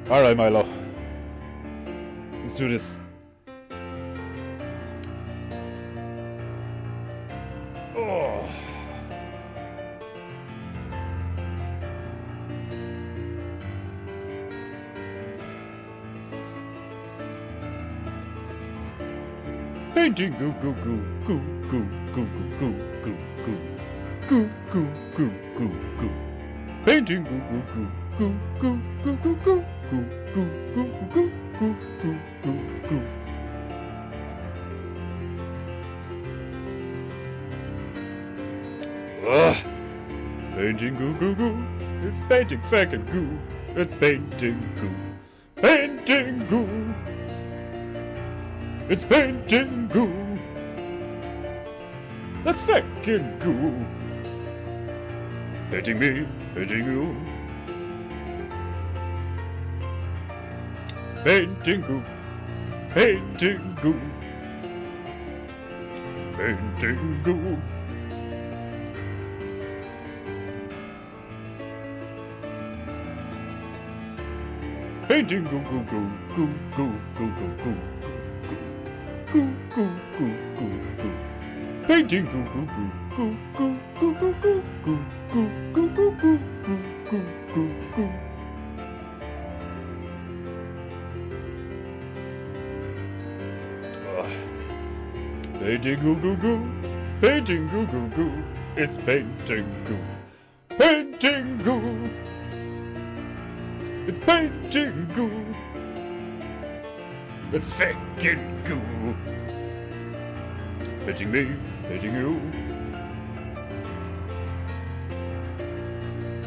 Alright, Milo. Let's do this. Oh. Painting goo goo goo goo goo goo goo goo goo goo goo goo goo goo. Painting goo goo goo goo goo goo goo goo. Goo, goo, goo, goo, goo, goo, goo, goo. Ugh. Painting goo goo goo. It's painting fucking goo. It's painting goo. Painting goo. It's painting goo. That's fucking goo. Painting me, painting you. Painting goo, painting goo, painting goo. Painting goo goo goo goo goo goo goo goo goo goo goo goo goo. Painting goo goo goo goo goo goo goo goo goo goo goo goo goo goo goo goo. Painting goo goo goo, painting goo goo goo, it's painting goo. Painting goo, it's painting goo. It's fucking goo. Painting me, painting you.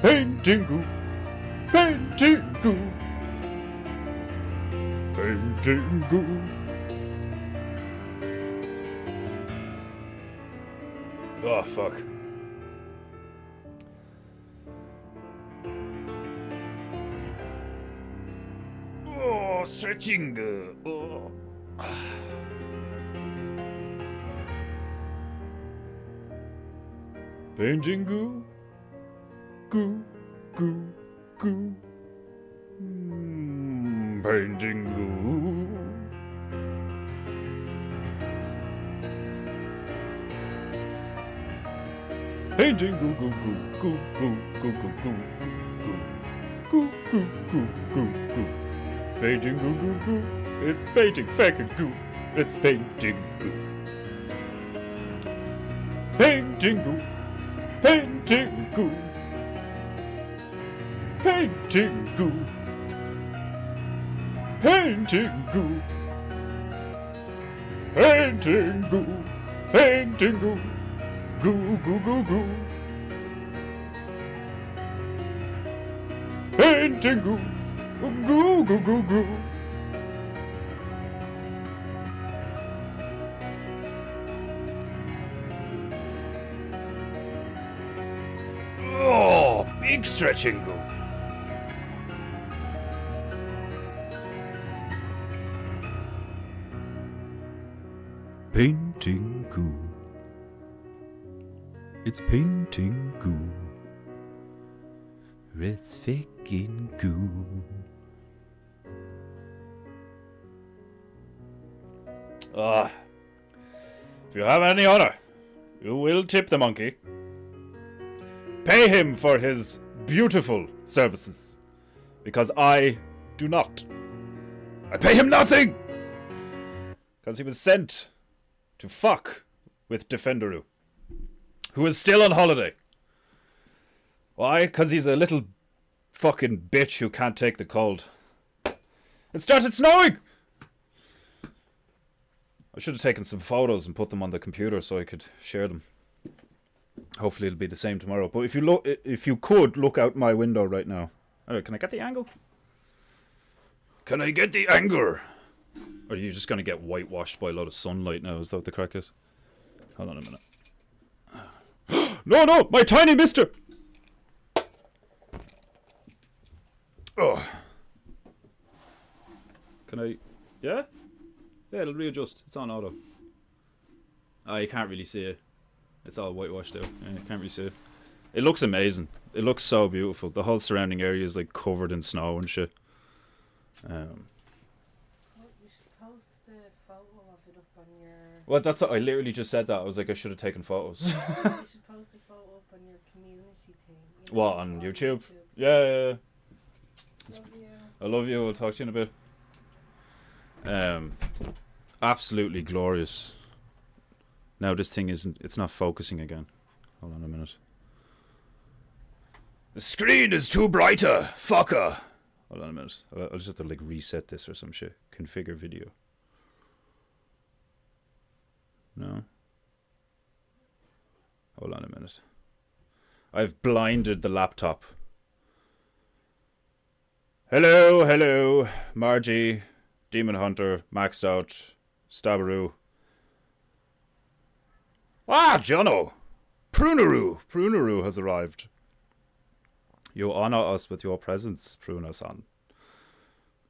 Painting goo, painting goo, painting goo. Oh, fuck. Oh, stretching. Oh. Painting goo. Goo, goo, goo. Painting goo. Painting goo goo goo goo goo goo goo goo goo goo goo goo goo. Painting goo goo goo. It's painting fucking goo. It's painting goo. Painting goo. Painting goo. Painting goo. Painting goo. Painting goo. Painting goo. Goo goo goo goo. Painting goo. Goo goo goo goo. Oh, big stretching goo. Painting goo. It's painting goo. It's fucking goo. If you have any honor, you will tip the monkey. Pay him for his beautiful services, because I do not. I pay him nothing! Because he was sent to fuck with Defenderu, who is still on holiday. Why? Because he's a little fucking bitch who can't take the cold. It started snowing! I should have taken some photos and put them on the computer so I could share them. Hopefully it'll be the same tomorrow. But if you could look out my window right now. Alright, can I get the angle? Can I get the anger? Or are you just gonna get whitewashed by a lot of sunlight now? Is that what the crack is? Hold on a minute. No, my tiny mister! Oh. Can I... Yeah? Yeah, it'll readjust. It's on auto. Oh, you can't really see it. It's all whitewashed out. Yeah, you can't really see it. It looks amazing. It looks so beautiful. The whole surrounding area is like covered in snow and shit. Well, you should post a photo of it up on your... Well, that's what I literally just said that. I was like, I should have taken photos. You should post a photo up on your community thing. You know, What, on YouTube? Yeah. Love you. I love you. I'll talk to you in a bit. Absolutely glorious. Now this thing it's not focusing again. Hold on a minute. The screen is too brighter, fucker. Hold on a minute. I'll just have to like reset this or some shit. Configure video. No. Hold on a minute. I've blinded the laptop. Hello, Margie, Demon Hunter, maxed out, Stabaroo. Jono! Prunaru has arrived. You honor us with your presence, Pruno-san.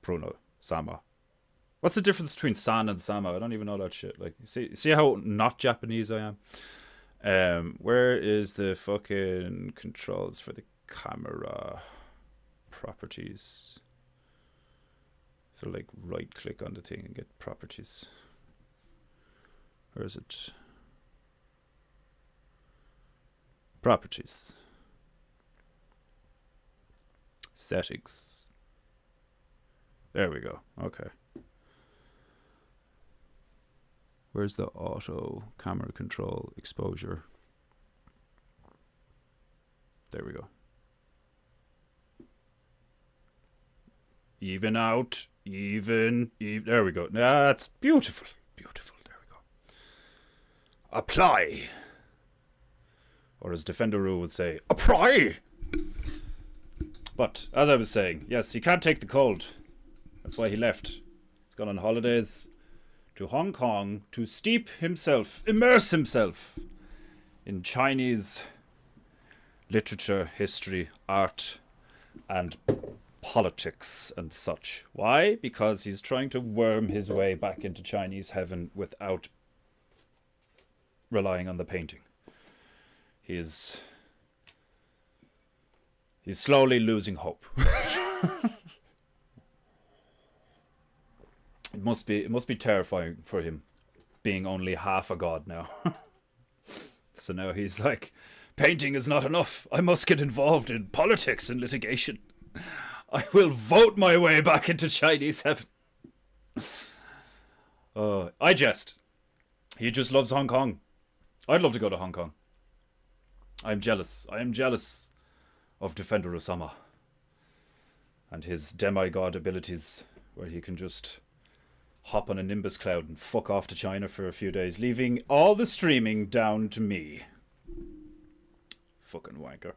Pruno-sama. What's the difference between san and sama? I don't even know that shit. Like, see how not Japanese I am? Where is the fucking controls for the camera? Properties. So like right click on the thing and get properties. Where is it? Properties. Settings. There we go. Okay. Where's the auto camera control exposure? There we go. Even out. Even. There we go. That's beautiful. Beautiful. There we go. Apply. Or as Defenderoo would say, apply! But, as I was saying, yes, he can't take the cold. That's why he left. He's gone on holidays to Hong Kong to immerse himself in Chinese literature, history, art, and politics and such. Why? Because he's trying to worm his way back into Chinese heaven without relying on the painting. He's slowly losing hope. It must be terrifying for him, being only half a god now. So now he's like, painting is not enough. I must get involved in politics and litigation. I will vote my way back into Chinese heaven. I jest. He just loves Hong Kong. I'd love to go to Hong Kong. I'm jealous. I am jealous of Defender Osama and his demigod abilities, where he can just hop on a Nimbus cloud and fuck off to China for a few days, leaving all the streaming down to me. Fucking wanker.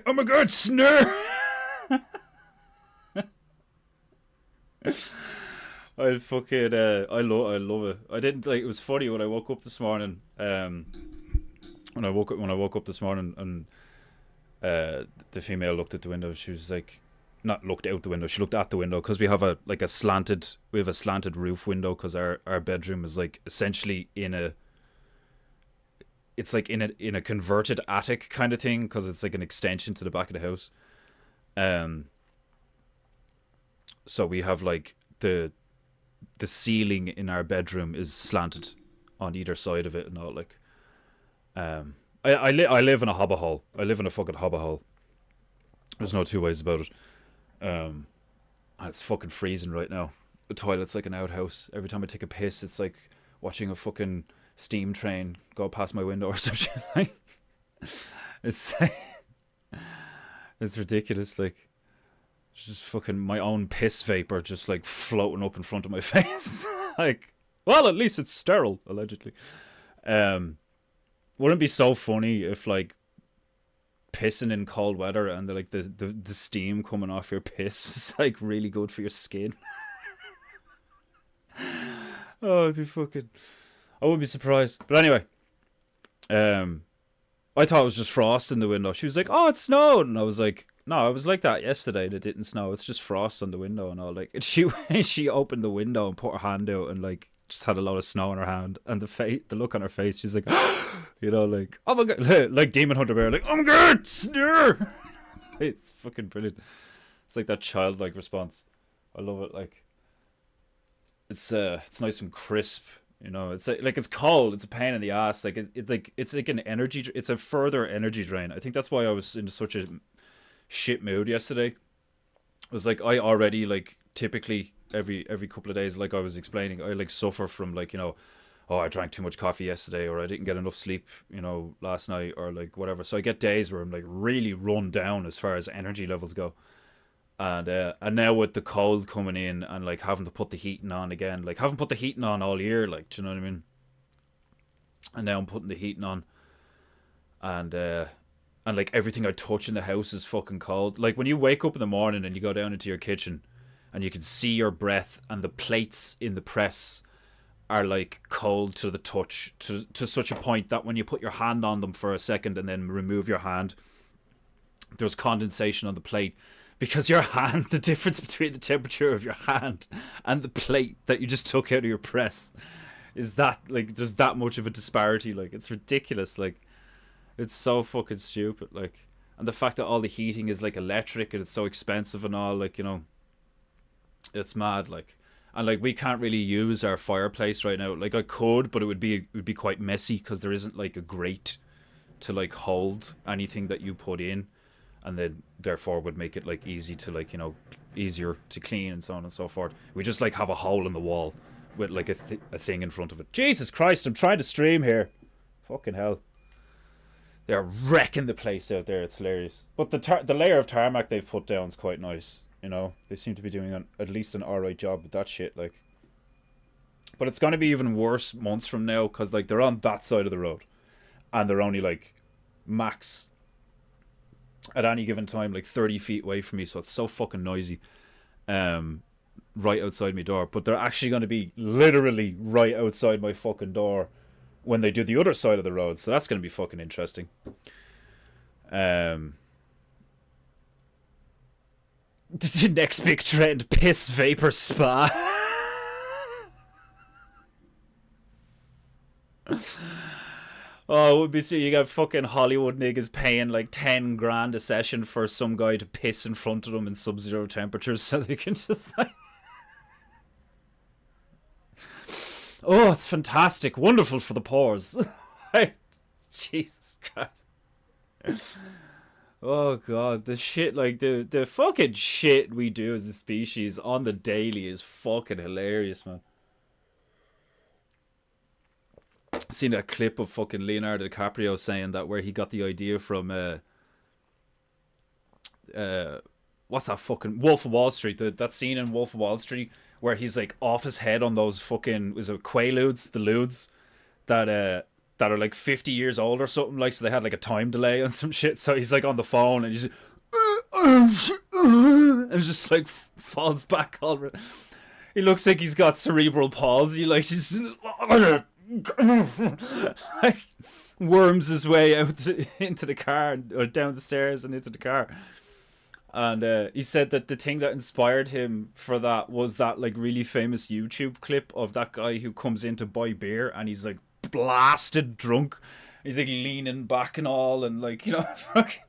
Oh my god, snur! I fucking I love it. I didn't like. It was funny when I woke up this morning. When I woke up this morning and the female looked at the window. She was like, not looked out the window. She looked at the window because we have a slanted roof window because our bedroom is like essentially in a converted attic kind of thing because it's like an extension to the back of the house. So we have like the ceiling in our bedroom is slanted on either side of it and all like. I live in a hobble hole. I live in a fucking hobble hole. There's no two ways about it. And it's fucking freezing right now. The toilet's like an outhouse. Every time I take a piss, it's like watching a fucking steam train go past my window or some shit. Like, it's ridiculous. Like, it's just fucking my own piss vapor just like floating up in front of my face. Like, well, at least it's sterile, allegedly. Wouldn't it be so funny if like pissing in cold weather, and the steam coming off your piss was like really good for your skin. Oh, it'd be fucking. I wouldn't be surprised. But anyway, I thought it was just frost in the window. She was like, "Oh, it snowed," and I was like, "No, it was like that yesterday. It didn't snow. It's just frost on the window." And all like, and she opened the window and put her hand out and like just had a lot of snow in her hand, and the look on her face, she's like, you know, like, "Oh my god," like Demon Hunter Bear, like, "Oh my god, snare!" It's fucking brilliant. It's like that childlike response. I love it. Like, it's nice and crisp. You know, it's like it's cold. It's a pain in the ass. Like it's like an energy. It's a further energy drain. I think that's why I was in such a shit mood yesterday. It was like I already like typically every couple of days, like I was explaining, I like suffer from like, you know, oh, I drank too much coffee yesterday, or I didn't get enough sleep, you know, last night, or like whatever. So I get days where I'm like really run down as far as energy levels go. And now with the cold coming in and like having to put the heating on again, like haven't put the heating on all year, like, do you know what I mean? And now I'm putting the heating on, and like everything I touch in the house is fucking cold. Like when you wake up in the morning and you go down into your kitchen and you can see your breath, and the plates in the press are like cold to the touch, to such a point that when you put your hand on them for a second and then remove your hand, there's condensation on the plate. Because your hand, the difference between the temperature of your hand and the plate that you just took out of your press is that, like, there's that much of a disparity. Like, it's ridiculous. Like, it's so fucking stupid. Like, and the fact that all the heating is, like, electric and it's so expensive and all, like, you know, it's mad. Like, and, like, we can't really use our fireplace right now. Like, I could, but it would be quite messy because there isn't, like, a grate to, like, hold anything that you put in. And then therefore would make it like easy to, like, you know, easier to clean and so on and so forth. We just like have a hole in the wall with like a thing in front of it. Jesus Christ, I'm trying to stream here. Fucking hell. They're wrecking the place out there. It's hilarious. But the layer of tarmac they've put down is quite nice. You know, they seem to be doing at least an alright job with that shit. Like, but it's going to be even worse months from now because like they're on that side of the road, and they're only like max at any given time like 30 feet away from me, so it's so fucking noisy right outside my door. But they're actually going to be literally right outside my fucking door when they do the other side of the road, so that's going to be fucking interesting. The next big trend, piss vapor spa. Oh, it would be so you got fucking Hollywood niggas paying like 10 grand a session for some guy to piss in front of them in sub-zero temperatures so they can just like... Oh, it's fantastic. Wonderful for the pores. Jesus Christ. Oh god, the shit, like the fucking shit we do as a species on the daily is fucking hilarious, man. Seen that clip of fucking Leonardo DiCaprio saying that where he got the idea from what's that fucking Wolf of Wall Street, that scene in Wolf of Wall Street where he's like off his head on those fucking, was it Quaaludes, the ludes that are like 50 years old or something, like, so they had like a time delay on some shit, so he's like on the phone and he's and just like falls back all. He looks like he's got cerebral palsy, like he's like worms his way out into the car, or down the stairs and into the car. And he said that the thing that inspired him for that was that like really famous YouTube clip of that guy who comes in to buy beer and he's like blasted drunk. He's like leaning back and all, and like, you know, fucking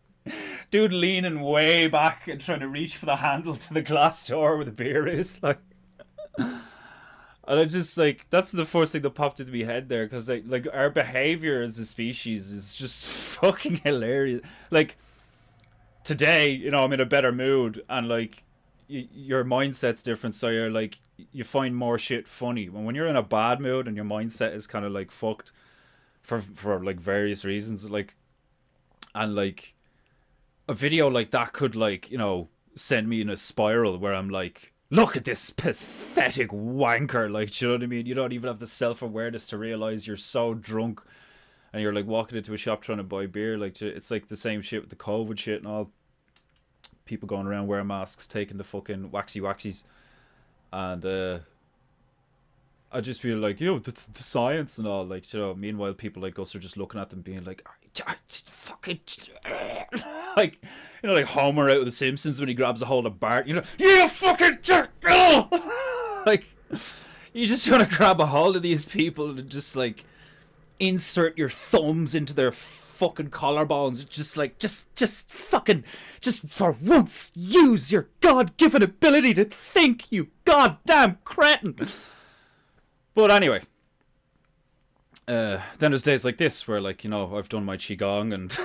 dude leaning way back and trying to reach for the handle to the glass door where the beer is, like. And I just, like, that's the first thing that popped into my head there, because like our behavior as a species is just fucking hilarious. Like, today, you know, I'm in a better mood, and like your mindset's different, so you're like, you find more shit funny. When you're in a bad mood and your mindset is kind of like fucked for like various reasons, like, and like a video like that could, like, you know, send me in a spiral where I'm like, look at this pathetic wanker, like, do you know what I mean? You don't even have the self-awareness to realize you're so drunk and you're like walking into a shop trying to buy beer, like it's like the same shit with the COVID shit and all. People going around wearing masks, taking the fucking waxies, and I'd just be like, yo, that's the science and all, like, you know. Meanwhile, people like us are just looking at them, being like, just fucking, like, you know, like Homer out of The Simpsons when he grabs a hold of Bart, you know, you fucking jerk, like, you just want to grab a hold of these people and just like insert your thumbs into their fucking collarbones, just like, just fucking, just for once use your God-given ability to think, you goddamn cretin. But anyway, then there's days like this where, like, you know, I've done my qigong and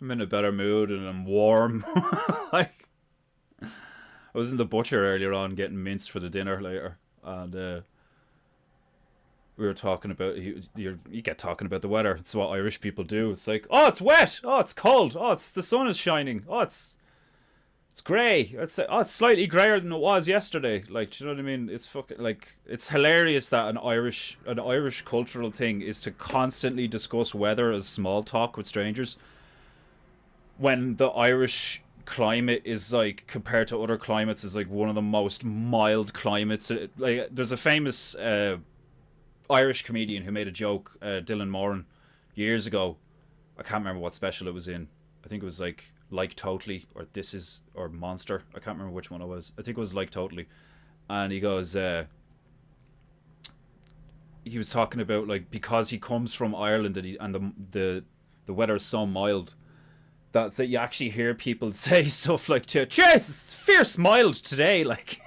I'm in a better mood and I'm warm. Like, I was in the butcher earlier on getting minced for the dinner later, and we were talking about, you get talking about the weather. It's what Irish people do. It's like, oh, it's wet. Oh, it's cold. Oh, the sun is shining. Oh, it's grey. It's slightly greyer than it was yesterday. Like, do you know what I mean? It's fucking, like, it's hilarious that an Irish cultural thing is to constantly discuss weather as small talk with strangers, when the Irish climate is, like, compared to other climates, is like one of the most mild climates. Like, there's a famous Irish comedian who made a joke, Dylan Moran, years ago. I can't remember what special it was in. I think it was like Totally, or This Is, or Monster. I can't remember which one it was. I think it was Like Totally. And he goes, he was talking about, like, because he comes from Ireland and the weather is so mild, that's that you actually hear people say stuff like, cheers, it's fierce mild today, like,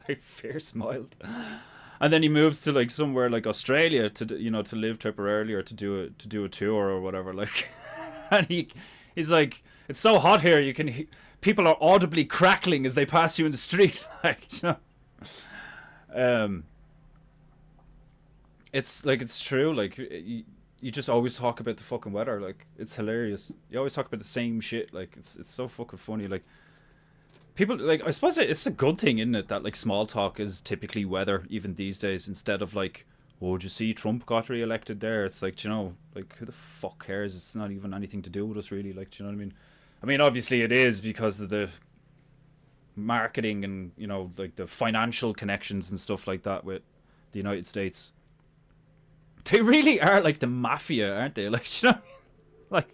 like, fierce mild. And then he moves to, like, somewhere like Australia to, you know, to live temporarily or to do a tour or whatever, like, and he's like, it's so hot here, you can people are audibly crackling as they pass you in the street, like, you know. It's like, it's true, like, you just always talk about the fucking weather, like, it's hilarious. You always talk about the same shit, like, it's so fucking funny, like, people, like, I suppose it's a good thing, isn't it, that, like, small talk is typically weather, even these days, instead of, like, oh, did you see Trump got re-elected there? It's like, you know, like, who the fuck cares? It's not even anything to do with us, really, like, do you know what I mean? I mean, obviously it is, because of the marketing and, you know, like, the financial connections and stuff like that with the United States. They really are like the mafia, aren't they? Like, you know, like,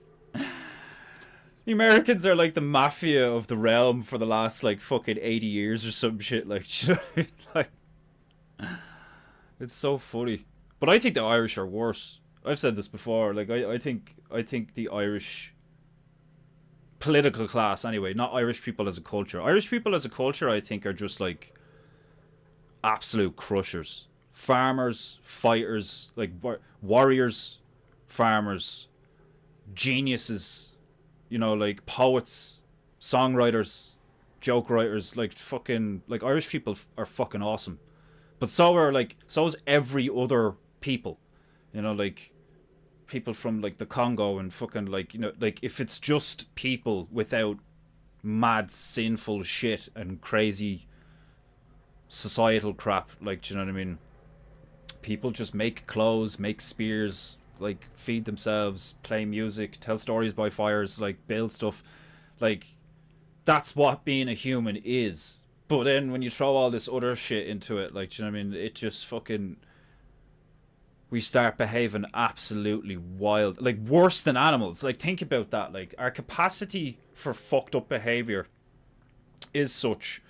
the Americans are like the mafia of the realm for the last, like, fucking 80 years or some shit. Like, you know what I mean? Like, it's so funny. But I think the Irish are worse. I've said this before. Like, I think the Irish political class, anyway, not Irish people as a culture. Irish people as a culture, I think, are just, like, absolute crushers. Farmers, fighters, like, warriors, farmers, geniuses, you know, like, poets, songwriters, joke writers, like, fucking, like, Irish people are fucking awesome. But so is every other people, you know, like, people from, like, the Congo and fucking, like, you know, like, if it's just people without mad sinful shit and crazy societal crap, like, do you know what I mean? People just make clothes, make spears, like, feed themselves, play music, tell stories by fires, like, build stuff. Like, that's what being a human is. But then when you throw all this other shit into it, like, do you know what I mean? It just fucking... We start behaving absolutely wild. Like, worse than animals. Like, think about that. Like, our capacity for fucked up behavior is such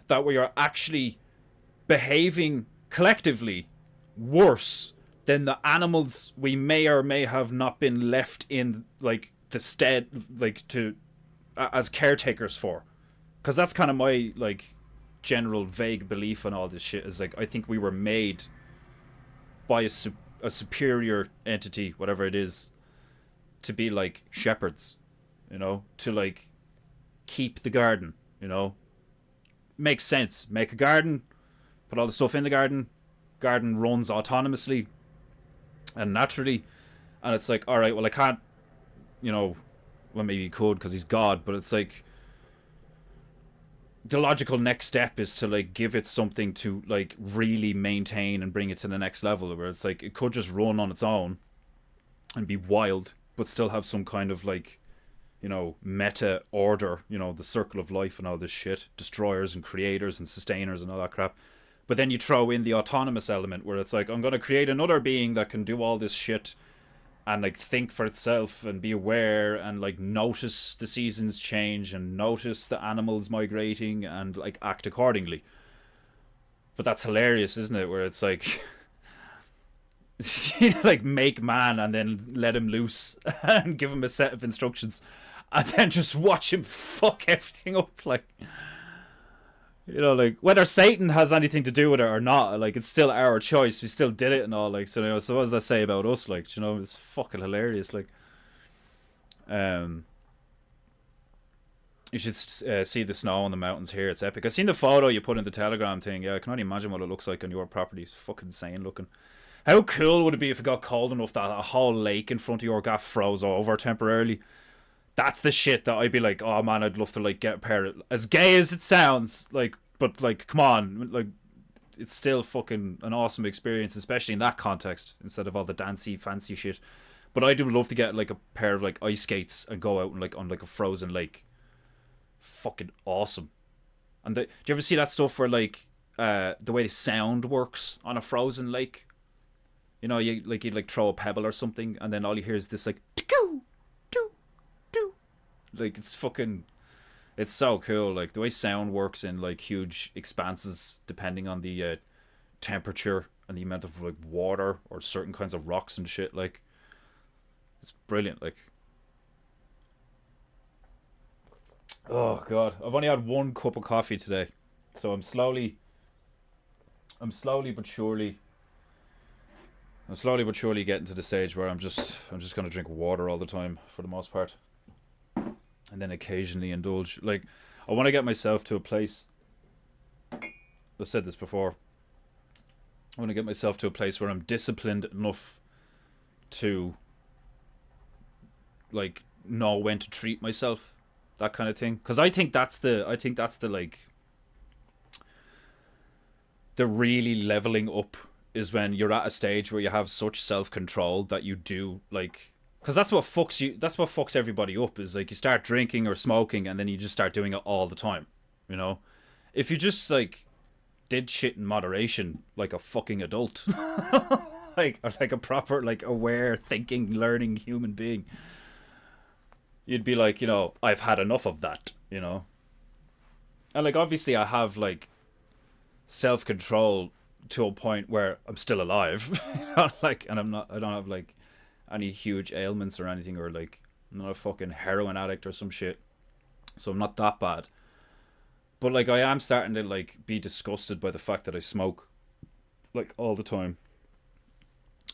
that we are actually behaving collectively worse than the animals we may or may have not been left in, like, the stead, like, to as caretakers for. Because that's kind of my, like, general vague belief on all this shit, is, like, I think we were made by a superior entity, whatever it is, to be, like, shepherds, you know, to, like, keep the garden, you know. Makes sense. Make a garden, put all the stuff in the garden runs autonomously and naturally, and it's like, all right, well, I can't, you know, well, maybe he could because he's God, but it's like, the logical next step is to like give it something to like really maintain and bring it to the next level, where it's like it could just run on its own and be wild, but still have some kind of like, you know, meta order, you know, the circle of life and all this shit, destroyers and creators and sustainers and all that crap. But then you throw in the autonomous element where it's like, I'm going to create another being that can do all this shit and like think for itself and be aware and like notice the seasons change and notice the animals migrating and like act accordingly. But that's hilarious, isn't it? Where it's like, you know, like make man and then let him loose and give him a set of instructions and then just watch him fuck everything up. Like, you know, like whether Satan has anything to do with it or not, like it's still our choice. We still did it and all. Like, so, you know, so what does that say about us? Like, you know, it's fucking hilarious. Like, you should see the snow on the mountains here. It's epic. I've seen the photo you put in the Telegram thing. Yeah, I can only imagine what it looks like on your property. It's fucking insane looking. How cool would it be if it got cold enough that a whole lake in front of your gaff froze over temporarily? That's the shit that I'd be like, oh man, I'd love to like get a pair of, as gay as it sounds, like, but like, come on, like, it's still fucking an awesome experience, especially in that context, instead of all the dancey, fancy shit. But I do love to get like a pair of like ice skates and go out and like on like a frozen lake. Fucking awesome. And do you ever see that stuff where like the way the sound works on a frozen lake? You know, you like throw a pebble or something, and then all you hear is this like, like it's fucking, it's so cool. Like the way sound works in like huge expanses, depending on the temperature and the amount of like water or certain kinds of rocks and shit. Like, it's brilliant. Like, oh god, I've only had one cup of coffee today, so I'm slowly but surely getting to the stage where I'm just gonna drink water all the time for the most part. And then occasionally indulge. Like, I want to get myself to a place, I've said this before, I want to get myself to a place where I'm disciplined enough to like know when to treat myself, that kind of thing. Because I think that's the like the really leveling up is when you're at a stage where you have such self-control that you do like, because that's what fucks everybody up, is like you start drinking or smoking and then you just start doing it all the time, you know. If you just like did shit in moderation like a fucking adult, like, or like a proper like aware thinking learning human being, you'd be like, you know, I've had enough of that, you know. And like obviously I have like self-control to a point where I'm still alive, you know, like, and I don't have like any huge ailments or anything, or like I'm not a fucking heroin addict or some shit, so I'm not that bad. But like I am starting to like be disgusted by the fact that I smoke like all the time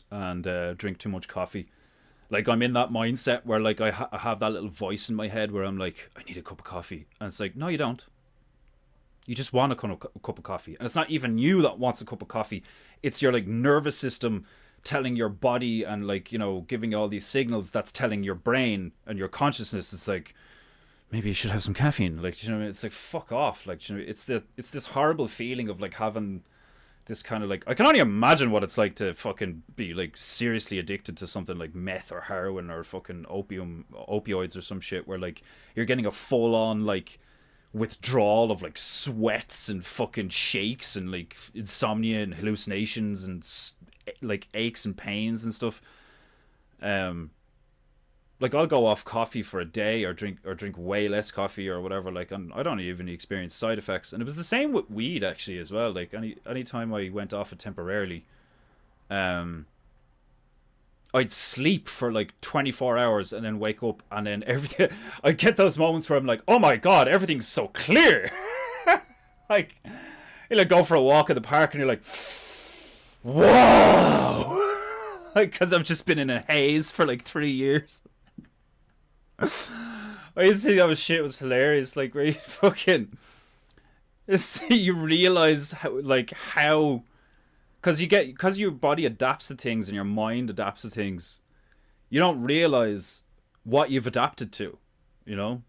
and drink too much coffee. Like I'm in that mindset where like I have that little voice in my head where I'm like, I need a cup of coffee, and it's like, no you don't, you just want a cup of coffee. And it's not even you that wants a cup of coffee, it's your like nervous system telling your body and like, you know, giving you all these signals that's telling your brain and your consciousness, it's like, maybe you should have some caffeine. Like, you know, it's like, fuck off. Like, you know, it's this horrible feeling of like having this kind of like, I can only imagine what it's like to fucking be like seriously addicted to something like meth or heroin or fucking opioids or some shit, where like you're getting a full on like withdrawal of like sweats and fucking shakes and like insomnia and hallucinations and like aches and pains and stuff. Like I'll go off coffee for a day or drink way less coffee or whatever, like, and I don't even experience side effects. And it was the same with weed actually as well. Like any time I went off it temporarily, I'd sleep for like 24 hours and then wake up, and then everything I'd get those moments where I'm like, oh my god, everything's so clear. Like you like go for a walk in the park and you're like, whoa. Like, because I've just been in a haze for like 3 years. I used to think that was shit was hilarious. Like, where you fucking you realize how because your body adapts to things and your mind adapts to things, you don't realize what you've adapted to, you know.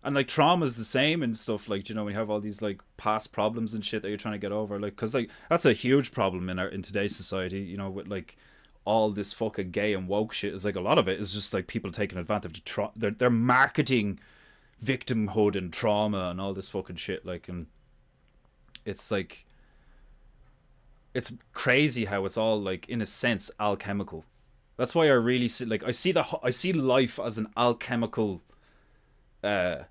And like trauma is the same and stuff. Like, you know, when you have all these like past problems and shit that you're trying to get over, like, because like that's a huge problem in today's society. You know, with like all this fucking gay and woke shit, is like a lot of it is just like people taking advantage of they're marketing victimhood and trauma and all this fucking shit. Like, and it's like, it's crazy how it's all like in a sense alchemical. That's why I really see, like, I see life as an alchemical, like,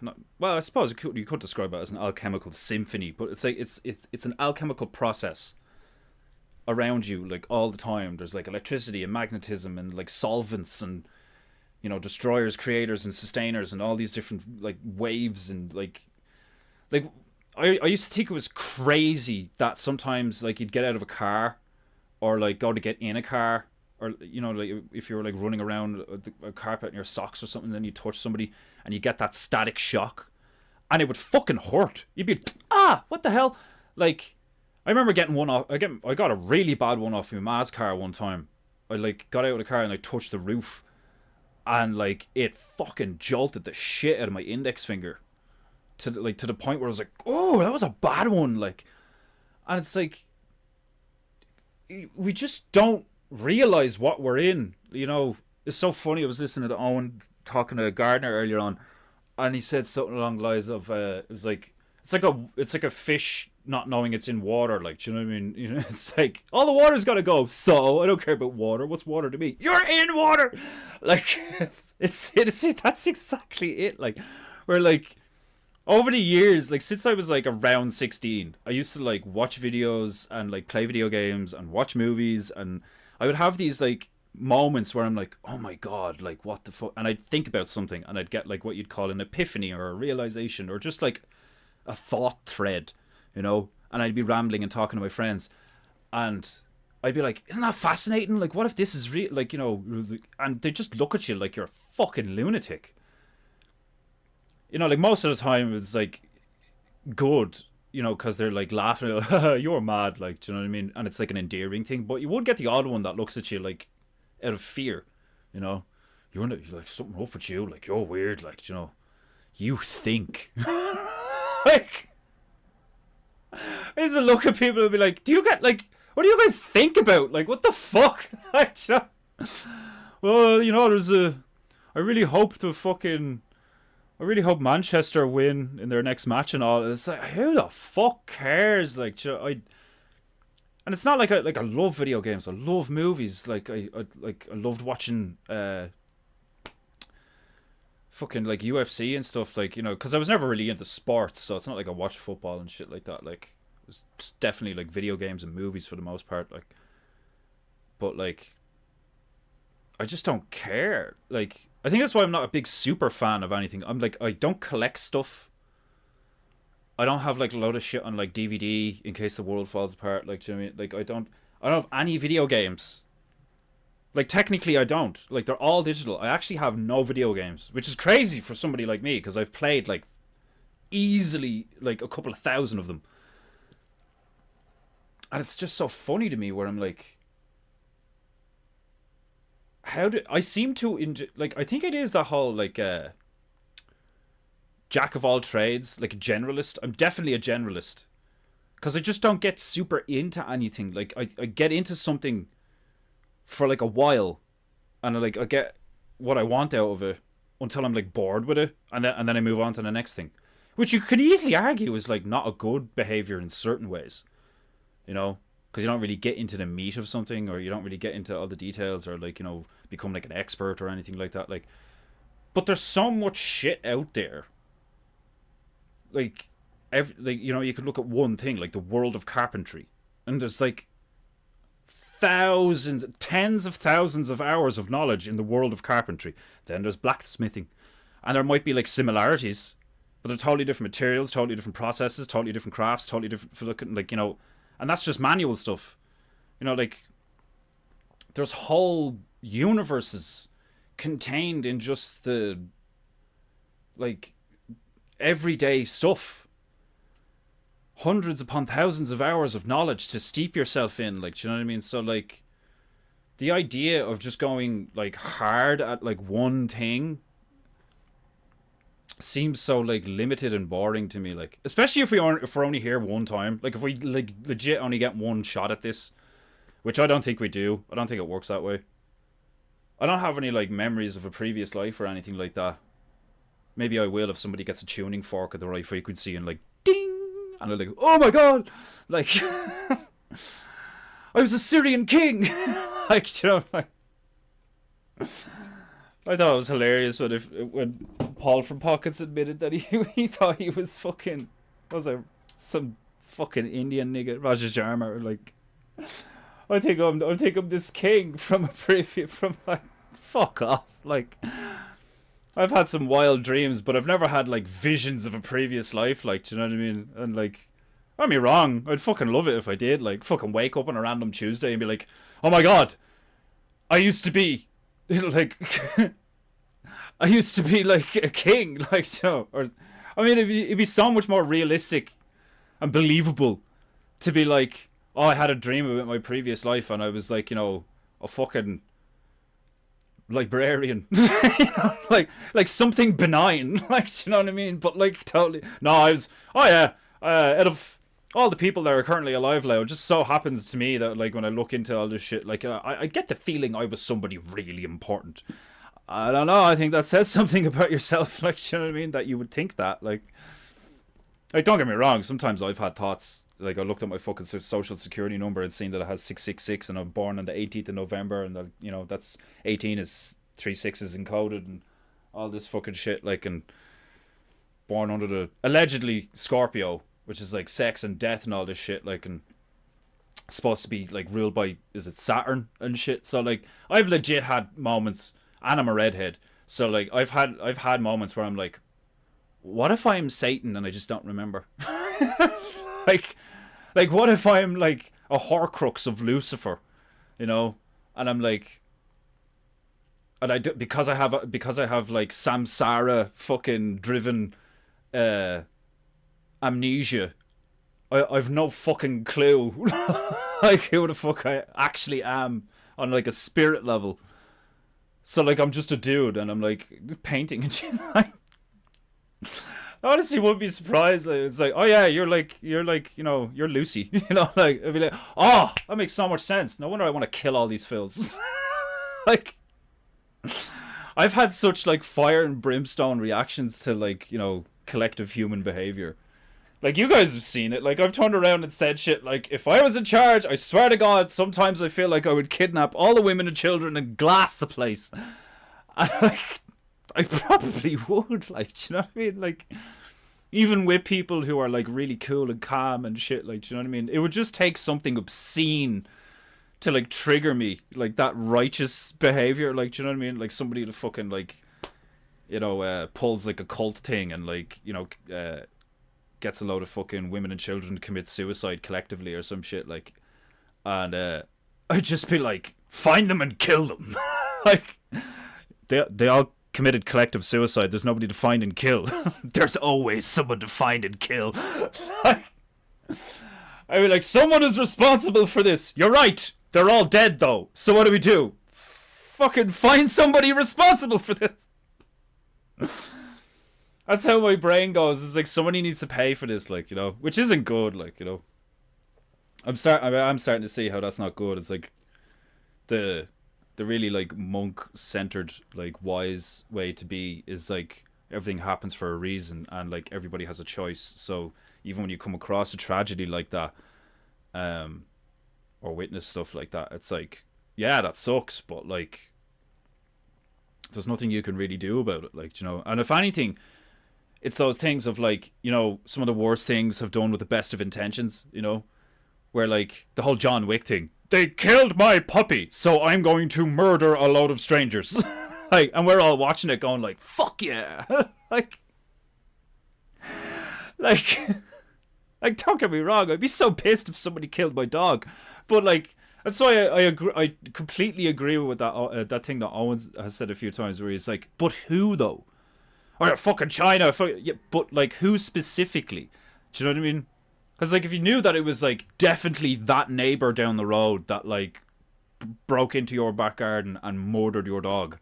not, well, I suppose you could describe it as an alchemical symphony, but it's like it's an alchemical process around you, like all the time. There's like electricity and magnetism and like solvents and, you know, destroyers, creators, and sustainers, and all these different like waves and like I used to think it was crazy that sometimes like you'd get out of a car or like go to get in a car, or, you know, like if you were like running around a carpet in your socks or something, then you touch somebody and you get that static shock and it would fucking hurt. You'd be, what the hell? Like, I remember getting one off. I got a really bad one off my ma's car one time. I like got out of the car and I touched the roof, and like it fucking jolted the shit out of my index finger to the point where I was like, oh, that was a bad one. Like, and it's like, we just don't realize what we're in. You know, it's so funny. I was listening to Owen talking to Gardner earlier on, and he said something along the lines of, it was like, it's like a fish not knowing it's in water. Like, do you know what I mean? You know, it's like, all the water's gotta go, so I don't care about water. What's water to me? You're in water. Like, it's that's exactly it. Like, we're like, over the years, like since I was like around 16, I used to like watch videos and like play video games and watch movies, and I would have these like moments where I'm like, oh my god, like what the fuck, and I'd think about something and I'd get like what you'd call an epiphany or a realization or just like a thought thread, you know, and I'd be rambling and talking to my friends, and I'd be like, isn't that fascinating? Like, what if this is real? Like, you know, and they just look at you like you're a fucking lunatic. You know, like most of the time it's like good, you know, because they're like laughing at, you're mad, like, do you know what I mean? And it's like an endearing thing, but you would get the odd one that looks at you like out of fear, you know, you're like, something up with you, like, you're weird, like, you know, you think. Like, I used to look at people and be like, do you get, like, what do you guys think about? Like, what the fuck? Like, you know? Well, you know, I really hope Manchester win in their next match and all. It's like, who the fuck cares? Like, and it's not like I love video games. I love movies. Like, I loved watching fucking like UFC and stuff. Like, you know, because I was never really into sports, so it's not like I watched football and shit like that. Like, it was just definitely like video games and movies for the most part. Like, but like, I just don't care. Like, I think that's why I'm not a big super fan of anything. I'm like, I don't collect stuff. I don't have like a load of shit on like DVD in case the world falls apart. Like, do you know what I mean? Like, I don't have any video games. Like, technically I don't. Like, they're all digital. I actually have no video games, which is crazy for somebody like me, because I've played like easily like a couple of thousand of them. And it's just so funny to me where I'm like, how do I seem to like, I think it is the whole like jack of all trades, like a generalist. I'm definitely a generalist because I just don't get super into anything. Like, I get into something for like a while, and I get what I want out of it until I'm like bored with it, and then I move on to the next thing, which you could easily argue is like not a good behavior in certain ways, you know, because you don't really get into the meat of something, or you don't really get into all the details, or like, you know, become like an expert or anything like that. Like, but there's so much shit out there. Like, you know, you could look at one thing like the world of carpentry, and there's like thousands, tens of thousands of hours of knowledge in the world of carpentry. Then there's blacksmithing, and there might be like similarities, but they're totally different materials, totally different processes, totally different crafts, totally different for looking, like, you know, and that's just manual stuff. You know, like, there's whole universes contained in just the like everyday stuff. Hundreds upon thousands of hours of knowledge to steep yourself in, like, do you know what I mean? So like, the idea of just going like hard at like one thing seems so like limited and boring to me. Like, especially if we're only here one time. Like, if we like legit only get one shot at this, which I don't think we do. I don't think it works that way. I don't have any like memories of a previous life or anything like that. Maybe I will if somebody gets a tuning fork at the right frequency and like ding, and I'm like, oh my god, like I was a Syrian king. Like, you know, like I thought it was hilarious when Paul from Pockets admitted that he thought he was fucking, what was it, some fucking Indian nigga, Raja Sharma, or like, I think I'm this king from a preview, from like, fuck off. Like, I've had some wild dreams, but I've never had like visions of a previous life, like, do you know what I mean? And like, don't get me wrong, I'd fucking love it if I did, like, fucking wake up on a random Tuesday and be like, oh my god, I used to be like I used to be like a king, like, you know, or I mean, it'd be so much more realistic and believable to be like, oh, I had a dream about my previous life and I was like, you know, a fucking librarian, you know, like something benign, like, you know what I mean? But like, totally, no, I was, oh yeah, out of all the people that are currently alive now, it just so happens to me that like when I look into all this shit, like I get the feeling I was somebody really important. I don't know, I think that says something about yourself, like, you know what I mean, that you would think that, like don't get me wrong, sometimes I've had thoughts, like I looked at my fucking social security number and seen that it has 666 and I'm born on the 18th of November and that, you know, that's 18 is 3 6s encoded and all this fucking shit, like, and born under the allegedly Scorpio, which is like sex and death and all this shit, like, and supposed to be like ruled by, is it Saturn and shit? So like I've legit had moments, and I'm a redhead, so like I've had moments where I'm like, what if I'm Satan and I just don't remember? like what if I'm like a Horcrux of Lucifer, you know? And I'm like, and I do, because I have like samsara fucking driven amnesia, I've no fucking clue like who the fuck I actually am on like a spirit level. So like I'm just a dude and I'm like painting and shit. I honestly wouldn't be surprised. It's like, oh yeah, you're like, you know, you're Lucy. You know, like I'd be like, oh, that makes so much sense. No wonder I want to kill all these fills. Like, I've had such like fire and brimstone reactions to like, you know, collective human behavior. Like, you guys have seen it. Like, I've turned around and said shit like, if I was in charge, I swear to God, sometimes I feel like I would kidnap all the women and children and glass the place. And, like, I probably would. Like, do you know what I mean? Like, even with people who are, like, really cool and calm and shit, like, do you know what I mean? It would just take something obscene to, like, trigger me. Like, that righteous behavior. Like, do you know what I mean? Like, somebody that fucking, like, you know, pulls, like, a cult thing and, like, you know, gets a load of fucking women and children to commit suicide collectively or some shit, like, and I'd just be like, find them and kill them. Like, they all committed collective suicide. There's nobody to find and kill. There's always someone to find and kill. Like, I mean, like, someone is responsible for this. You're right. They're all dead though. So what do we do? Fucking find somebody responsible for this. That's how my brain goes. It's like somebody needs to pay for this, like, you know, which isn't good, like, you know. I'm starting to see how that's not good. It's like the really like monk centered, like, wise way to be is like everything happens for a reason and like everybody has a choice. So even when you come across a tragedy like that, or witness stuff like that, it's like, yeah, that sucks, but like there's nothing you can really do about it, like, you know. And if anything, it's those things of like, you know, some of the worst things have done with the best of intentions, you know, where like the whole John Wick thing, they killed my puppy, so I'm going to murder a load of strangers. Like, and we're all watching it going like, fuck yeah. like don't get me wrong, I'd be so pissed if somebody killed my dog, but like, that's why I agree. I completely agree with that that thing that Owens has said a few times, where he's like, but who though? Or fucking China, yeah, but like who specifically? Do you know what I mean? Because like if you knew that it was like definitely that neighbor down the road that like broke into your back garden and murdered your dog.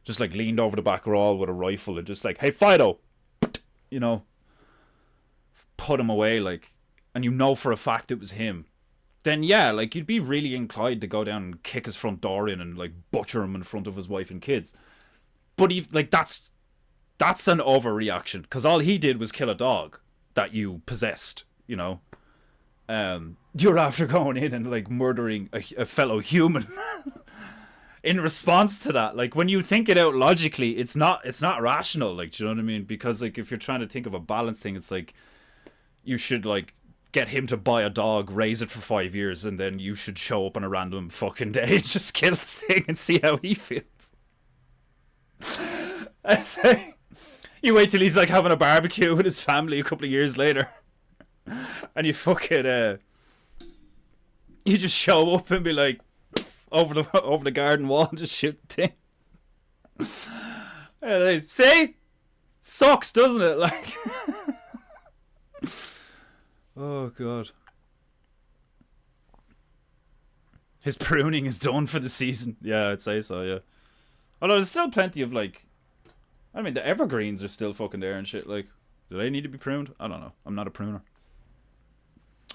Just like leaned over the back wall with a rifle and just like, hey Fido, you know, put him away, like, and you know for a fact it was him, then yeah, like you'd be really inclined to go down and kick his front door in and like butcher him in front of his wife and kids. But like that's an overreaction, because all he did was kill a dog that you possessed, you know. You're after going in and like murdering a fellow human. In response to that, like when you think it out logically, it's not rational, like, do you know what I mean? Because like if you're trying to think of a balance thing, it's like you should like get him to buy a dog, raise it for 5 years, and then you should show up on a random fucking day and just kill the thing and see how he feels. I say, you wait till he's like having a barbecue with his family a couple of years later, and you fucking you just show up and be like, over the garden wall and just shoot the thing. And they see, sucks, doesn't it? Like, oh god, his pruning is done for the season. Yeah, I'd say so. Yeah, although there's still plenty of like, I mean, the evergreens are still fucking there and shit. Like, do they need to be pruned? I don't know. I'm not a pruner.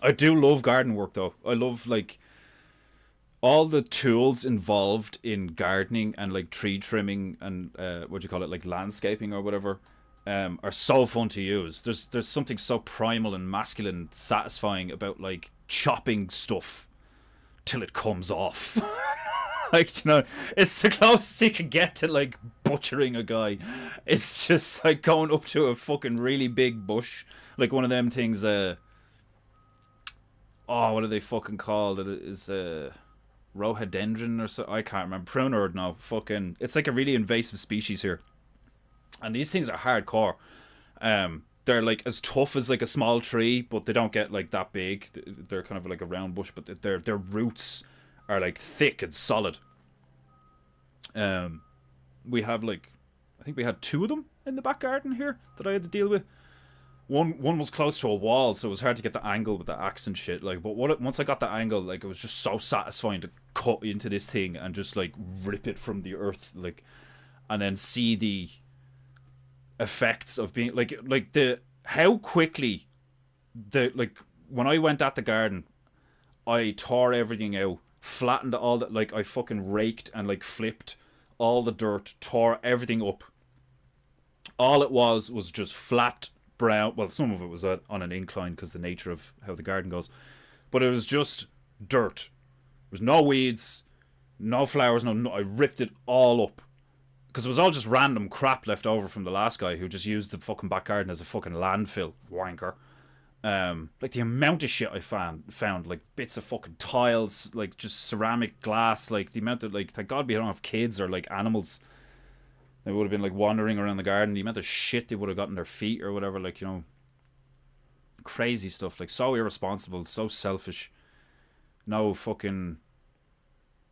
I do love garden work though. I love like all the tools involved in gardening and like tree trimming and what do you call it, like landscaping or whatever, are so fun to use. There's something so primal and masculine, satisfying about like chopping stuff till it comes off. Like, you know, it's the closest you can get to like butchering a guy. It's just like going up to a fucking really big bush, like one of them things. What are they fucking called? It is rhododendron or so, I can't remember. Pruner, no, fucking, it's like a really invasive species here, and these things are hardcore. They're like as tough as like a small tree, but they don't get like that big. They're kind of like a round bush, but their roots are like thick and solid. We have like, I think we had 2 of them in the back garden here that I had to deal with. One was close to a wall, so it was hard to get the angle with the axe and shit. Like, but once I got the angle, like, it was just so satisfying to cut into this thing and just like rip it from the earth, like, and then see the effects of being like the how quickly the like when I went at the garden, I tore everything out, flattened all that, like I fucking raked and like flipped all the dirt, tore everything up. All it was just flat brown. Well, some of it was on an incline because the nature of how the garden goes, but it was just dirt. There was no weeds, no flowers, no. I ripped it all up because it was all just random crap left over from the last guy who just used the fucking back garden as a fucking landfill, wanker. Like the amount of shit I found like bits of fucking tiles, like just ceramic glass, like the amount of, like, thank God we don't have kids or like animals. They would have been like wandering around the garden. The amount of shit they would have gotten their feet or whatever, like, you know, crazy stuff. Like, so irresponsible, so selfish. No fucking,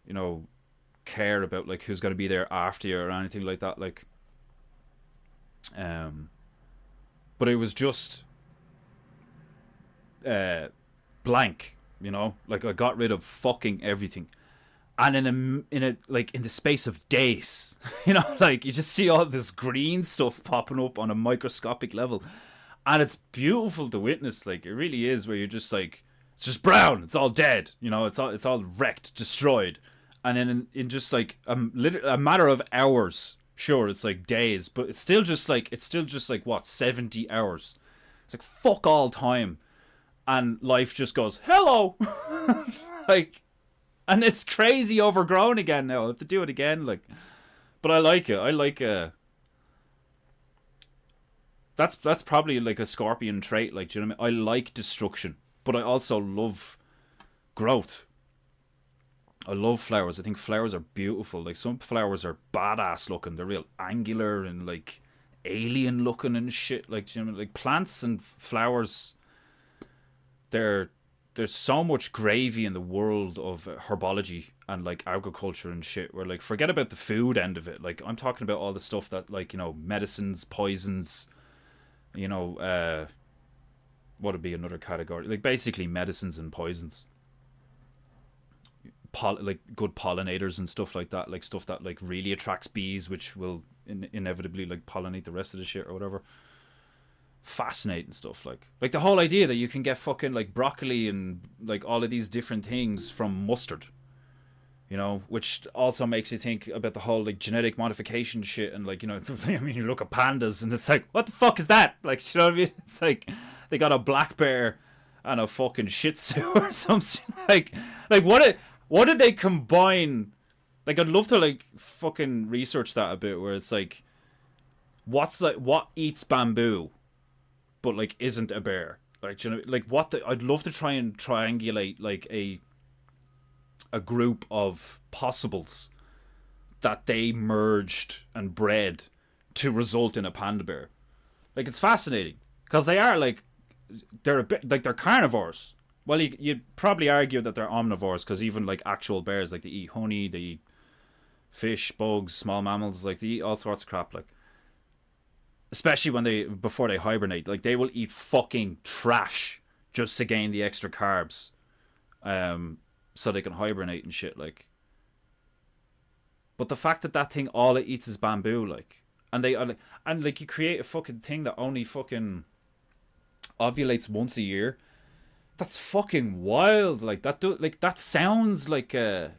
you know, care about like who's going to be there after you or anything like that. Like, but it was just blank, you know. Like, I got rid of fucking everything. And in the space of days, you know, like, you just see all this green stuff popping up on a microscopic level, and it's beautiful to witness. Like, it really is, where you're just like, it's just brown, it's all dead, you know, it's all wrecked, destroyed, and then in just like a matter of hours, sure, it's like days, but it's still just like what, 70 hours? It's like fuck all time, and life just goes hello, like. And it's crazy overgrown again now. I have to do it again, like. But I like it. I like that's probably like a scorpion trait, like, do you know what I mean? I like destruction, but I also love growth. I love flowers. I think flowers are beautiful. Like, some flowers are badass looking. They're real angular and like alien looking and shit. Like, do you know what I mean? Like, plants and flowers, there's so much gravy in the world of herbology and like agriculture and shit, where like, forget about the food end of it. Like, I'm talking about all the stuff that, like, you know, medicines, poisons, you know, what would be another category? Like, basically medicines and poisons. like good pollinators and stuff like that, like stuff that like really attracts bees, which will inevitably like pollinate the rest of the shit or whatever. Fascinating stuff, like the whole idea that you can get fucking like broccoli and like all of these different things from mustard, you know, which also makes you think about the whole like genetic modification shit. And like, you know, I mean, you look at pandas and it's like, what the fuck is that? Like, you know what I mean? It's like they got a black bear and a fucking shih tzu or something. Like what did they combine? Like, I'd love to like fucking research that a bit, where it's like, what eats bamboo but like isn't a bear? Like, you know, like I'd love to try and triangulate like a group of possibles that they merged and bred to result in a panda bear. Like, it's fascinating because they are like, they're a bit like, they're carnivores. Well, you'd probably argue that they're omnivores, because even like actual bears, like, they eat honey, they eat fish, bugs, small mammals, like they eat all sorts of crap. Like, especially before they hibernate, like they will eat fucking trash just to gain the extra carbs, so they can hibernate and shit. Like, but the fact that thing, all it eats is bamboo, like, and they are like, and like, you create a fucking thing that only fucking ovulates once a year. That's fucking wild. Like, that sounds like I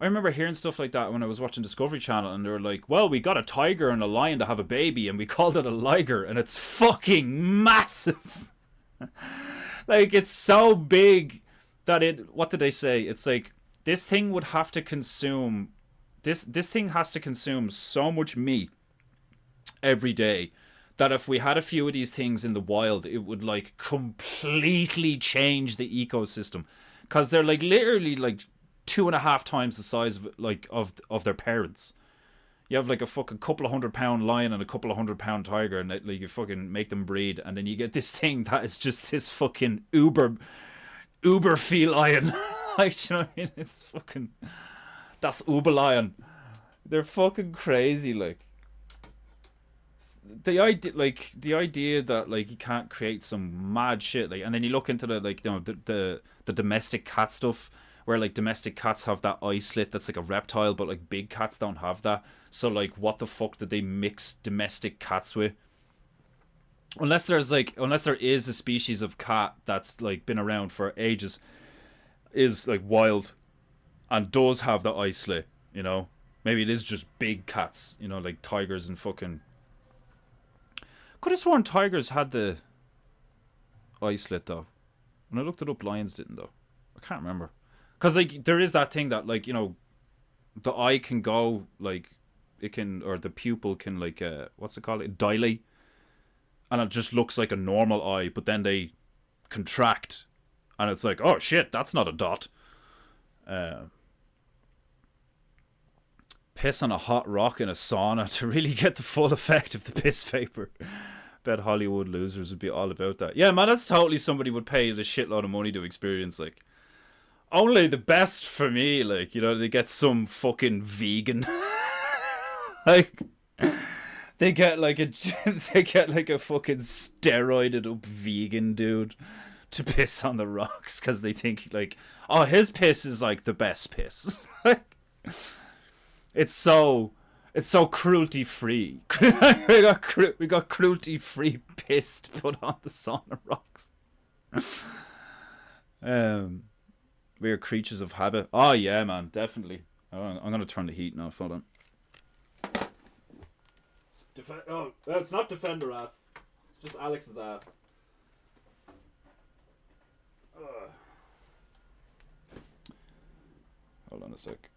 remember hearing stuff like that when I was watching Discovery Channel, and they were like, well, we got a tiger and a lion to have a baby, and we called it a liger, and it's fucking massive. Like, it's so big that what did they say? It's like, this thing would have to consume, this thing has to consume so much meat every day that if we had a few of these things in the wild, it would like completely change the ecosystem, because they're like literally like 2.5 times the size of like of their parents. You have like a fucking couple of 100-pound lion and a couple of 100-pound tiger, and like, you fucking make them breed, and then you get this thing that is just this fucking uber feline. Like, you know what I mean? It's fucking, that's uber lion. They're fucking crazy. Like, the idea that like you can't create some mad shit, like, and then you look into the, like, you know, the domestic cat stuff, where like domestic cats have that eye slit that's like a reptile, but like big cats don't have that. So like, what the fuck did they mix domestic cats with? Unless there is a species of cat that's like been around for ages, is like wild, and does have the eye slit, you know? Maybe it is just big cats, you know, like tigers and fucking. Could have sworn tigers had the eye slit though. When I looked it up, lions didn't though. I can't remember. Because like, there is that thing that, like, you know, the eye can go like, it can, or the pupil can like, what's it called? Dilate, and it just looks like a normal eye, but then they contract, and it's like, oh shit, that's not a dot. Piss on a hot rock in a sauna to really get the full effect of the piss vapor. Bet Hollywood losers would be all about that. Yeah, man, that's totally somebody would pay a shitload of money to experience. Like, only the best for me, like, you know, they get some fucking vegan. Like, they get like a fucking steroided up vegan dude to piss on the rocks, because they think like, oh, his piss is like the best piss. Like, it's so cruelty free. we got cruelty free piss to put on the sauna rocks. We are creatures of habit. Oh yeah, man, definitely. I'm gonna turn the heat now. Hold on. It's not Defender ass. It's just Alex's ass. Hold on a sec.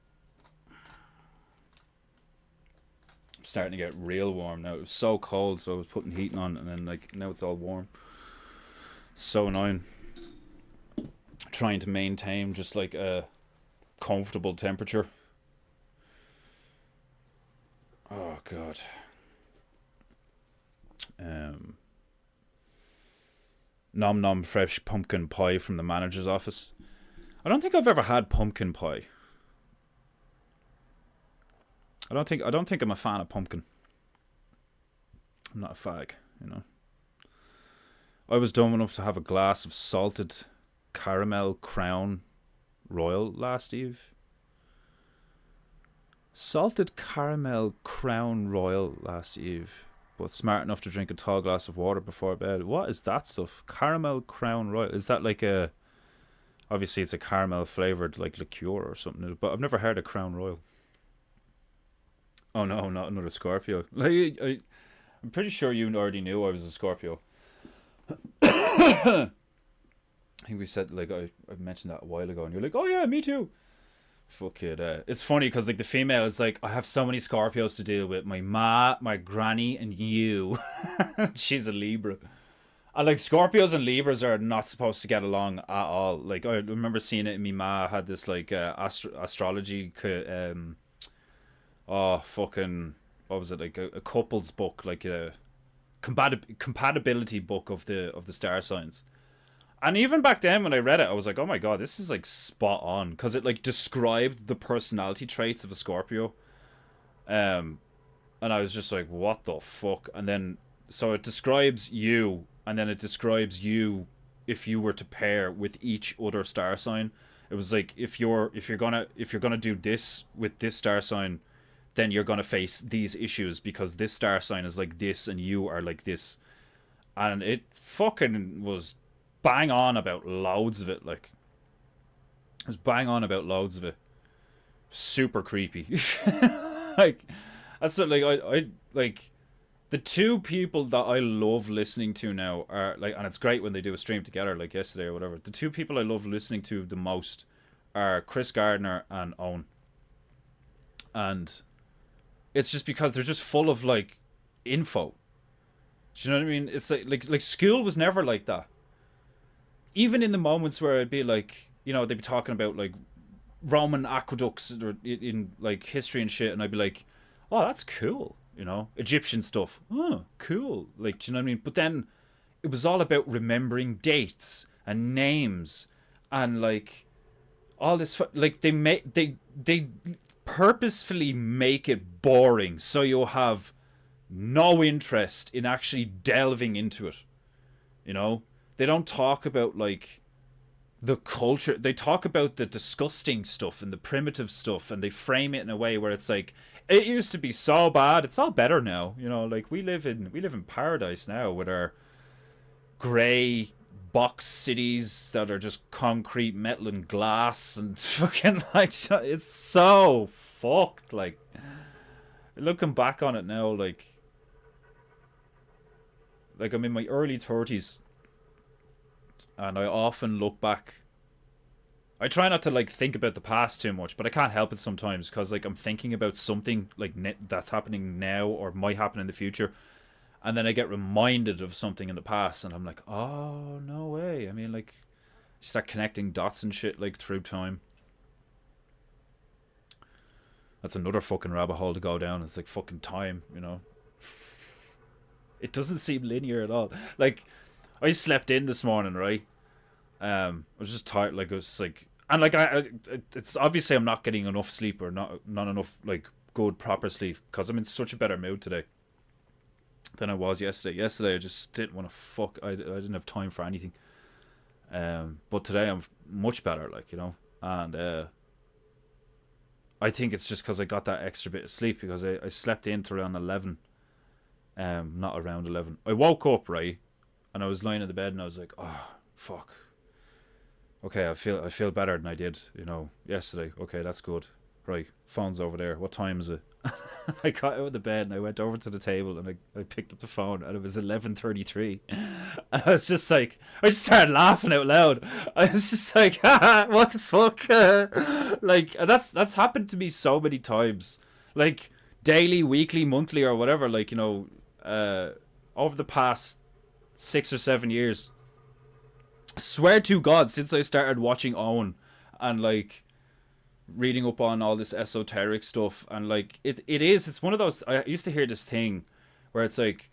I'm starting to get real warm now. It was so cold, so I was putting heating on, and then like, now it's all warm. So annoying. Trying to maintain just like a comfortable temperature. Oh god. Nom nom fresh pumpkin pie from the manager's office. I don't think I've ever had pumpkin pie. I don't think I'm a fan of pumpkin. I'm not a fag, you know. I was dumb enough to have a glass of salted caramel crown Royal last eve. Salted caramel Crown Royal last eve, but smart enough to drink a tall glass of water before bed. What is that stuff? Caramel Crown Royal. Is that like a... Obviously, it's a caramel flavored like liqueur or something, but I've never heard of Crown Royal. Oh no, not another Scorpio. I'm pretty sure you already knew I was a Scorpio. I think we said, like, I mentioned that a while ago, and you're like, oh yeah, me too. Fuck it. It's funny because, like, the female is like, I have so many Scorpios to deal with. My ma, my granny, and you. She's a Libra. And, like, Scorpios and Libras are not supposed to get along at all. Like, I remember seeing it in my ma had this, like, astrology, fucking, what was it, like, a couple's book, like, a compatibility book of the star signs. And even back then when I read it, I was like, oh my god, this is like spot on, because it like described the personality traits of a Scorpio. And I was just like, what the fuck? And then so it describes you, and then it describes you if you were to pair with each other star sign. It was like, if you're gonna do this with this star sign, then you're gonna face these issues because this star sign is like this and you are like this. And it fucking was bang on about loads of it. Like, it was bang on about loads of it. Super creepy. Like, that's what, like, I like, the two people that I love listening to now are like, and it's great when they do a stream together, like yesterday or whatever. The two people I love listening to the most are Chris Gardner and Owen. And it's just because they're just full of like info. Do you know what I mean? It's like school was never like that. Even in the moments where it'd be like, you know, they'd be talking about like Roman aqueducts or in like history and shit, and I'd be like, oh, that's cool, you know, Egyptian stuff. Oh, cool. Like, do you know what I mean? But then it was all about remembering dates and names and like all this. Like they purposefully make it boring so you'll have no interest in actually delving into it. You know? They don't talk about like the culture. They talk about the disgusting stuff and the primitive stuff, and they frame it in a way where it's like, it used to be so bad, it's all better now. You know, like we live in paradise now with our grey box cities that are just concrete, metal, and glass, and fucking like, it's so fucked. Like, looking back on it now, like I'm in my early 30s. And I often look back. I try not to like think about the past too much, but I can't help it sometimes because like I'm thinking about something like that's happening now or might happen in the future, and then I get reminded of something in the past, and I'm like, oh no way. I mean, like, you start connecting dots and shit like through time. That's another fucking rabbit hole to go down. It's like fucking time, you know. It doesn't seem linear at all. Like, I slept in this morning, right? I was just tired. Like, I was like, and like, it's obviously I'm not getting enough sleep or not enough like good proper sleep because I'm in such a better mood today than I was yesterday. Yesterday I just didn't want to fuck. I didn't have time for anything. But today I'm much better, like, you know, and I think it's just because I got that extra bit of sleep because I slept in to around 11. Not around 11. I woke up, right? And I was lying in the bed and I was like, oh, fuck. Okay, I feel better than I did, you know, yesterday. Okay, that's good. Right, phone's over there. What time is it? I got out of the bed and I went over to the table and I picked up the phone and it was 11:33. And I was just like, I just started laughing out loud. I was just like, what the fuck? Like, and that's happened to me so many times. Like, daily, weekly, monthly, or whatever. Like, you know, over the past 6 or 7 years, I swear to God, since I started watching Owen and like reading up on all this esoteric stuff, and like it's one of those. I used to hear this thing where it's like,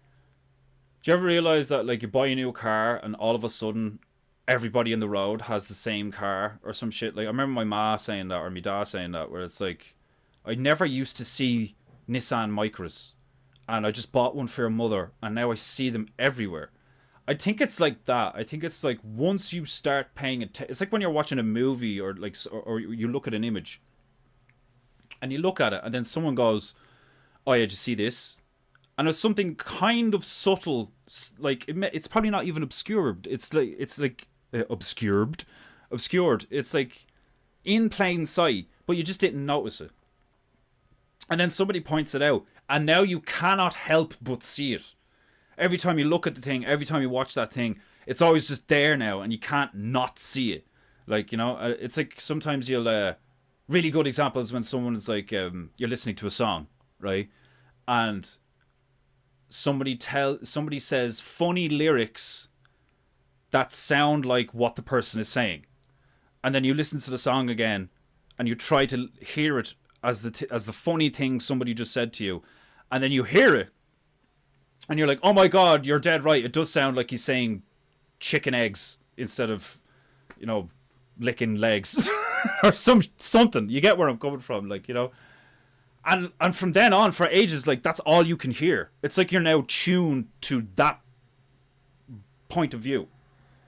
do you ever realize that like you buy a new car and all of a sudden everybody in the road has the same car or some shit? Like, I remember my ma saying that, or my dad saying that, where it's like, I never used to see Nissan Micras, and I just bought one for your mother, and now I see them everywhere. I think it's like that. I think it's like once you start paying attention, it's like when you're watching a movie or like or you look at an image and you look at it and then someone goes, "Oh yeah, did you see this?" And it's something kind of subtle, like it's probably not even obscured. It's like obscured. It's like in plain sight, but you just didn't notice it. And then somebody points it out, and now you cannot help but see it. Every time you look at the thing, every time you watch that thing, it's always just there now, and you can't not see it. Like, it's like sometimes you'll really good examples when someone is like you're listening to a song, right, and somebody says funny lyrics that sound like what the person is saying, and then you listen to the song again, and you try to hear it as the funny thing somebody just said to you, and then you hear it, and you're like, oh my god, you're dead right. It does sound like he's saying chicken eggs instead of, licking legs or something. You get where I'm coming from, And from then on, for ages, like that's all you can hear. It's like you're now tuned to that point of view.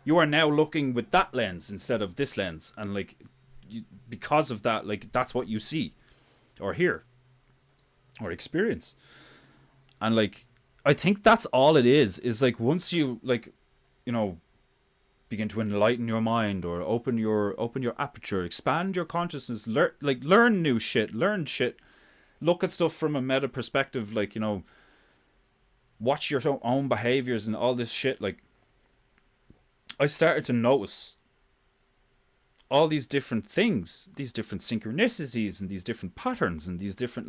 You are now looking with that lens instead of this lens, and because of that, like that's what you see, or hear, or experience, and I think that's all it is. Is like once you begin to enlighten your mind or open your aperture, expand your consciousness, learn new shit, learn shit. Look at stuff from a meta perspective, watch your own behaviors and all this shit. I started to notice all these different things, these different synchronicities and these different patterns and these different,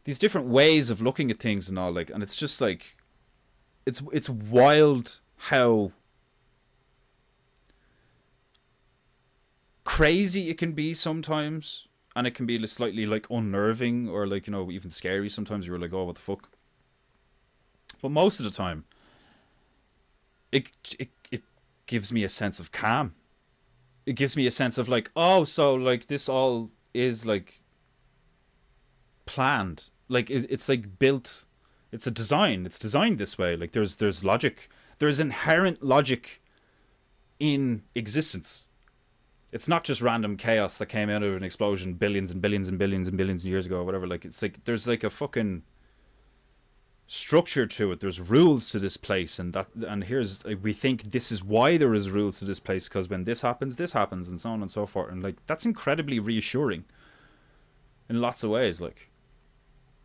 these different ways of looking at things and all, and it's just it's wild how crazy it can be sometimes, and it can be slightly unnerving or even scary sometimes. You're like, oh, what the fuck. But most of the time it gives me a sense of calm. It gives me a sense of so this all is planned. It's built. It's a design. It's designed this way. There's logic. There's inherent logic in existence. It's not just random chaos that came out of an explosion billions and billions and billions and billions of years ago or whatever. There's a fucking structure to it. There's rules to this place, and here's we think this is why there is rules to this place, because when this happens, and so on and so forth. And that's incredibly reassuring in lots of ways.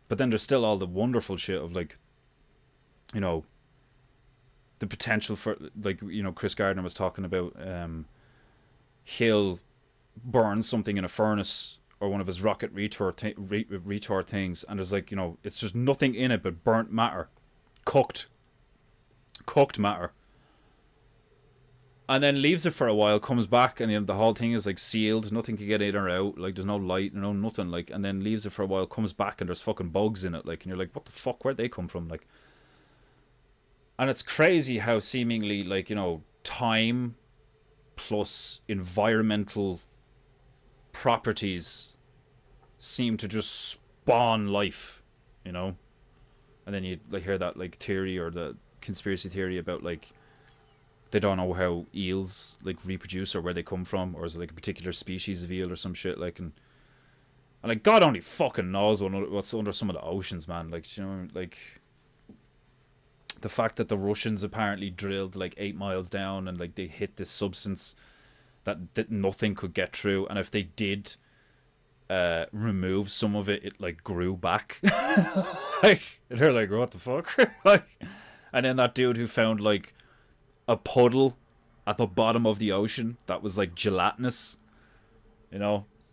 But then there's still all the wonderful shit of the potential for Chris Gardner was talking about. He'll burn something in a furnace or one of his rocket retort things, and there's it's just nothing in it but burnt matter, cooked matter, and then leaves it for a while, comes back, and the whole thing is sealed, nothing can get in or out, there's no light, nothing, and then leaves it for a while, comes back, and there's fucking bugs in it, and you're like, what the fuck, where'd they come from? And it's crazy how seemingly time plus environmental properties seem to just spawn life, and then you hear that theory or the conspiracy theory about they don't know how eels reproduce or where they come from, or is it a particular species of eel or some shit, and God only fucking knows what's under some of the oceans, man. The fact that the Russians apparently drilled 8 miles down and they hit this substance that nothing could get through, and if they did remove some of it, it grew back. They're like, what the fuck? And then that dude who found a puddle at the bottom of the ocean that was gelatinous,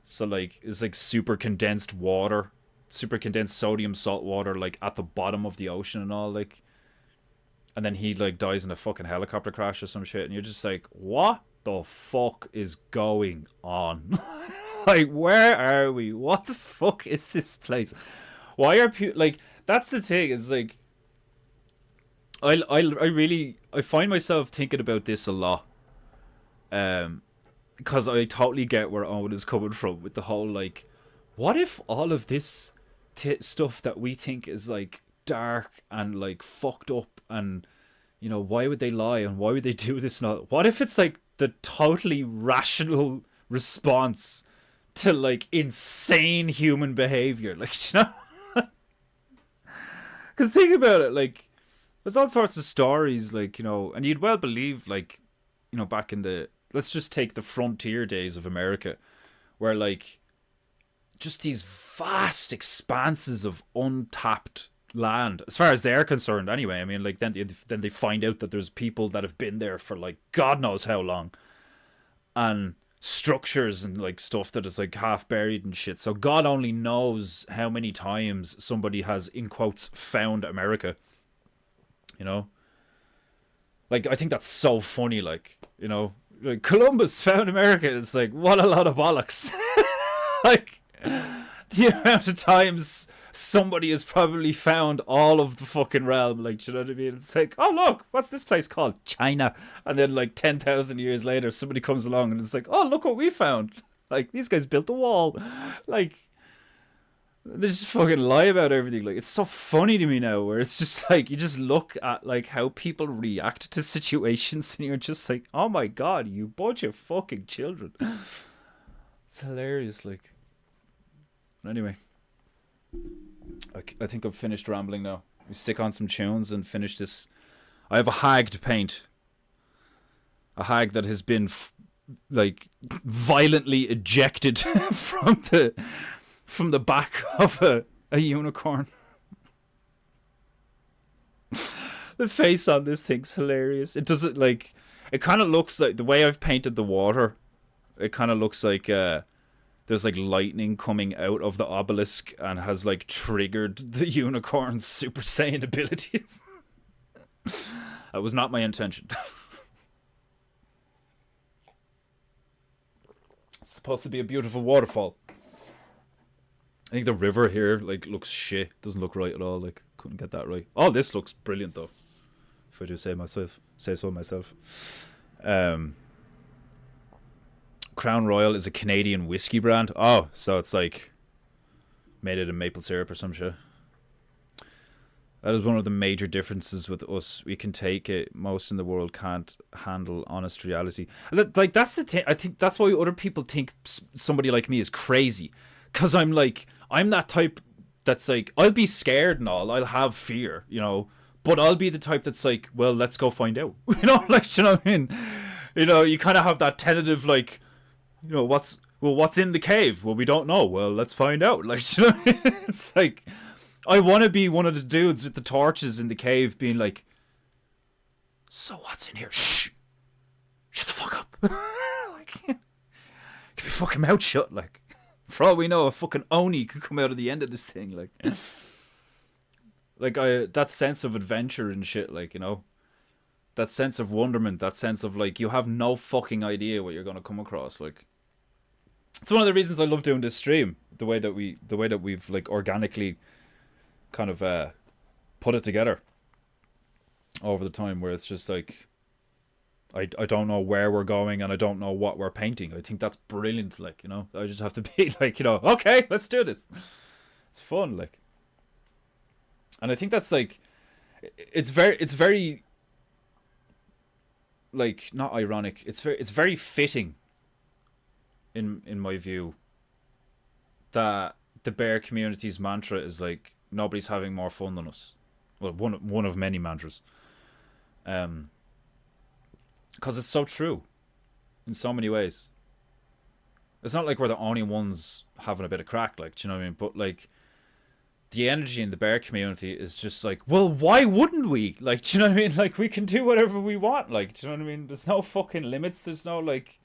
so it's super condensed water, super condensed sodium salt water at the bottom of the ocean and all, and then he dies in a fucking helicopter crash or some shit, and you're just what the fuck is going on? Where are we? What the fuck is this place? Why are people that's the thing, is I find myself thinking about this a lot, because I totally get where Owen is coming from with the whole what if all of this stuff that we think is dark and like fucked up, and you know, why would they lie and why would they do this and all? What if it's like the totally rational response to like insane human behavior? Like, you know, because think about it, like there's all sorts of stories, like, you know, and you'd well believe, like, you know, back in the, let's just take the frontier days of America, where like just these vast expanses of untapped land, as far as they're concerned anyway. I mean, like, then they find out that there's people that have been there for like God knows how long, and structures and like stuff that is like half buried and shit. So God only knows how many times somebody has, in quotes, found America, you know. Like, I think that's so funny, like, you know, like Columbus found America. It's like, what a lot of bollocks. Like, the amount of times somebody has probably found all of the fucking realm, like, you know what I mean? It's like, oh look, what's this place called? China. And then like 10,000 years later somebody comes along and it's like, oh, look what we found. Like, these guys built a wall. Like, they just fucking lie about everything. Like, it's so funny to me now, where it's just like, you just look at like how people react to situations and you're just like, oh my god, you bunch of fucking children. It's hilarious. Like, anyway, I think I've finished rambling now. We stick on some tunes and finish this. I have a hag to paint. A hag that has been like violently ejected from the back of a unicorn. The face on this thing's hilarious. It doesn't, like, it kind of looks like, the way I've painted the water, it kind of looks like there's like lightning coming out of the obelisk and has like triggered the unicorn's Super Saiyan abilities. That was not my intention. It's supposed to be a beautiful waterfall. I think the river here like looks shit. Doesn't look right at all. Like, couldn't get that right. Oh, this looks brilliant though, if I do say so myself. Crown Royal is a Canadian whiskey brand. Oh, so it's like made it in maple syrup or some shit. That is one of the major differences with us. We can take it. Most in the world can't handle honest reality. Like, that's the thing. I think that's why other people think somebody like me is crazy. Because I'm that type that's like, I'll be scared and all. I'll have fear, you know. But I'll be the type that's like, well, let's go find out. You know, like, you know what I mean? You know, you kind of have that tentative, like, you know, what's in the cave? Well, we don't know. Well, let's find out. Like, you know what I mean? It's like, I want to be one of the dudes with the torches in the cave being like, so what's in here? Shh! Shut the fuck up. Like, keep your fucking mouth shut, like. For all we know, a fucking Oni could come out of the end of this thing, like. Like, that sense of adventure and shit, like, you know. That sense of wonderment, that sense of, like, you have no fucking idea what you're going to come across, like. It's one of the reasons I love doing this stream. The way that we've, like, organically kind of put it together over the time, where it's just like, I don't know where we're going and I don't know what we're painting. I think that's brilliant, like, you know. I just have to be like, you know, okay, let's do this. It's fun, like. And I think that's like, it's very like, not ironic. It's very fitting in my view that the bear community's mantra is like, nobody's having more fun than us. Well, one of many mantras. Because it's so true in so many ways. It's not like we're the only ones having a bit of crack, like, do you know what I mean? But like, the energy in the bear community is just like, well, why wouldn't we? Like, do you know what I mean? Like, we can do whatever we want, like, do you know what I mean? There's no fucking limits. There's no, like,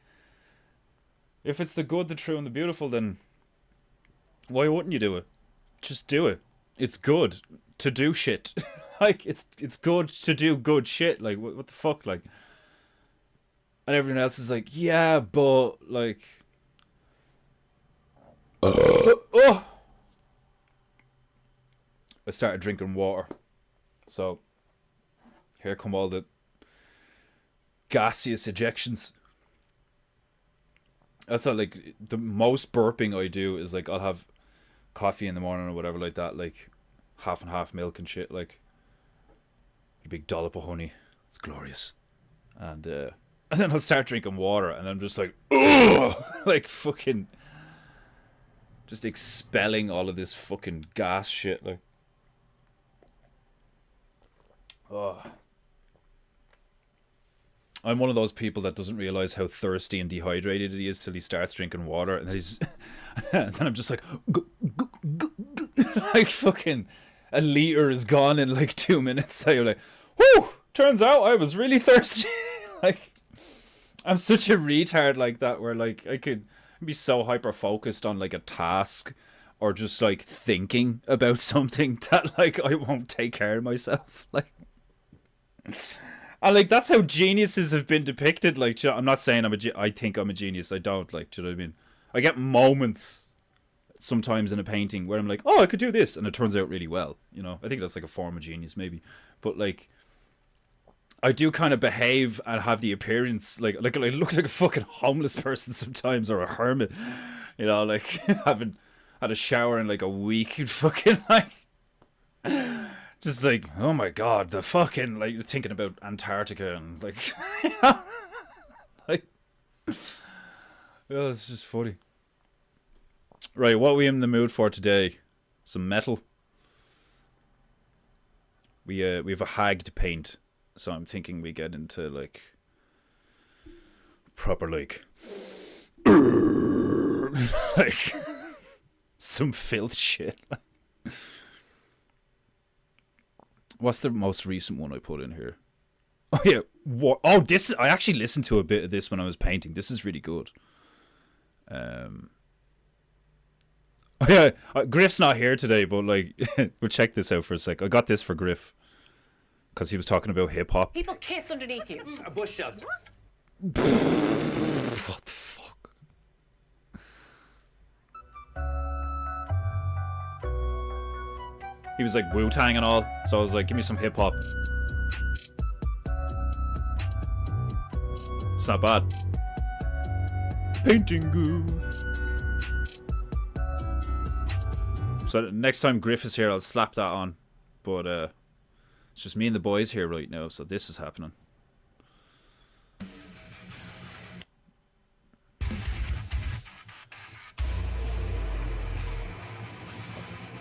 if it's the good, the true, and the beautiful, then why wouldn't you do it? Just do it. It's good to do shit. Like, it's good to do good shit. Like, what the fuck, like? And everyone else is like, yeah, but, like, oh, I started drinking water, so here come all the gaseous ejections. That's not, like, the most burping I do is like, I'll have coffee in the morning or whatever like that, like half and half milk and shit, like a big dollop of honey. It's glorious. And then I'll start drinking water, and I'm just like, ugh, like fucking, just expelling all of this fucking gas shit, like. Oh. I'm one of those people that doesn't realize how thirsty and dehydrated he is till he starts drinking water, and then he's, and then I'm just like, like fucking, a liter is gone in like 2 minutes. So you're like, whew, turns out I was really thirsty. Like, I'm such a retard like that, where like I could be so hyper focused on like a task or just like thinking about something that like I won't take care of myself. Like, and like that's how geniuses have been depicted. Like, I'm not saying I think I'm a genius. I don't. Like, do you know what I mean? I get moments sometimes in a painting where I'm like, oh, I could do this, and it turns out really well. You know, I think that's like a form of genius, maybe. But like, I do kind of behave and have the appearance like I look like a fucking homeless person sometimes, or a hermit. You know, like haven't had a shower in like a week. Fucking like. Just like, oh my god, the fucking, like, thinking about Antarctica and, like, like, oh, it's just funny. Right, what are we in the mood for today? Some metal. We have a hag to paint, so I'm thinking we get into, like, proper, like, like, some filth shit. What's the most recent one I put in here? Oh yeah, what? Oh, this I actually listened to a bit of this when I was painting. This is really good. Oh yeah, Griff's not here today, but like, we'll check this out for a sec. I got this for Griff because he was talking about hip hop. People kiss underneath you. A bush shelter. What the fuck? He was like Wu-Tang and all, so I was like, give me some hip-hop. It's not bad. PEINTEINGU. So next time Griff is here, I'll slap that on. But it's just me and the boys here right now, so this is happening.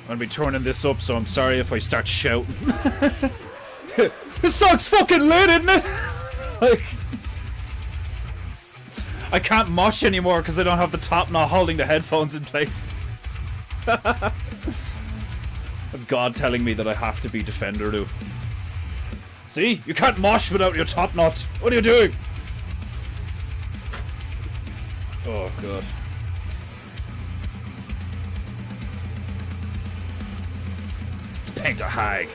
I'm gonna be turning this up, so I'm sorry if I start shouting. This song's fucking lit, isn't it? Like, I can't mosh anymore because I don't have the top knot holding the headphones in place. That's God telling me that I have to be Defender now. See? You can't mosh without your top knot. What are you doing? Oh, God. Paint a hag.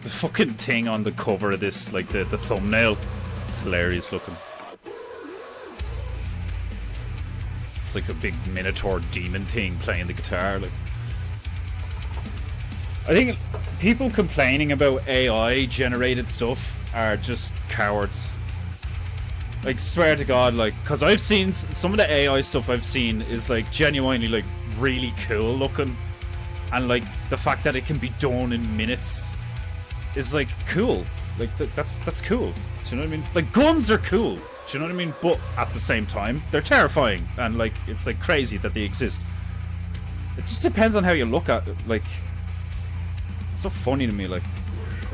The fucking thing on the cover of this, like the thumbnail, it's hilarious looking. It's like a big minotaur demon thing playing the guitar. Like, I think people complaining about AI generated stuff are just cowards. Like, swear to God, like, because I've seen some of the AI stuff I've seen is like genuinely like really cool looking, and like the fact that it can be done in minutes is like cool. Like that's cool. Do you know what I mean? Like, guns are cool. Do you know what I mean? But at the same time, they're terrifying, and like it's like crazy that they exist. It just depends on how you look at it. Like, it's so funny to me. Like,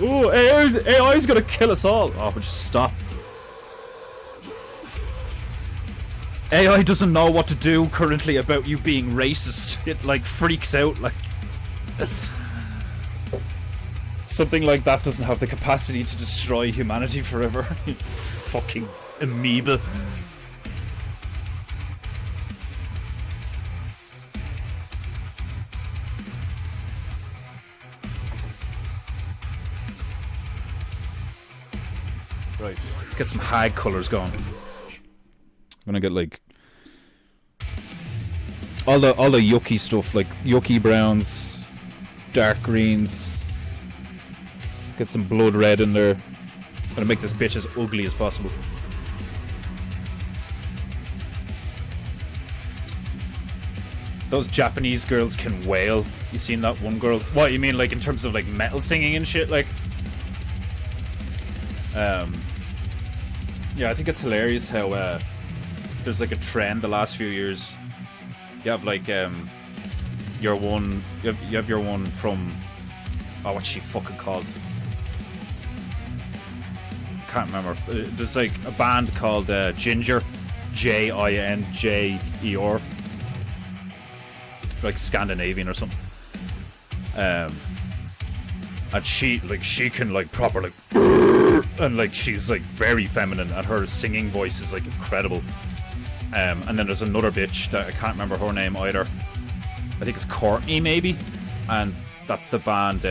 oh, AI's gonna kill us all. Oh, but just stop. AI doesn't know what to do currently about you being racist. It like freaks out like something like that doesn't have the capacity to destroy humanity forever. Fucking amoeba. Right, let's get some hag colors going. I'm gonna get like all the yucky stuff, like yucky browns, dark greens. Get some blood red in there. I'm gonna make this bitch as ugly as possible. Those Japanese girls can wail. You seen that one girl? What, you mean like in terms of like metal singing and shit? Like, yeah, I think it's hilarious how there's like a trend the last few years. You have like your one, you have your one from, oh, what's she fucking called? Can't remember. There's like a band called Ginger, Jinjer, like Scandinavian or something. And she can like proper like, and like she's like very feminine, and her singing voice is like incredible. And then there's another bitch that I can't remember her name either. I think it's Courtney maybe, and that's the band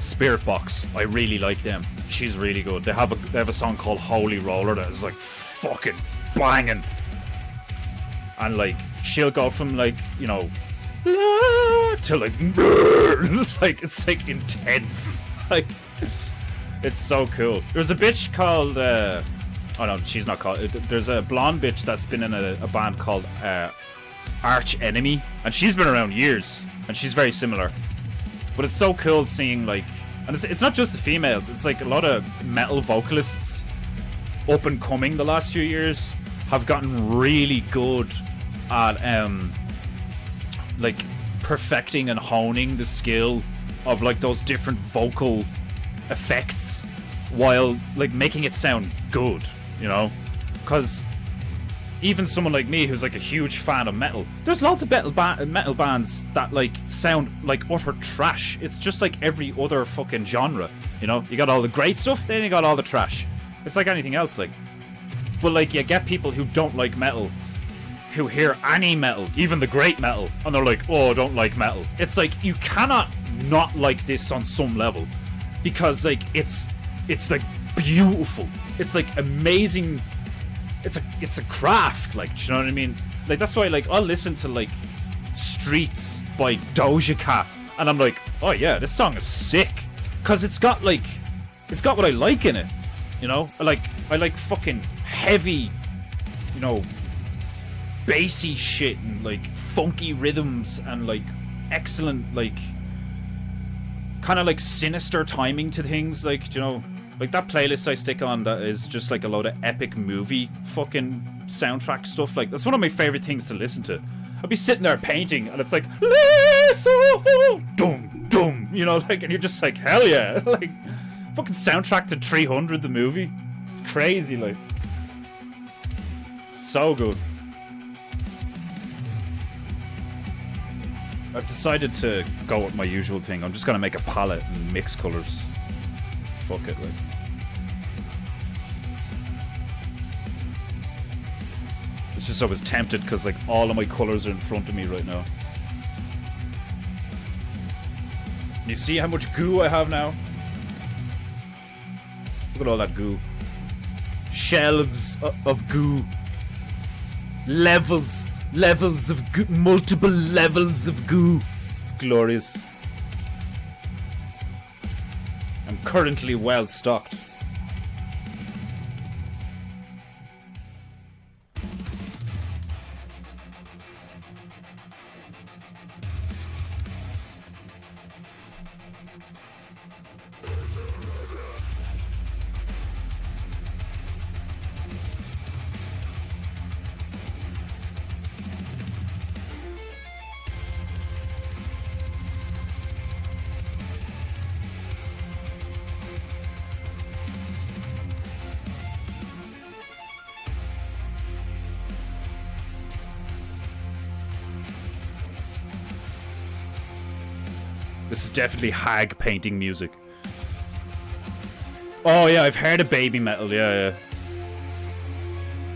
Spirit Box. I really like them. She's really good. They have a song called Holy Roller that is like fucking banging. And like she'll go from like, you know, to like like it's like intense. Like it's so cool. There's a bitch called oh no, she's not called. There's a blonde bitch that's been in a band called Arch Enemy, and she's been around years, and she's very similar. But it's so cool seeing like, and it's not just the females. It's like a lot of metal vocalists up and coming the last few years have gotten really good at like perfecting and honing the skill of like those different vocal effects while like making it sound good, you know? Because even someone like me who's like a huge fan of metal, there's lots of metal bands that like sound like utter trash. It's just like every other fucking genre, you know? You got all the great stuff, then you got all the trash. It's like anything else, like. But like you get people who don't like metal, who hear any metal, even the great metal, and they're like, oh, I don't like metal. It's like, you cannot not like this on some level, because like it's like beautiful. It's like amazing. It's a craft, like, do you know what I mean? Like that's why like I'll listen to like Streets by Doja Cat, and I'm like, oh yeah, this song is sick, because it's got what I like in it, you know? I like fucking heavy, you know, bassy shit and like funky rhythms and like excellent like kind of like sinister timing to things, like, you know, like that playlist I stick on that is just like a load of epic movie fucking soundtrack stuff. Like that's one of my favorite things to listen to. I'll be sitting there painting and it's like dum dum, you know, like, and you're just like, hell yeah. Like fucking soundtrack to 300 the movie. It's crazy, like so good. I've decided to go with my usual thing. I'm just gonna make a palette and mix colors. Fuck it, like. It's just I was tempted because like all of my colors are in front of me right now. You see how much goo I have now? Look at all that goo. Shelves of goo. Levels of goo. Multiple levels of goo. It's glorious. I'm currently well stocked. This is definitely hag painting music. Oh yeah, I've heard of baby metal, yeah.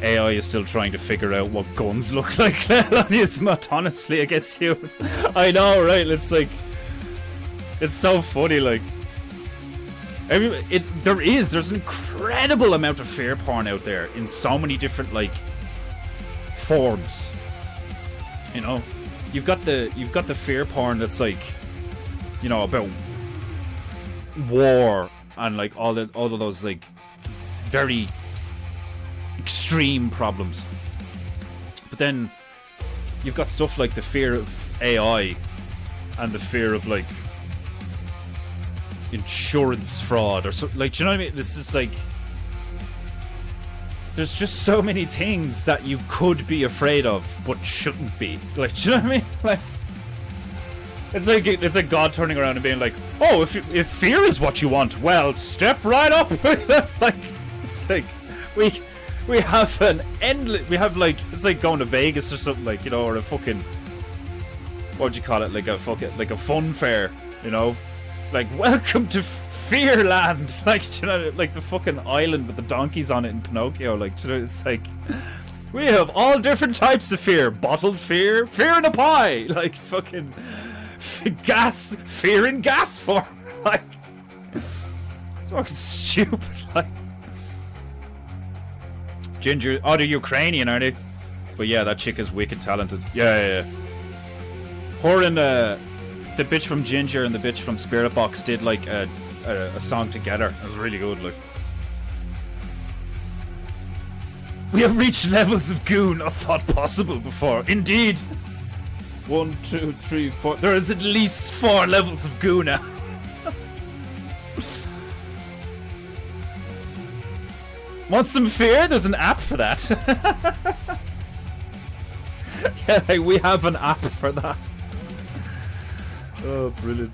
AI is still trying to figure out what guns look like, let alone use them autonomously against humans. I know, right? It's like... It's so funny, like... There's an incredible amount of fear porn out there in so many different, like... forms. You know? You've got the fear porn that's like... You know, about... war... and like all of those like very extreme problems. But then you've got stuff like the fear of AI and the fear of like insurance fraud or so, like, do you know what I mean? This is like, there's just so many things that you could be afraid of but shouldn't be. Like, do you know what I mean? Like, it's like God turning around and being like, oh, if fear is what you want, well, step right up. Like, it's like we have an endless, we have like, it's like going to Vegas or something, like, you know, or a fucking, what would you call it, like a fucking, like a fun fair, you know, like, welcome to Fearland, like, you know, like the fucking island with the donkeys on it in Pinocchio, like, you know, it's like, we have all different types of fear, bottled fear, fear in a pie, like fucking gas, fear in gas form, like, it's fucking stupid, like. Ginger, oh, they're Ukrainian, aren't they? But yeah, that chick is wicked talented. Yeah. Her and the bitch from Ginger and the bitch from Spirit Box did like a song together. It was really good, like. We have reached levels of goo not thought possible before. Indeed. 1, 2, 3, 4. There is at least 4 levels of goo now. Want some fear? There's an app for that. Yeah, like, we have an app for that. Oh, brilliant.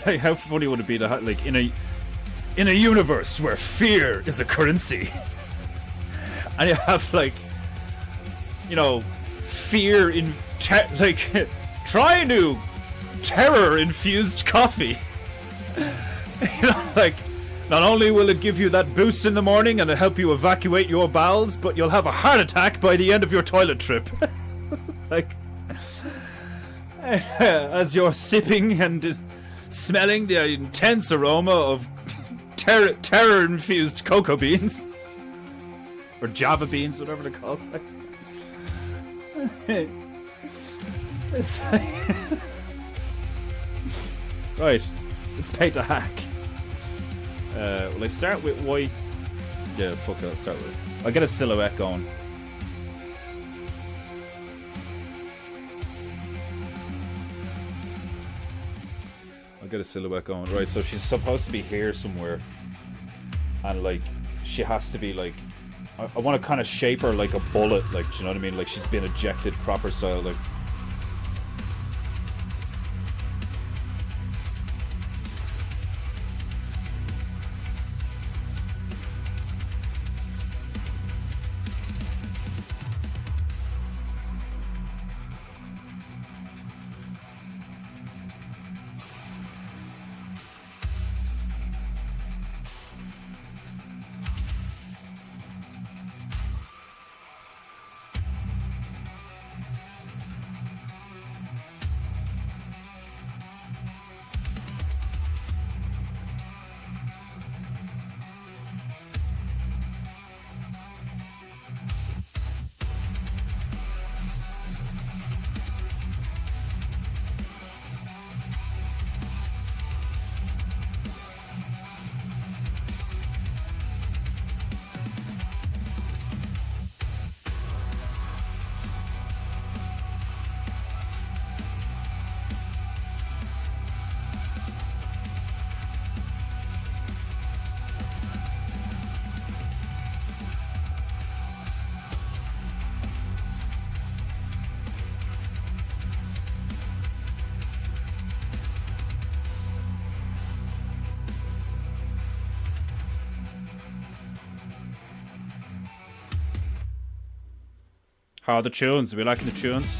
Like, how funny would it be to have, like, in a universe where fear is a currency, and you have, like, you know, fear in like. Try new terror-infused coffee. You know, like, not only will it give you that boost in the morning and it'll help you evacuate your bowels, but you'll have a heart attack by the end of your toilet trip. Like, as you're sipping and smelling the intense aroma of terror-infused cocoa beans. Or Java beans, whatever they're called. Right, let's paint a hack. Will I start with white? Yeah, fuck it, I'll start with it. I'll get a silhouette going. Right, so she's supposed to be here somewhere. And, like, she has to be, like... I want to kind of shape her like a bullet, like, do you know what I mean? Like, she's been ejected proper style, like... How are the tunes? Are we liking the tunes?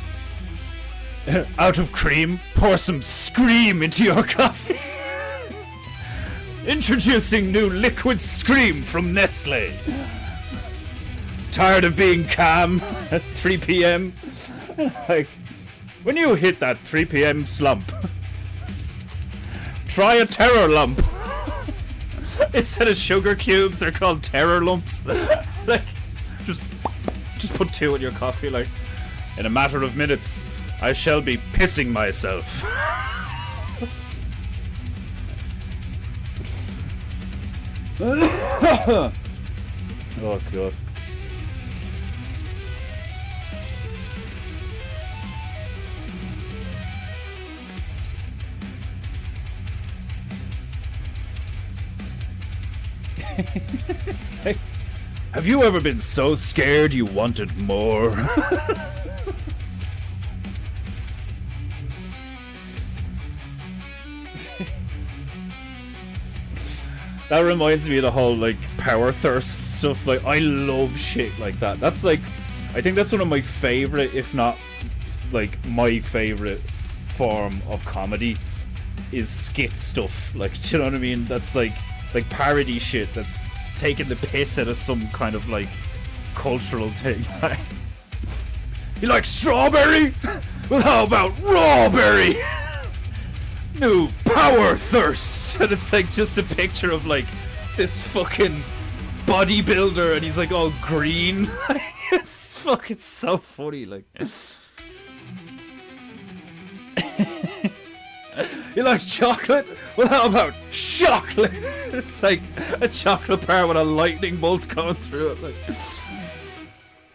Out of cream, pour some Scream into your coffee. Introducing new liquid Scream from Nestle. Tired of being calm at 3 p.m.? Like, when you hit that 3 p.m. slump, try a terror lump. Instead of sugar cubes, they're called terror lumps. Like, just put 2 in your coffee. Like, in a matter of minutes, I shall be pissing myself. Oh god. It's like, have you ever been so scared you wanted more? That reminds me of the whole like power thirst stuff. Like, I love shit like that. That's like, I think that's one of my favorite, if not like my favorite form of comedy, is skit stuff. Like, do you know what I mean? That's like parody shit that's taking the piss out of some kind of like cultural thing. You like strawberry? Well, how about rawberry? New power thirst. And it's like just a picture of like this fucking bodybuilder and he's like all green. It's fucking so funny. Like, you like chocolate? Well, how about chocolate? It's like a chocolate bar with a lightning bolt going through it. Like,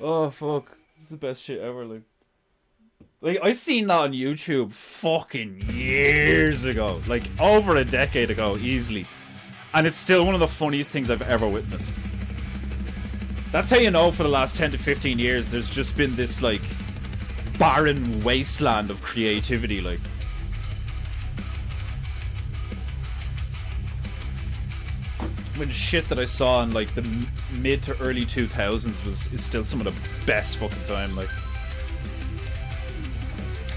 oh fuck, this is the best shit ever. Like I seen that on YouTube fucking years ago, like over a decade ago, easily, and it's still one of the funniest things I've ever witnessed. That's how you know for the last 10 to 15 years there's just been this like barren wasteland of creativity. Like, when shit that I saw in like the mid to early 2000s is still some of the best fucking time. Like,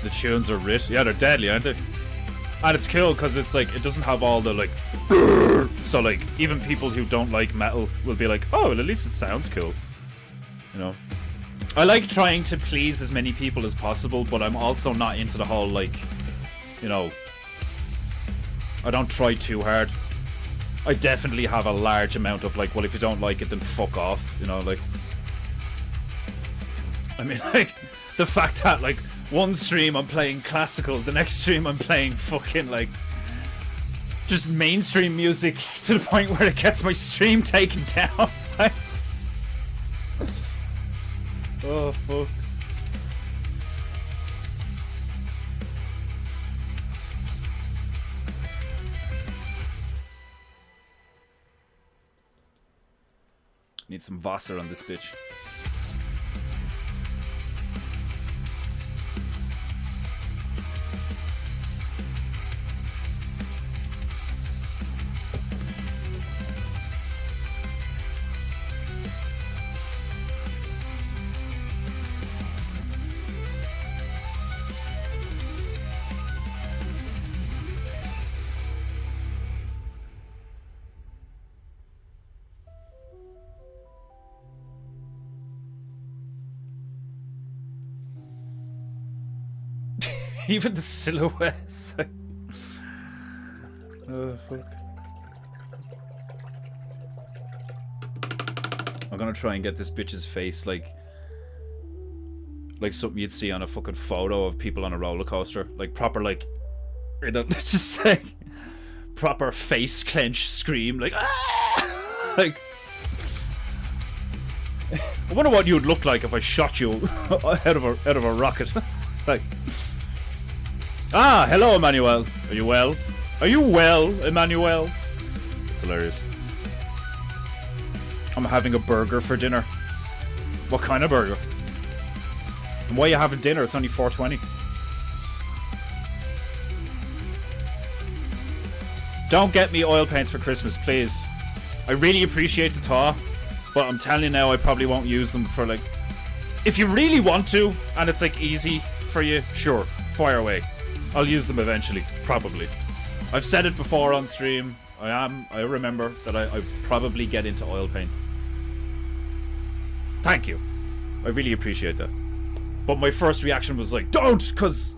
the tunes are rich. Yeah, they're deadly, aren't they? And it's cool because it's like, it doesn't have all the like so like even people who don't like metal will be like, oh well, at least it sounds cool, you know. I like trying to please as many people as possible, but I'm also not into the whole like, you know, I don't try too hard. I definitely have a large amount of like, well, if you don't like it then fuck off, you know. Like, I mean, like the fact that like one stream I'm playing classical, the next stream I'm playing fucking like just mainstream music to the point where it gets my stream taken down. Oh fuck. Need some Wasser on this bitch. Even the silhouettes. Oh fuck. I'm gonna try and get this bitch's face like something you'd see on a fucking photo of people on a roller coaster. Like proper like, you know, just like proper face clenched scream like ah! Like, I wonder what you'd look like if I shot you out of a rocket. Like, ah, hello, Emmanuel. Are you well? Are you well, Emmanuel? It's hilarious. I'm having a burger for dinner. What kind of burger? And why are you having dinner? It's only 4:20. Don't get me oil paints for Christmas, please. I really appreciate the thought, but I'm telling you now, I probably won't use them for like if you really want to, and it's like easy for you, sure, fire away. I'll use them eventually, probably. I've said it before on stream. I remember that I probably get into oil paints. Thank you. I really appreciate that. But my first reaction was like, don't, because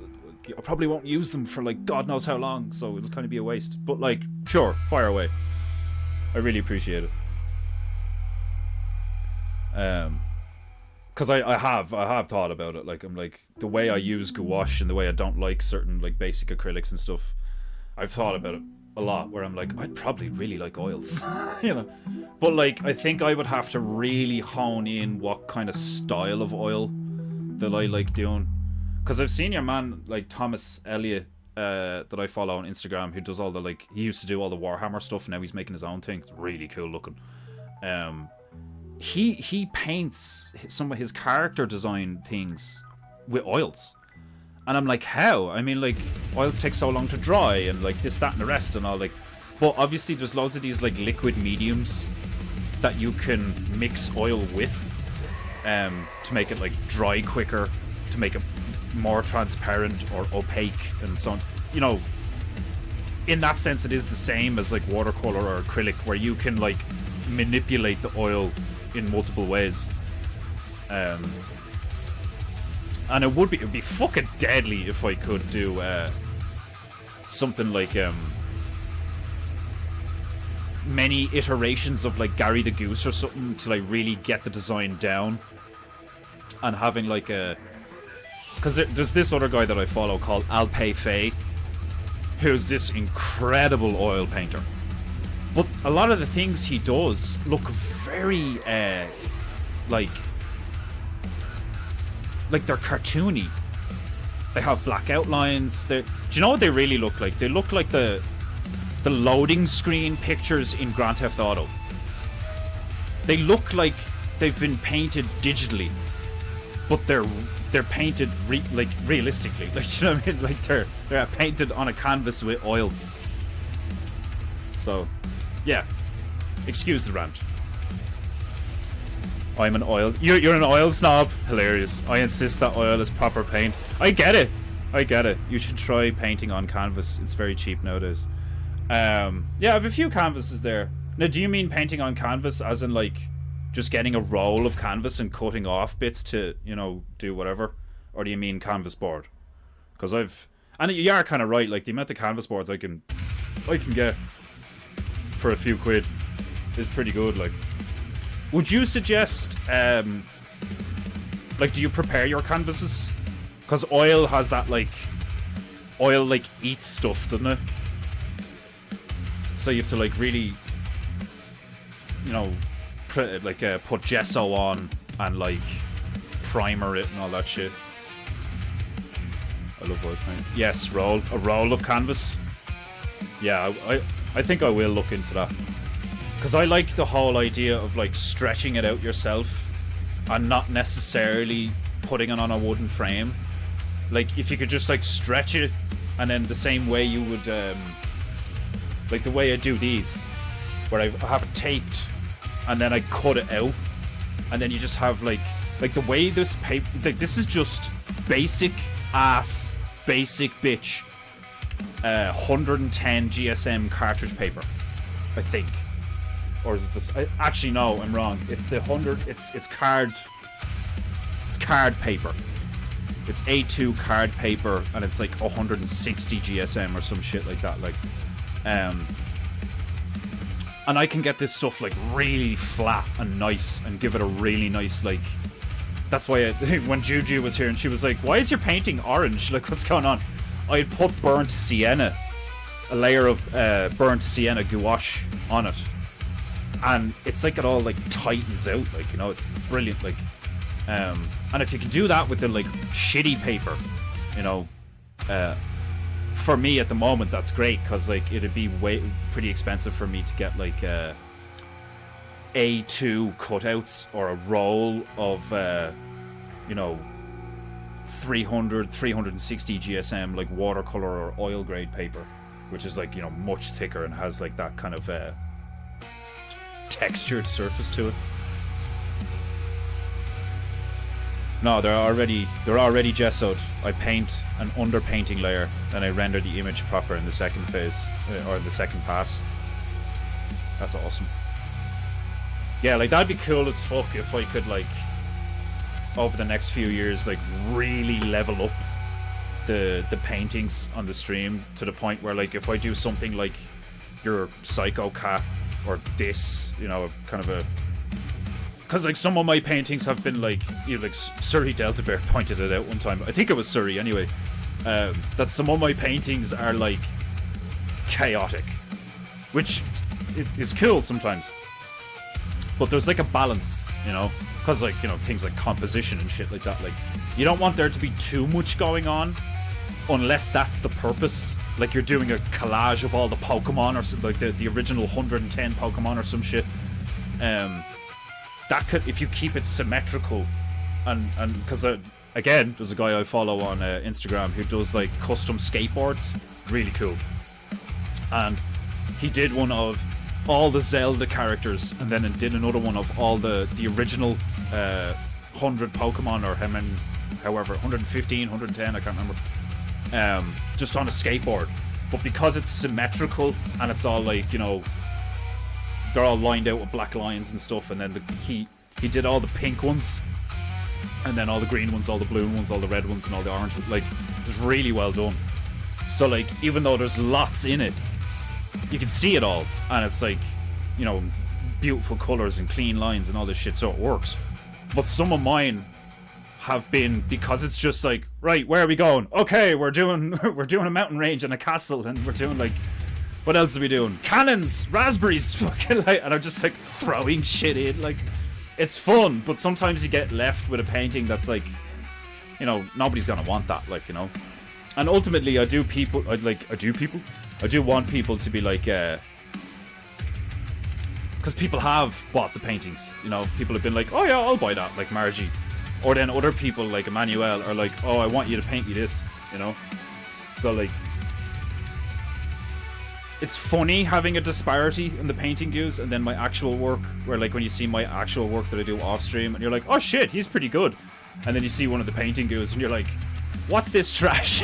I probably won't use them for like God knows how long, so it'll kind of be a waste. But like, sure, fire away. I really appreciate it. Because I have thought about it. Like, I'm like, the way I use gouache and the way I don't like certain like basic acrylics and stuff, I've thought about it a lot, where I'm like, I'd probably really like oils. You know, but like, I think I would have to really hone in what kind of style of oil that I like doing. Because I've seen your man like Thomas Elliott that I follow on Instagram, who does all the like, he used to do all the Warhammer stuff, now he's making his own thing. It's really cool looking. He paints some of his character design things with oils. And I'm like, how? I mean, like, oils take so long to dry, and like this, that, and the rest, and all, like. But obviously, there's loads of these like liquid mediums that you can mix oil with, to make it like dry quicker, to make it more transparent or opaque, and so on. You know, in that sense, it is the same as like watercolor or acrylic, where you can like manipulate the oil in multiple ways. And it would be fucking deadly if I could do something like many iterations of like Gary the Goose or something to like really get the design down, and having like a, because there's this other guy that I follow called Alpay Faye, who's this incredible oil painter, but a lot of the things he does look very like they're cartoony. They have black outlines. Do you know what they really look like? They look like the loading screen pictures in Grand Theft Auto. They look like they've been painted digitally, but they're painted realistically. Like, you know what I mean? Like they're painted on a canvas with oils. So, yeah. Excuse the rant. I'm an oil. You're an oil snob. Hilarious. I insist that oil is proper paint. I get it. You should try painting on canvas. It's very cheap nowadays. Yeah, I have a few canvases there. Now, do you mean painting on canvas as in like just getting a roll of canvas and cutting off bits to, you know, do whatever? Or do you mean canvas board? Because and you are kind of right, like the amount of canvas boards I can get for a few quid is pretty good, like. Would you suggest, like, do you prepare your canvases? Because oil has that, like, oil, like, eats stuff, doesn't it? So you have to, like, really, you know, put gesso on and, like, primer it and all that shit. I love oil paint. Yes, a roll of canvas. Yeah, I think I will look into that. Because I like the whole idea of like stretching it out yourself and not necessarily putting it on a wooden frame. Like if you could just like stretch it, and then the same way you would like the way I do these, where I have it taped and then I cut it out, and then you just have like the way this paper, like this is just basic bitch 110 GSM cartridge paper, I think. Or is it this? Actually, no, I'm wrong. It's the 100. It's card. It's card paper. It's A2 card paper, and it's like 160 GSM or some shit like that. Like, and I can get this stuff like really flat and nice, and give it a really nice like. That's why when Juju was here and she was like, "Why is your painting orange? Like, what's going on?" I had put burnt sienna, a layer of burnt sienna gouache on it. And it's like it all like tightens out, like, you know, it's brilliant, like, and if you can do that with the like shitty paper, you know, for me at the moment that's great, because like it'd be pretty expensive for me to get like A2 cutouts or a roll of you know 360 GSM like watercolor or oil grade paper, which is like, you know, much thicker and has like that kind of textured surface to it. No, they're already gessoed. I paint an underpainting layer, and I render the image proper in the second phase, or the second pass. That's awesome. Yeah, like that'd be cool as fuck if I could like, over the next few years, like really level up the paintings on the stream to the point where like if I do something like your Psycho Cat or this, you know, kind of a. Because, like, some of my paintings have been, like, you know, like, Surrey Delta Bear pointed it out one time. I think it was Surrey, anyway. That some of my paintings are, like, chaotic. Which is cool sometimes. But there's, like, a balance, you know? Because, like, you know, things like composition and shit like that. Like, you don't want there to be too much going on unless that's the purpose. Like, you're doing a collage of all the Pokemon or something, like the original 110 Pokemon or some shit. That could, if you keep it symmetrical, and because again, there's a guy I follow on Instagram who does like custom skateboards, really cool, and he did one of all the Zelda characters, and then did another one of all the original 100 Pokemon, or however 115, 110, I can't remember, just on a skateboard, but because it's symmetrical and it's all like, you know, they're all lined out with black lines and stuff, and then he did all the pink ones, and then all the green ones, all the blue ones, all the red ones, and all the orange ones. Like, it was really well done. So, like, even though there's lots in it, you can see it all, and it's like, you know, beautiful colors and clean lines and all this shit, so it works. But some of mine have been, because it's just like, right, where are we going? Okay, we're doing a mountain range and a castle, and we're doing like, what else are we doing? Cannons, raspberries, fucking like, and I'm just like throwing shit in. Like, it's fun, but sometimes you get left with a painting that's like, you know, nobody's gonna want that, like, you know. And ultimately, I do want people to be like, because people have bought the paintings, you know. People have been like, oh yeah, I'll buy that, like Margie, or then other people like Emmanuel are like, oh, I want you to paint me this, you know. So like, it's funny having a disparity in the painting views and then my actual work, where like when you see my actual work that I do off stream and you're like, oh shit, he's pretty good, and then you see one of the painting views and you're like, what's this trash?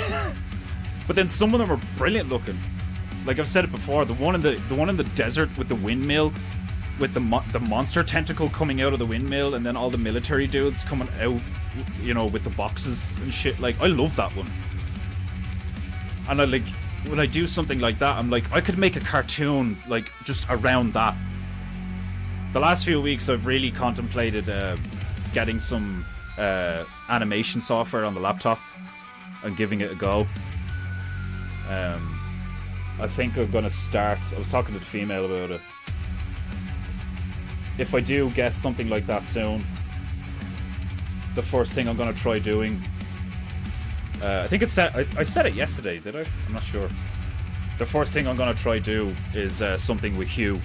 But then some of them are brilliant looking. Like I've said it before, the one in the desert with the windmill, with the monster tentacle coming out of the windmill, and then all the military dudes coming out, you know, with the boxes and shit. Like, I love that one. And I like, when I do something like that, I'm like, I could make a cartoon like just around that. The last few weeks I've really contemplated getting some animation software on the laptop and giving it a go. I think I'm gonna start, I was talking to the female about it. If I do get something like that soon, the first thing I'm gonna try doing, I think it's set, I said it yesterday, did I? I'm not sure. The first thing I'm gonna try do is something with Hugh,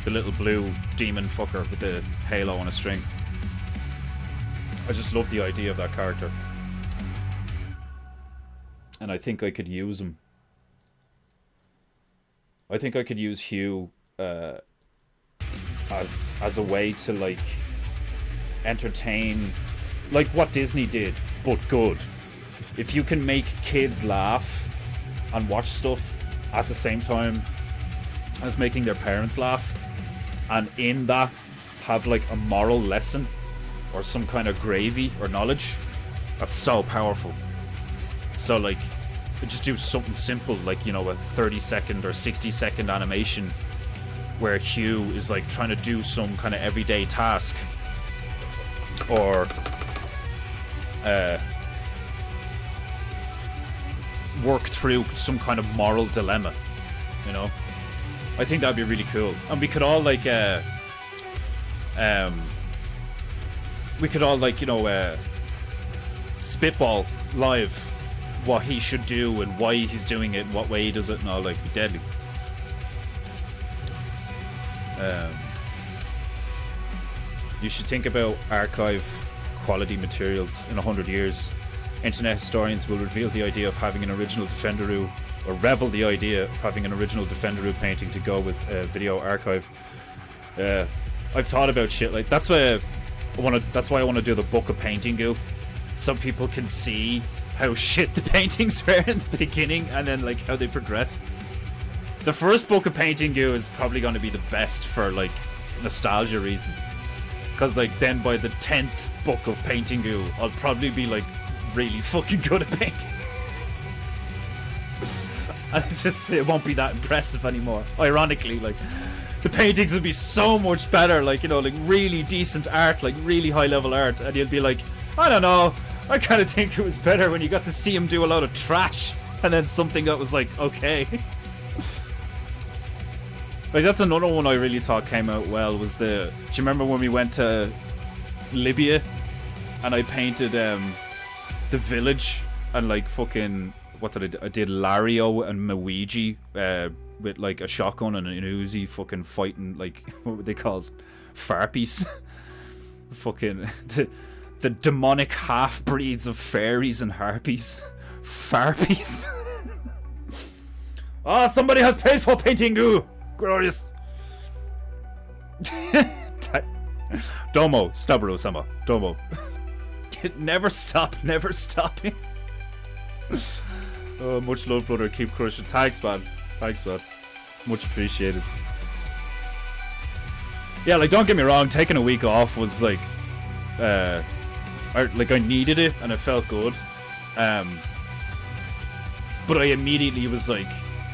the little blue demon fucker with the halo on a string. I just love the idea of that character, and I think I could use him. I think I could use Hugh as a way to like entertain, like what Disney did, but good. If you can make kids laugh and watch stuff at the same time as making their parents laugh, and in that have like a moral lesson or some kind of gravy or knowledge, that's so powerful. So like, just do something simple like, you know, a 30-second or 60-second animation where Hugh is like trying to do some kind of everyday task, or work through some kind of moral dilemma, you know. I think that'd be really cool, and we could all like you know, spitball live what he should do and why he's doing it, what way he does it, and all, like, deadly. You should think about archive quality materials in 100 years. Internet historians will reveal the idea of having an original Defenderoo, or revel the idea of having an original Defenderoo painting to go with video archive. I've thought about shit like that's why That's why I want to do the book of PEINTEINGU, so people can see how shit the paintings were in the beginning and then like how they progressed. The first book of PEINTEINGU is probably going to be the best for like nostalgia reasons, because like then by the 10th book of PEINTEINGU I'll probably be like really fucking good at painting. And it won't be that impressive anymore. Ironically, like the paintings will be so much better, like, you know, like really decent art, like really high level art, and you'll be like, I don't know, I kind of think it was better when you got to see him do a lot of trash and then something that was like okay. Like that's another one I really thought came out well, was do you remember when we went to Libya and I painted the village and like fucking, what did I do? I did Lario and Luigi with like a shotgun and an Uzi fucking fighting like, what were they called? Farpies. Fucking the demonic half-breeds of fairies and harpies. Farpies. Oh, somebody has paid for PEINTEINGU! Glorious! Domo, Staburo-sama, Domo. Never stop, never stopping. Oh, much love, brother. Keep crushing. Thanks, man. Thanks, man. Much appreciated. Yeah, like, don't get me wrong. Taking a week off was like, I needed it and it felt good. But I immediately was like,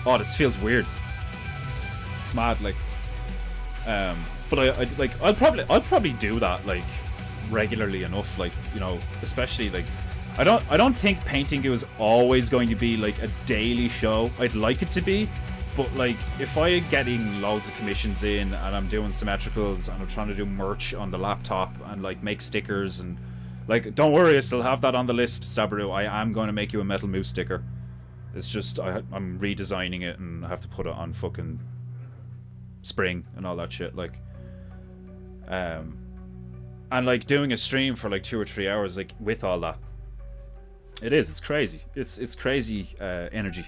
oh, this feels weird. It's mad, like. But I'll probably do that like regularly enough, like, you know, especially like. I don't think PEINTEINGU is always going to be like a daily show. I'd like it to be, but like if I'm getting loads of commissions in and I'm doing symmetricals and I'm trying to do merch on the laptop and like make stickers and like, don't worry, I still have that on the list, Sabaru. I am going to make you a Metal Moose sticker. It's just I'm redesigning it and I have to put it on fucking spring and all that shit, like. And like doing a stream for like 2 or 3 hours like with all that. It's crazy. It's crazy energy.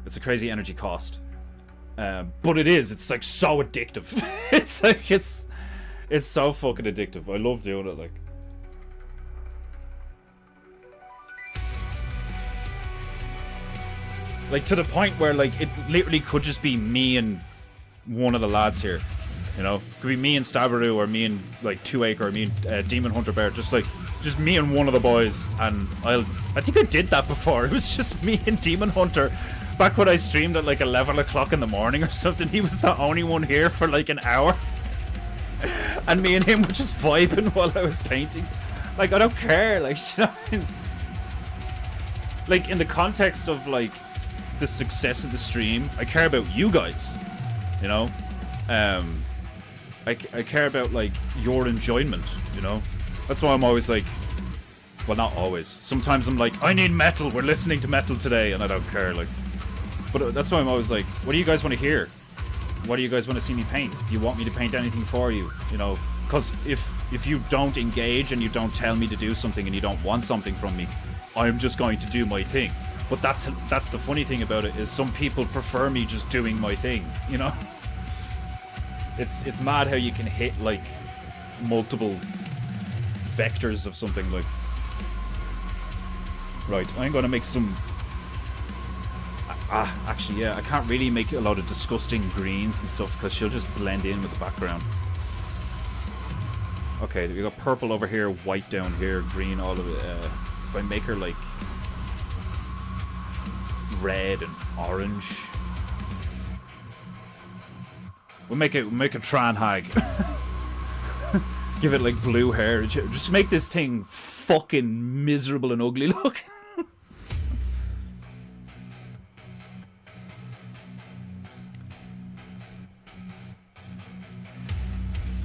It's a crazy energy cost. But it's like so addictive. It's like it's so fucking addictive. I love doing it, like. Like to the point where like it literally could just be me and one of the lads here. You know, could be me and Stabaru or me and like 2Acre or me and Demon Hunter Bear, just me and one of the boys, and I think I did that before. It was just me and Demon Hunter back when I streamed at like 11 o'clock in the morning or something. He was the only one here for like an hour, and me and him were just vibing while I was painting. Like, I don't care, like, you know what I mean? Like in the context of like the success of the stream, I care about you guys, you know. I care about like your enjoyment, you know. That's why I'm always like, well, not always. Sometimes I'm like, I need metal. We're listening to metal today, and I don't care, like. But that's why I'm always like, what do you guys want to hear? What do you guys want to see me paint? Do you want me to paint anything for you? You know, because if you don't engage and you don't tell me to do something and you don't want something from me, I'm just going to do my thing. But that's the funny thing about it, is some people prefer me just doing my thing, you know. It's mad how you can hit like multiple vectors of something, like. Right, I'm gonna make some. Actually, yeah, I can't really make a lot of disgusting greens and stuff because she'll just blend in with the background. Okay, we got purple over here, white down here, green all of it. If I make her like red and orange. We'll make a Unihag. Give it like blue hair. Just make this thing fucking miserable and ugly look.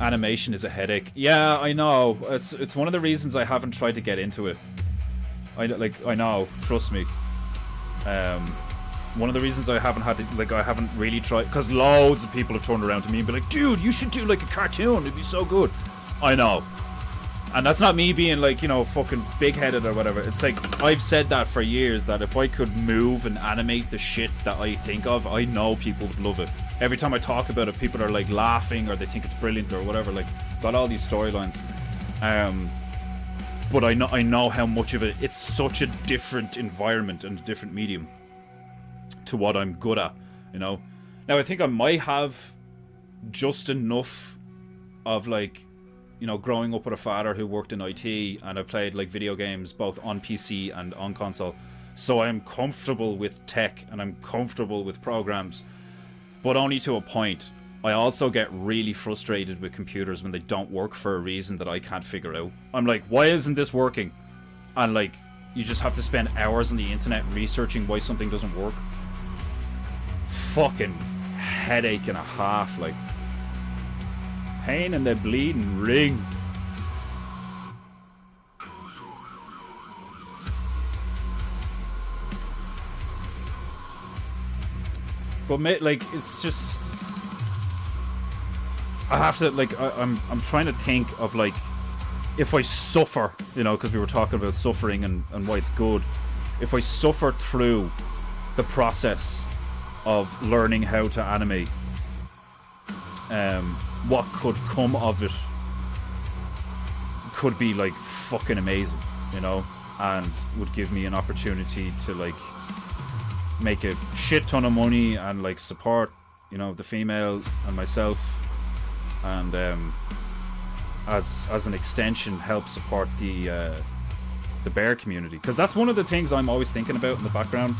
Animation is a headache. Yeah, I know. It's one of the reasons I haven't tried to get into it. I know. Trust me. One of the reasons I haven't really tried, because loads of people have turned around to me and be like, dude, you should do like a cartoon, it'd be so good. I know. And that's not me being like, you know, fucking big-headed or whatever. It's like, I've said that for years, that if I could move and animate the shit that I think of, I know people would love it. Every time I talk about it, people are like laughing or they think it's brilliant or whatever. Like, got all these storylines. But I know how much of it, it's such a different environment and a different medium to what I'm good at, you know. Now, I think I might have just enough of like, you know, growing up with a father who worked in IT, and I played like video games both on PC and on console, so I'm comfortable with tech and I'm comfortable with programs, but only to a point. I also get really frustrated with computers when they don't work for a reason that I can't figure out. I'm like, why isn't this working? And like, you just have to spend hours on the internet researching why something doesn't work. Fucking headache and a half, like. Pain in the bleeding ring. But mate, like, it's just, I have to, like, I'm trying to think of like, if I suffer, you know, because we were talking about suffering and why it's good. If I suffer through the process of learning how to animate, what could come of it could be like fucking amazing, you know, and would give me an opportunity to like make a shit ton of money and like support, you know, the female and myself, and as an extension help support the bear community, because that's one of the things I'm always thinking about in the background.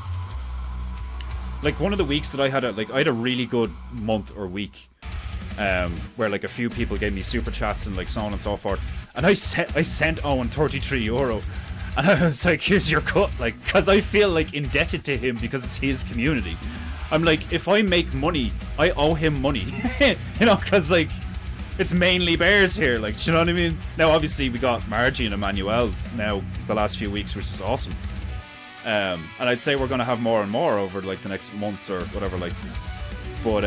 Like, one of the weeks that I had a really good month or week, where like a few people gave me super chats and like so on and so forth, and I sent Owen €33, and I was like, here's your cut, like, because I feel like indebted to him because it's his community. I'm like, if I make money, I owe him money. You know, because like, it's mainly bears here, like, do you know what I mean? Now obviously we got Margie and Emmanuel now the last few weeks, which is awesome, and I'd say we're gonna have more and more over like the next months or whatever, like, but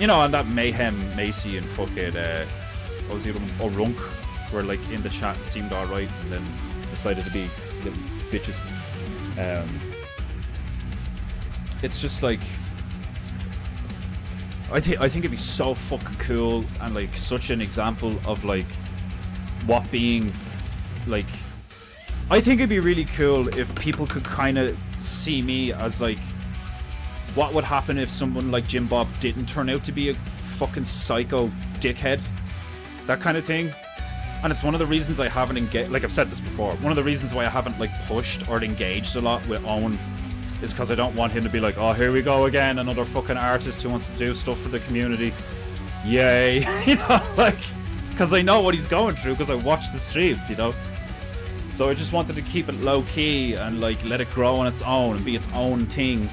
you know, and that Mayhem, Macy, and fucking, what was the other one? Runk, were like in the chat and seemed alright, and then decided to be little bitches. It's just like, I think it'd be so fucking cool and like such an example of like what being like. I think it'd be really cool if people could kind of see me as like, what would happen if someone like Jim Bob didn't turn out to be a fucking psycho dickhead? That kind of thing. And it's one of the reasons I haven't engaged, like I've said this before, one of the reasons why I haven't like pushed or engaged a lot with Owen is because I don't want him to be like, oh, here we go again, another fucking artist who wants to do stuff for the community. Yay. You know, like, because I know what he's going through because I watch the streams, you know. So I just wanted to keep it low key and like let it grow on its own and be its own thing,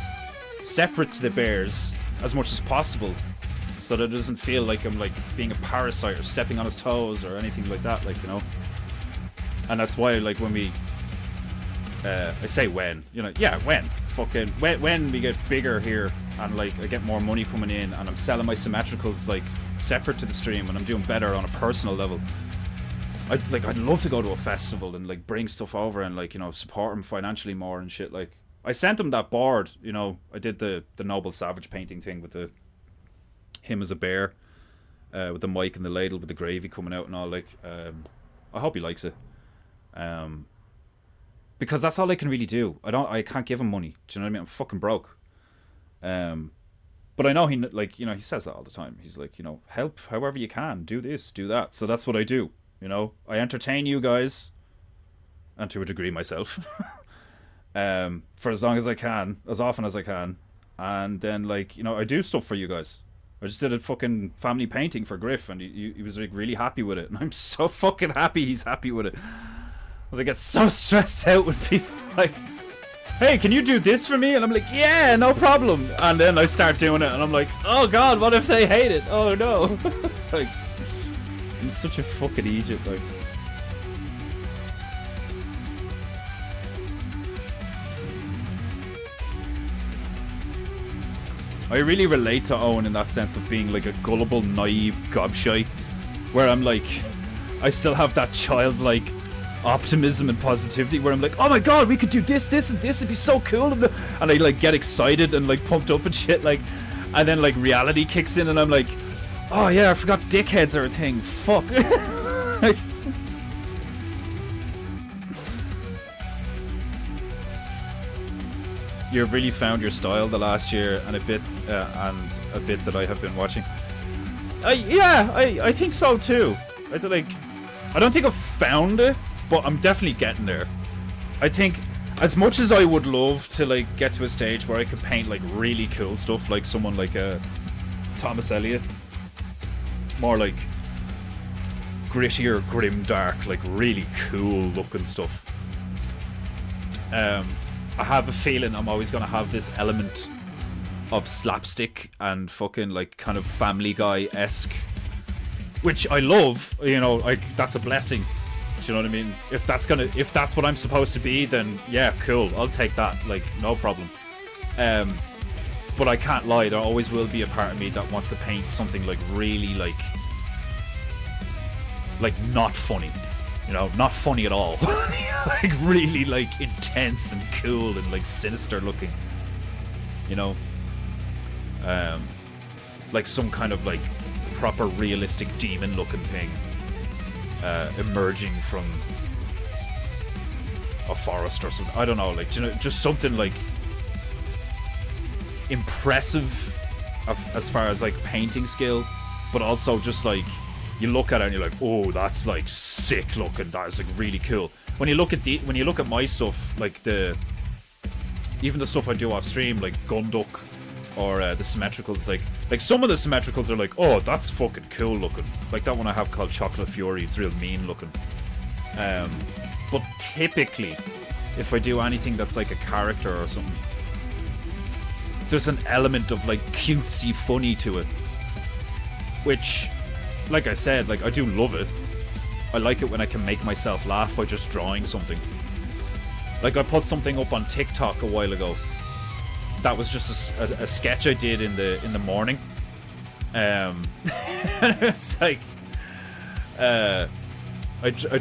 separate to the bears as much as possible, so that it doesn't feel like I'm like being a parasite or stepping on his toes or anything like that, like, you know. And that's why, like, when we I say when, you know, yeah, when we get bigger here and like I get more money coming in and I'm selling my symmetricals like separate to the stream and I'm doing better on a personal level, I'd love to go to a festival and like bring stuff over and like, you know, support him financially more and shit. Like, I sent him that board, you know, I did the Noble Savage painting thing with the him as a bear, with the mic and the ladle with the gravy coming out and all, like, I hope he likes it, because that's all I can really do. I can't give him money, do you know what I mean? I'm fucking broke, but I know he, like, you know, he says that all the time. He's like, you know, help however you can, do this, do that. So that's what I do, you know. I entertain you guys, and to a degree myself, for as long as I can, as often as I can, and then, like, you know, I do stuff for you guys. I just did a fucking family painting for Griff, and he was like really happy with it, and I'm so fucking happy he's happy with it. Because I get so stressed out with people like, hey, can you do this for me? And I'm like, yeah, no problem. And then I start doing it, and I'm like, oh god, what if they hate it? Oh no. Like, I'm such a fucking Egypt, like. I really relate to Owen in that sense of being like a gullible, naive gobshite, where I'm like, I still have that childlike optimism and positivity where I'm like, oh my god, we could do this, this, and this, it'd be so cool, and I like get excited and like pumped up and shit, like, and then like reality kicks in and I'm like, oh yeah, I forgot dickheads are a thing, fuck. Like, you've really found your style the last year and a bit that I have been watching. Yeah, I think so too. I don't think I've found it, but I'm definitely getting there. I think as much as I would love to like get to a stage where I could paint like really cool stuff, like someone like Thomas Elliott, more like grittier, grim, dark, like really cool looking stuff. I have a feeling I'm always gonna have this element of slapstick and fucking like kind of Family Guy-esque, which I love. You know, that's a blessing. Do you know what I mean? If that's what I'm supposed to be, then yeah, cool. I'll take that. Like, no problem. But I can't lie. There always will be a part of me that wants to paint something like really like not funny. You know, not funny at all. Like really like intense and cool and like sinister looking. You know? Like some kind of like proper realistic demon looking thing emerging from a forest or something. I don't know, like, you know, just something like impressive as far as like painting skill, but also just like you look at it and you're like, oh, that's like sick looking, that is like really cool. When you look at my stuff, like even the stuff I do off stream, like Gunduck or the symmetricals, like some of the symmetricals are like, oh, that's fucking cool looking. Like that one I have called Chocolate Fury, it's real mean looking. But typically, if I do anything that's like a character or something, there's an element of like cutesy funny to it, which, like I said, like I do love it. I like it when I can make myself laugh by just drawing something. Like I put something up on TikTok a while ago. That was just a sketch I did in the morning. It's like I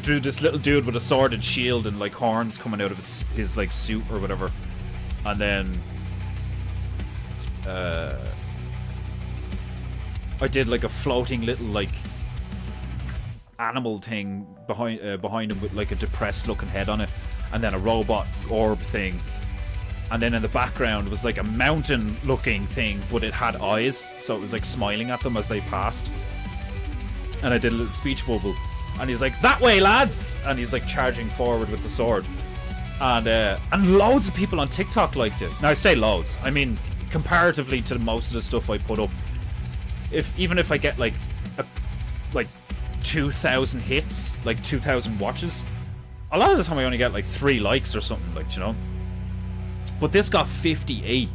drew this little dude with a sword and shield and like horns coming out of his like suit or whatever, and then I did like a floating little like animal thing behind him with like a depressed looking head on it, and then a robot orb thing. And then in the background was like a mountain looking thing, but it had eyes, so it was like smiling at them as they passed. And I did a little speech bubble, and he's like, "That way, lads!" And he's like charging forward with the sword. And loads of people on TikTok liked it. Now I say loads, I mean comparatively to most of the stuff I put up, even if I get like 2,000 hits, like 2,000 watches, a lot of the time I only get like 3 likes or something, like, you know. But this got 58.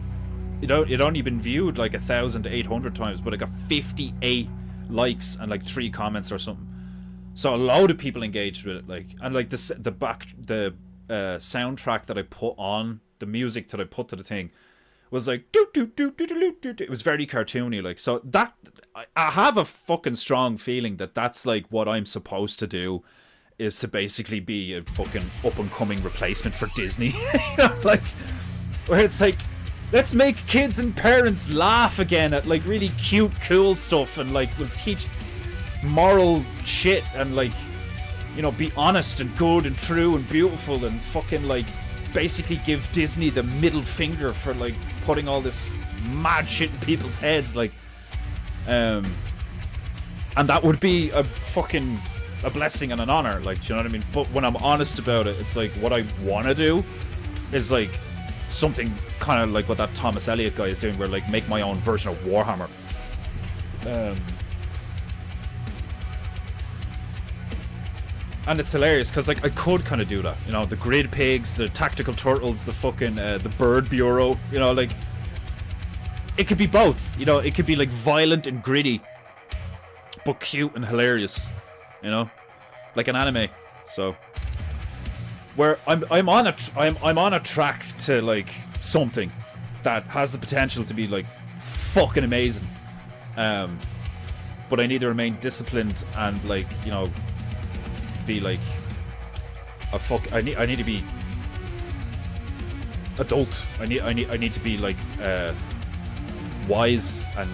It only been viewed like 1,800 times, but it got 58 likes and like 3 comments or something. So a load of people engaged with it, like, and like the soundtrack that I put on, the music that I put to the thing, was like do do do do do do do. It was very cartoony, like. So that I have a fucking strong feeling that that's like what I'm supposed to do, is to basically be a fucking up and coming replacement for Disney. You know, like, where it's like, let's make kids and parents laugh again at like really cute, cool stuff, and like we'll teach moral shit and like, you know, be honest and good and true and beautiful, and fucking like basically give Disney the middle finger for like putting all this mad shit in people's heads, like, and that would be a blessing and an honor, like, do you know what I mean? But when I'm honest about it, it's like what I want to do is like something kind of like what that Thomas Elliott guy is doing, where like make my own version of Warhammer. And it's hilarious because like I could kind of do that, you know, the grid pigs, the tactical turtles, the fucking the bird bureau, you know, like it could be both, you know, it could be like violent and gritty but cute and hilarious, you know, like an anime. So where I'm on a track to like something that has the potential to be like fucking amazing, but I need to remain disciplined and like, you know, be like a I need to be adult. I need to be like wise and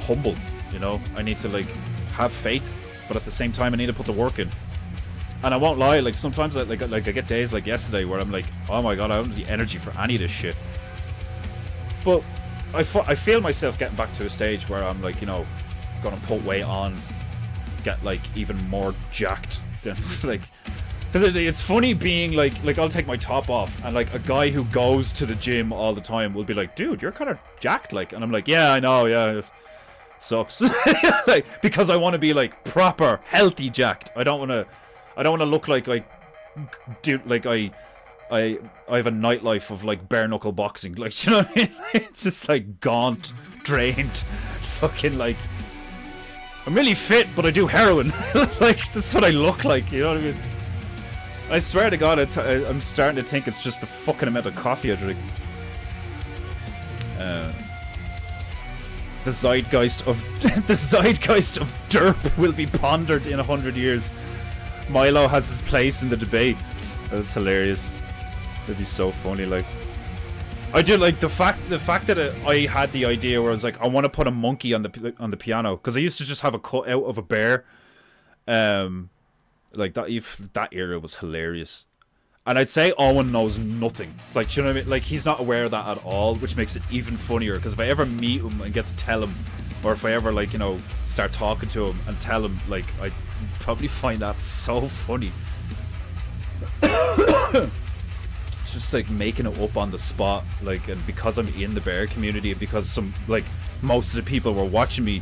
humble, you know. I need to like have faith, but at the same time I need to put the work in. And I won't lie, like sometimes I get days like yesterday where I'm like, oh my god, I don't have the energy for any of this shit. But I feel myself getting back to a stage where I'm like, you know, gonna put weight on, get like even more jacked than like, because it's funny being like I'll take my top off and like a guy who goes to the gym all the time will be like, dude, you're kind of jacked, like, and I'm like, yeah, I know, yeah, it sucks. Like, because I want to be like proper healthy jacked. I don't want to look like dude, like I have a nightlife of like bare knuckle boxing, like, you know what I mean? It's just like gaunt, drained, fucking like, I'm really fit, but I do heroin. Like, that's what I look like, you know what I mean? I swear to God, I'm starting to think it's just the fucking amount of coffee I drink. The zeitgeist of derp will be pondered in 100 years. Milo has his place in the debate. That's hilarious. That'd be so funny. Like, I do like the fact that I had the idea where I was like, I want to put a monkey on the piano, because I used to just have a cutout of a bear. Like that era was hilarious. And I'd say Owen knows nothing. Like, do you know what I mean? Like, he's not aware of that at all, which makes it even funnier. Because if I ever meet him and get to tell him, or if I ever, like, you know, start talking to him and tell him, like, I'd probably find that so funny. It's just like making it up on the spot, like, and because I'm in the bear community, and because most of the people were watching me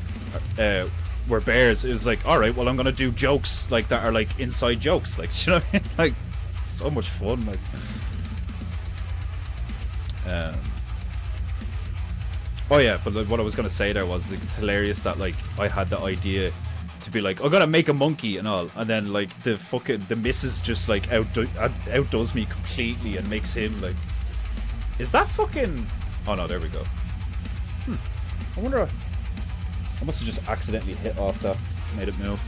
were bears, it was like, all right, well, I'm gonna do jokes like that are like inside jokes, like, do you know what I mean? Like, so much fun, like. Oh yeah, but like, what I was gonna say there was, like, it's hilarious that like I had the idea to be like, I'm gonna make a monkey and all, and then like the missus just like outdoes me completely and makes him like, is that fucking, oh no, there we go. I wonder, I must have just accidentally hit off that, made it move.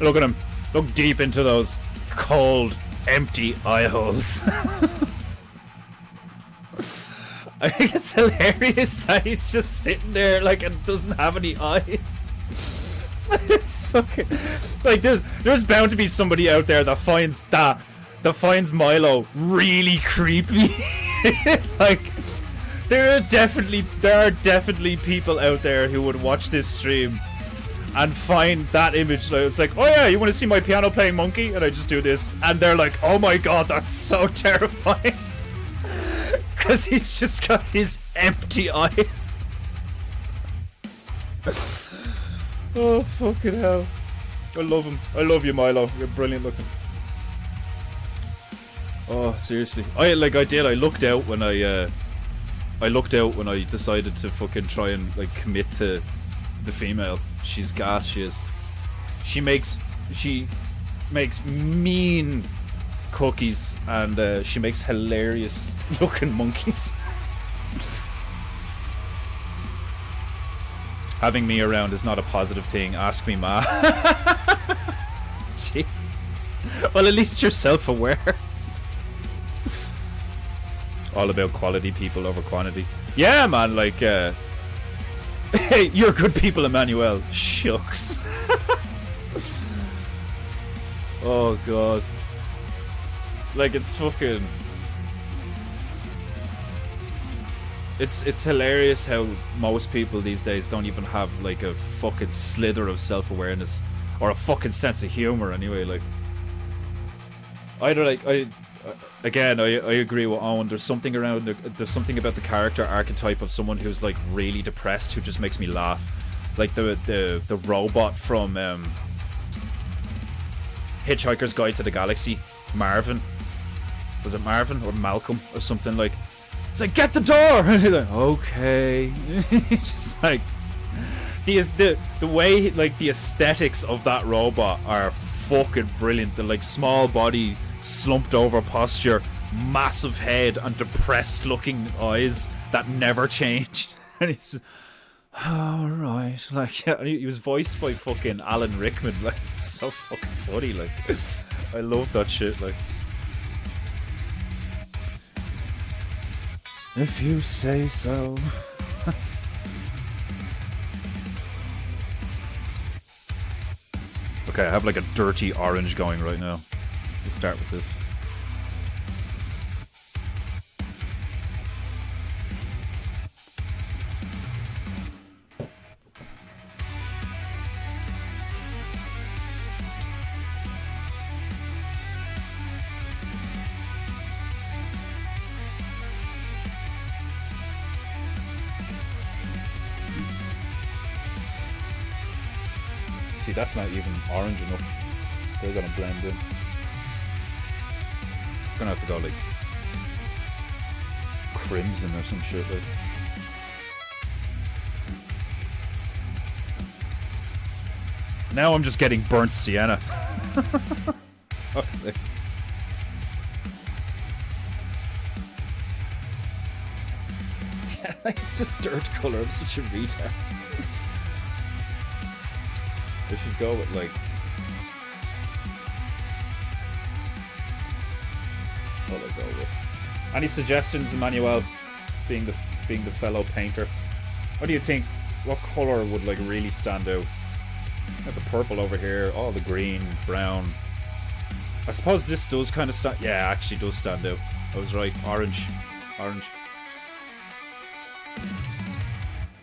Look at him, look deep into those cold, empty eye holes. I think it's hilarious that he's just sitting there like and doesn't have any eyes. It's fucking like, there's bound to be somebody out there that finds Milo really creepy. Like, there are definitely people out there who would watch this stream and find that image. Like, it's like, oh yeah, you want to see my piano playing monkey? And I just do this, and they're like, oh my god, that's so terrifying. Because he's just got these empty eyes. Oh, fucking hell. I love him. I love you, Milo. You're brilliant looking. Oh, seriously. I looked out when I decided to fucking try and like commit to the female. She's gas, she is. She makes mean cookies, and she makes hilarious looking monkeys. Having me around is not a positive thing. Ask me, ma. Jeez. Well, at least you're self-aware. All about quality people over quantity. Yeah, man, like, hey, you're good people, Emmanuel. Shucks. Oh, God. Like, it's fucking... It's hilarious how most people these days don't even have like a fucking slither of self-awareness or a fucking sense of humor anyway. Like, I agree with Owen. There's something about the character archetype of someone who's like really depressed who just makes me laugh. Like the robot from Hitchhiker's Guide to the Galaxy, Marvin. Was it Marvin or Malcolm or something like? It's like, get the door! And he's like, okay. Just like, the way, like, the aesthetics of that robot are fucking brilliant. The, like, small body, slumped over posture, massive head, and depressed looking eyes that never change. And he's just, All right, like yeah, he was voiced by fucking Alan Rickman. Like, so fucking funny. Like, I love that shit. Like, if you say so. Okay, I have like a dirty orange going right now. Let's start with this. See, that's not even orange enough. Still gonna blend in. Gonna have to go like crimson or some shit like. Now I'm just getting burnt sienna. Fuck's sake. Yeah, it's just dirt color. I'm such a retard. I should go with like. What do I go with? Any suggestions, Emmanuel? Being the fellow painter, what do you think? What color would like really stand out? Got the purple over here, all the green, brown. I suppose this does kind of stand. Yeah, actually does stand out. I was right. Orange.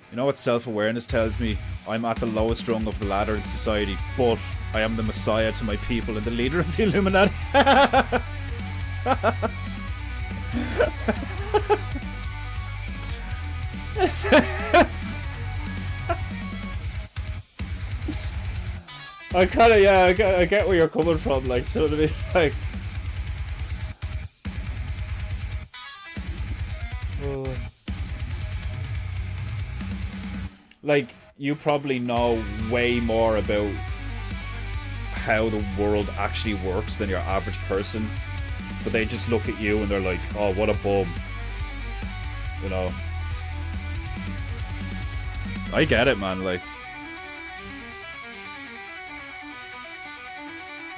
You know what self-awareness tells me? I'm at the lowest rung of the ladder in society, but I am the messiah to my people and the leader of the Illuminati. I kind of, yeah, I get where you're coming from, like, so to be like. Like, you probably know way more about how the world actually works than your average person, but they just look at you and they're like, oh, what a bum. You know? I get it, man, like.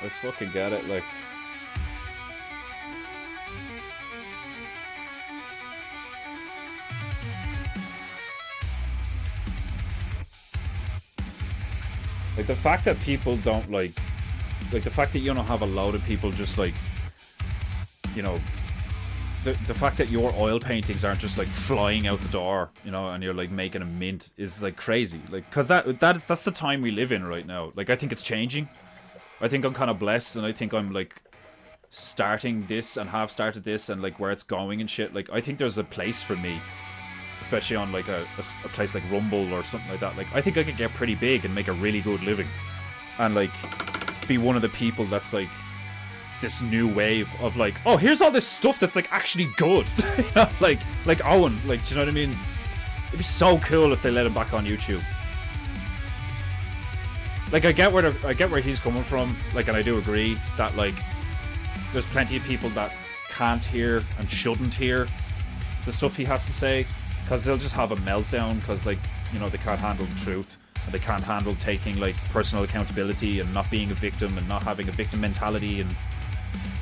I fucking get it, like. Like, the fact that people don't, like the fact that you don't have a load of people just, like, you know, the fact that your oil paintings aren't just, like, flying out the door, you know, and you're, like, making a mint is, like, crazy. Like, because that's the time we live in right now. Like, I think it's changing. I think I'm kind of blessed, and I think I'm, like, starting this and have started this and, like, where it's going and shit. Like, I think there's a place for me. Especially on, like, a place like Rumble or something like that. Like, I think I could get pretty big and make a really good living. And, like, be one of the people that's, like, this new wave of, like, oh, here's all this stuff that's, like, actually good. You know? Like Owen. Like, do you know what I mean? It'd be so cool if they let him back on YouTube. Like, I get where he's coming from. Like, and I do agree that, like, there's plenty of people that can't hear and shouldn't hear the stuff he has to say. Because they'll just have a meltdown because, like, you know, they can't handle the truth. And they can't handle taking, like, personal accountability and not being a victim and not having a victim mentality and,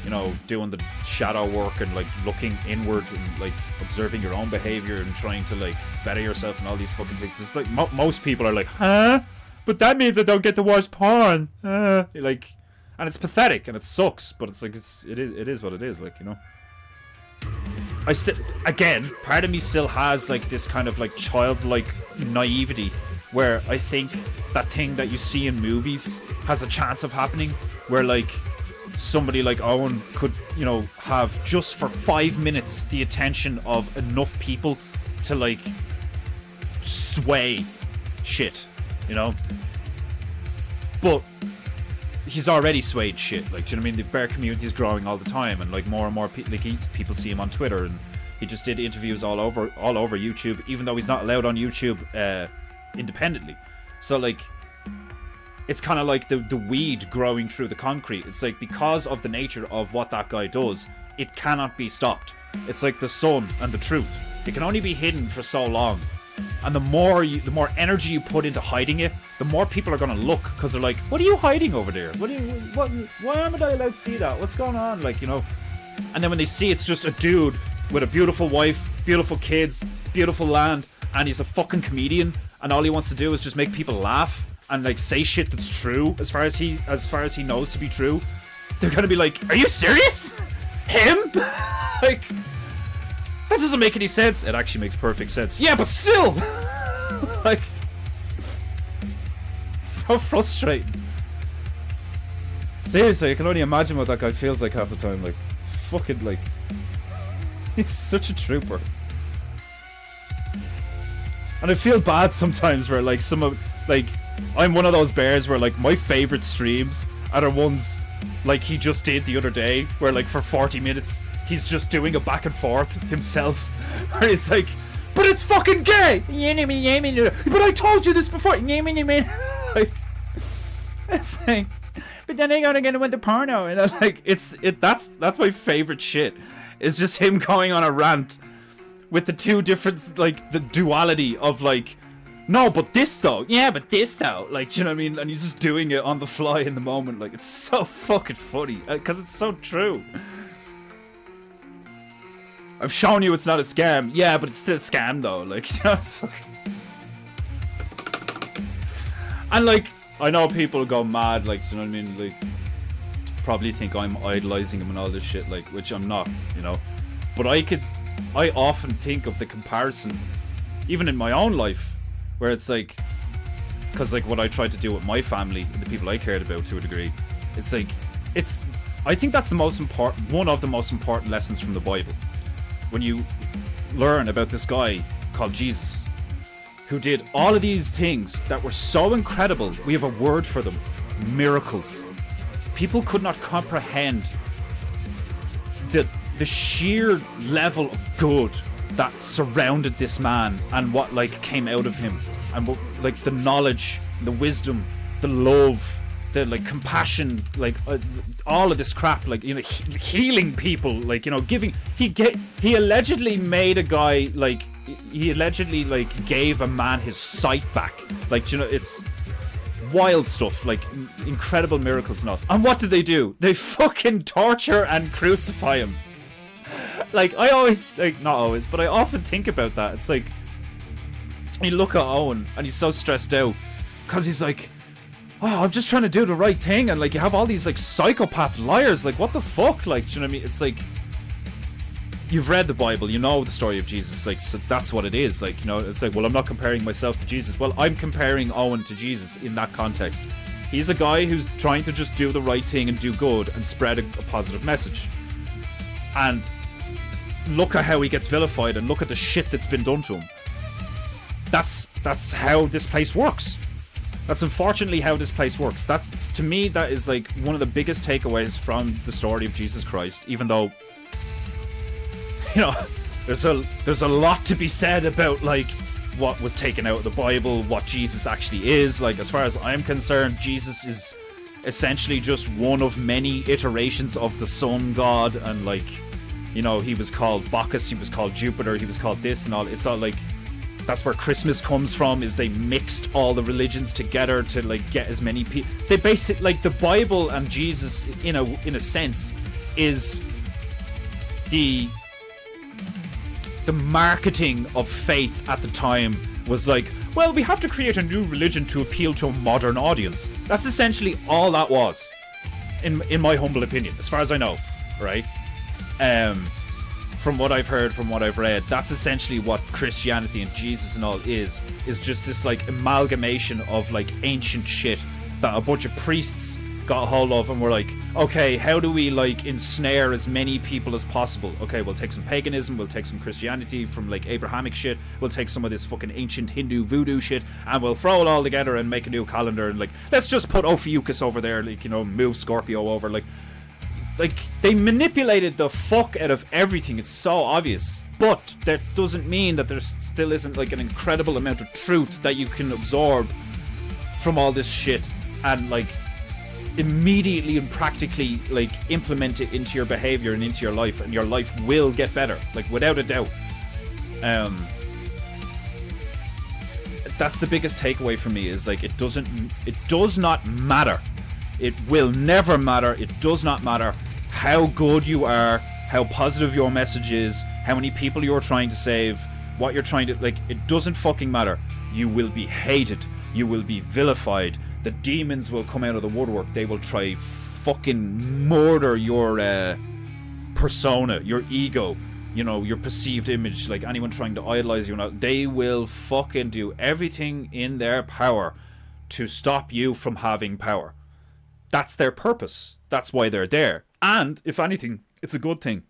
you know, doing the shadow work and, like, looking inward and, like, observing your own behavior and trying to, like, better yourself and all these fucking things. It's like, most people are like, huh? But that means I don't get to watch porn. Like, and it's pathetic and it sucks, but it's like, it is what it is, like, you know? I still, again, part of me still has, like, this kind of, like, childlike naivety where I think that thing that you see in movies has a chance of happening where, like, somebody like Owen could, you know, have just for 5 minutes the attention of enough people to, like, sway shit, you know? But he's already swayed shit, like, do you know what I mean? The bear community is growing all the time, and, like, more and more people see him on Twitter, and he just did interviews all over YouTube, even though he's not allowed on YouTube independently. So, like, it's kind of like the weed growing through the concrete. It's like, because of the nature of what that guy does, it cannot be stopped. It's like the sun and the truth. It can only be hidden for so long. And the more energy you put into hiding it, the more people are gonna look, because they're like, what are you hiding over there? Why aren't I allowed to see that? What's going on? Like, you know. And then when they see it's just a dude with a beautiful wife, beautiful kids, beautiful land, and he's a fucking comedian, and all he wants to do is just make people laugh and like say shit that's true as far as he knows to be true, they're gonna be like, are you serious? Him? Like, that doesn't make any sense. It actually makes perfect sense. Yeah, but still! Like, so frustrating. Seriously, I can only imagine what that guy feels like half the time. Like, fucking, like, he's such a trooper. And I feel bad sometimes where, like, I'm one of those bears where, like, my favorite streams are the ones like he just did the other day, where, like, for 40 minutes he's just doing a back and forth himself, where he's like, but it's fucking gay! But I told you this before! Like, it's like, but then I gotta get into porno, and I'm like, that's my favorite shit. It's just him going on a rant with the two different, like, the duality of, like, no, but this though, yeah, but this though, like, do you know what I mean? And he's just doing it on the fly in the moment. Like, it's so fucking funny, because it's so true. I've shown you it's not a scam. Yeah, but it's still a scam though. Like, you know, it's fucking... And, like, I know people go mad, like, do you know what I mean? Like, probably think I'm idolizing him and all this shit, like, which I'm not, you know. But I often think of the comparison, even in my own life, where it's like, because, like, what I tried to do with my family and the people I cared about to a degree, it's like, I think that's the most important, one of the most important lessons from the Bible. When you learn about this guy called Jesus, who did all of these things that were so incredible, we have a word for them: miracles. People could not comprehend the sheer level of good that surrounded this man, and what, like, came out of him, and what, like, the knowledge, the wisdom, the love, the, like, compassion, like, all of this crap, like, you know, healing people, like, you know, he allegedly made a guy, like, he allegedly, like, gave a man his sight back, like, you know, it's wild stuff, like, incredible miracles and all. And what did they do? They fucking torture and crucify him. Like, I always, like, not always, but I often think about that. It's like, you look at Owen and he's so stressed out because he's like, oh, I'm just trying to do the right thing, and, like, you have all these, like, psychopath liars, like, what the fuck, like, do you know what I mean? It's like, you've read the Bible, you know the story of Jesus, like, so that's what it is, like, you know, it's like, well, I'm not comparing myself to Jesus. Well, I'm comparing Owen to Jesus in that context. He's a guy who's trying to just do the right thing and do good and spread a positive message. And look at how he gets vilified, and look at the shit that's been done to him. That's how this place works. That's unfortunately how this place works. That's, to me, that is, like, one of the biggest takeaways from the story of Jesus Christ, even though, you know, there's a lot to be said about, like, what was taken out of the Bible, what Jesus actually is. Like, as far as I'm concerned, Jesus is essentially just one of many iterations of the sun god, and, like, you know, he was called Bacchus, he was called Jupiter, he was called this and all. It's all, like, that's where Christmas comes from, is they mixed all the religions together to, like, get as many people. They basically, like, the Bible and Jesus, in a sense, is the marketing of faith at the time was like, well, we have to create a new religion to appeal to a modern audience. That's essentially all that was, in my humble opinion, as far as I know, right? From what I've heard, from what I've read, that's essentially what Christianity and Jesus and all is just this, like, amalgamation of, like, ancient shit that a bunch of priests got a hold of and were like, okay, how do we, like, ensnare as many people as possible? Okay, we'll take some paganism, we'll take some Christianity from, like, Abrahamic shit, we'll take some of this fucking ancient Hindu voodoo shit, and we'll throw it all together and make a new calendar, and, like, let's just put Ophiuchus over there, like, you know, move Scorpio over, like, they manipulated the fuck out of everything. It's so obvious. But that doesn't mean that there still isn't, like, an incredible amount of truth that you can absorb from all this shit and, like, immediately and practically, like, implement it into your behavior and into your life, and your life will get better, like, without a doubt. that's the biggest takeaway for me, is like, it does not matter. It will never matter. It does not matter how good you are, how positive your message is, how many people you're trying to save, what you're trying to, like, it doesn't fucking matter. You will be hated. You will be vilified. The demons will come out of the woodwork. They will try fucking murder your persona, your ego, you know, your perceived image. Like, anyone trying to idolize you now, they will fucking do everything in their power to stop you from having power. That's their purpose. That's why they're there. And if anything, it's a good thing,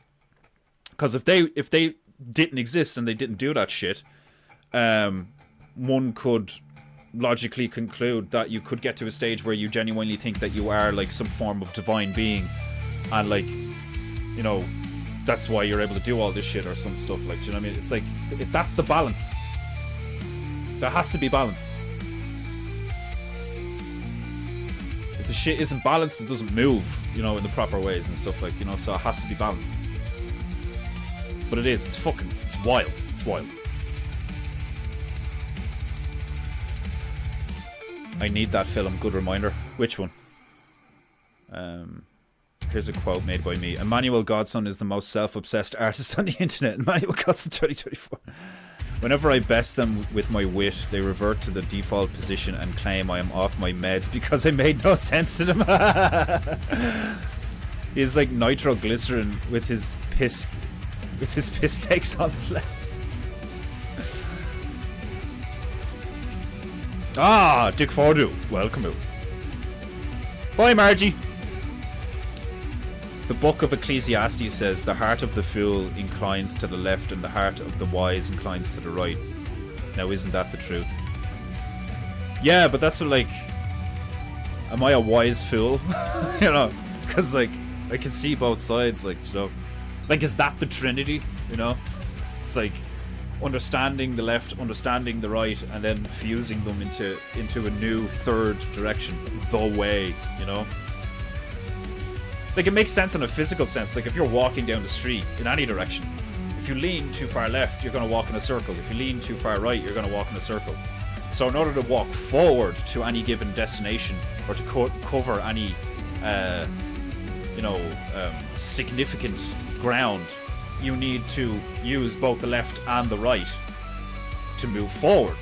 because if they didn't exist and they didn't do that shit, one could logically conclude that you could get to a stage where you genuinely think that you are like some form of divine being, and like, you know, that's why you're able to do all this shit or some stuff, like, do you know what I mean? It's like, that's the balance. There has to be balance. If the shit isn't balanced, it doesn't move, you know, in the proper ways and stuff, like, you know, so it has to be balanced. But it is, it's wild. It's wild. I need that film. Good reminder. Which one? Here's a quote made by me. Emmanuel Godson is the most self-obsessed artist on the internet. Emmanuel Godson 2024. Whenever I best them with my wit, they revert to the default position and claim I am off my meds because I made no sense to them. He's like nitroglycerin with his piss takes on the left. Ah, Dick Fordu. Welcome out. Bye, Margie. The book of Ecclesiastes says, the heart of the fool inclines to the left and the heart of the wise inclines to the right. Now, isn't that the truth? Yeah, but that's what, like, am I a wise fool? You know, because, like, I can see both sides, like, you know. Like, is that the Trinity? You know? It's like understanding the left, understanding the right, and then fusing them into a new third direction. The way, you know? Like, it makes sense in a physical sense. Like, if you're walking down the street in any direction, if you lean too far left, you're going to walk in a circle. If you lean too far right, you're going to walk in a circle. So in order to walk forward to any given destination, or to cover any, significant ground, you need to use both the left and the right to move forward,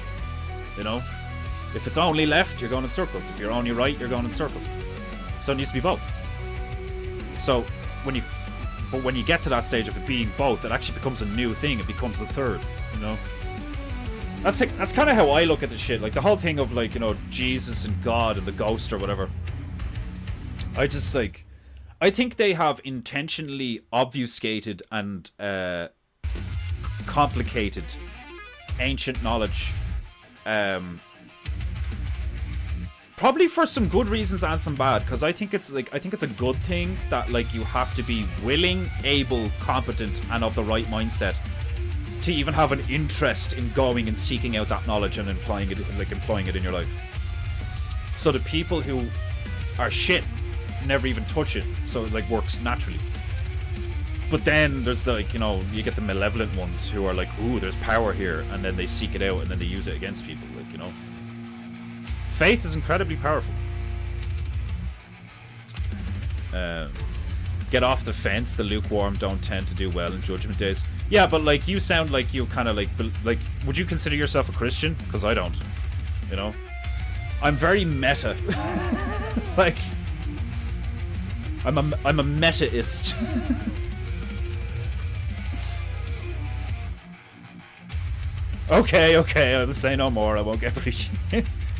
you know? If it's only left, you're going in circles. If you're only right, you're going in circles. So it needs to be both. So when you get to that stage of it being both, it actually becomes a new thing. It becomes the third, you know? That's kind of how I look at the shit. Like, the whole thing of, like, you know, Jesus and God and the ghost or whatever. I think they have intentionally obfuscated and complicated ancient knowledge, probably for some good reasons and some bad. Because I think it's a good thing that, like, you have to be willing, able, competent, and of the right mindset to even have an interest in going and seeking out that knowledge and employing it in your life. So the people who are shit never even touch it, so it, like, works naturally. But then there's the, like, you know, you get the malevolent ones who are like, ooh, there's power here, and then they seek it out and then they use it against people, like, you know. Faith is incredibly powerful. Get off the fence. The lukewarm don't tend to do well in judgment days. Yeah, but, like, you sound like you kind of like, would you consider yourself a Christian? Because I don't, you know. I'm very meta. Like, I'm a metaist. Okay, I'll say no more. I won't get preachy.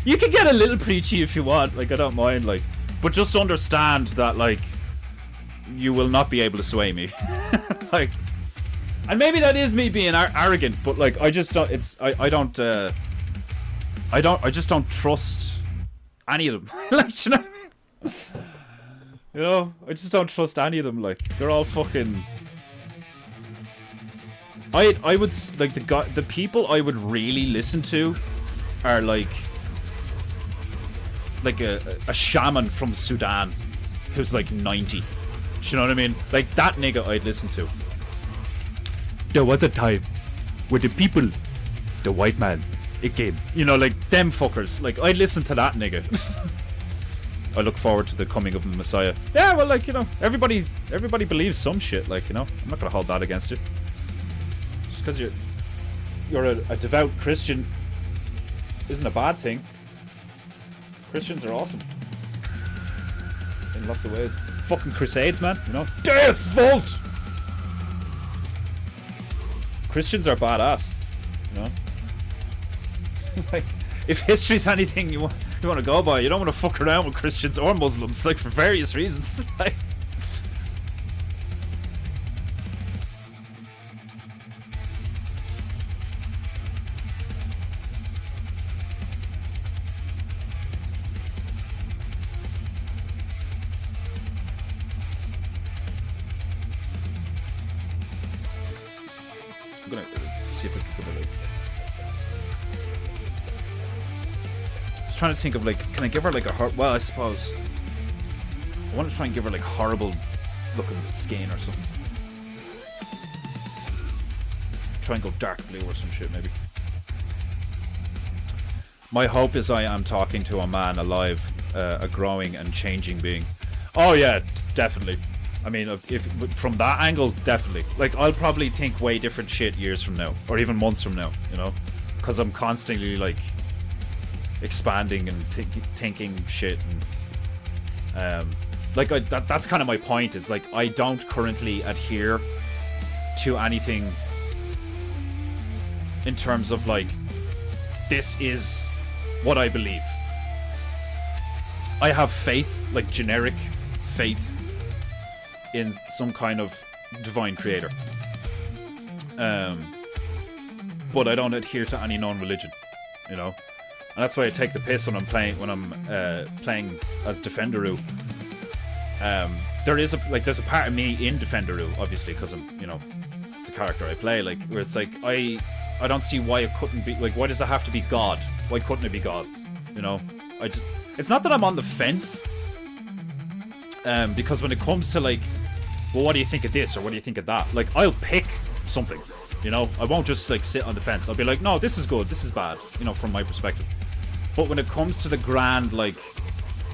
You can get a little preachy if you want. Like, I don't mind. Like, but just understand that, like, you will not be able to sway me. Like, and maybe that is me being arrogant, but, like, I just don't. I just don't trust any of them. Like, you know what I mean? You know, I just don't trust any of them. Like, they're all fucking. I would, like, the people I would really listen to are like a shaman from Sudan who's like 90. Do you know what I mean? Like, that nigga I'd listen to. There was a time where the people, the white man, it game. You know, like, them fuckers. Like, I'd listen to that nigga. I look forward to the coming of the Messiah. Yeah, well, like, you know, everybody believes some shit, like, you know. I'm not gonna hold that against you. Just because you're a devout Christian isn't a bad thing. Christians are awesome. In lots of ways. Fucking crusades, man, you know. Deus Volt! Christians are badass, you know. Like, if history's anything you want to go by, you don't want to fuck around with Christians or Muslims, like, for various reasons. Like, I'm gonna see if I can put it. I was trying to think of, like, can I give her like a well, I suppose I want to try and give her like horrible looking skin or something. Try and go dark blue or some shit maybe. My hope is I am talking to a man alive, a growing and changing being. Oh yeah, definitely. I mean, if from that angle, definitely. Like, I'll probably think way different shit years from now, or even months from now, you know, because I'm constantly like expanding and thinking shit, and like that's kind of my point. Is like, I don't currently adhere to anything in terms of like, this is what I believe. I have faith, like generic faith, in some kind of divine creator, but I don't adhere to any known religion, you know, and that's why I take the piss when I'm playing as Defenderoo. There's a part of me in Defenderoo, obviously, because I'm, you know, it's a character I play, like, where it's like, I don't see why it couldn't be, like, why does it have to be God? Why couldn't it be gods? You know, it's not that I'm on the fence, because when it comes to like, well, what do you think of this or what do you think of that? Like, I'll pick something, you know. I won't just like sit on the fence. I'll be like, no, this is good, this is bad, you know, from my perspective. But when it comes to the grand, like,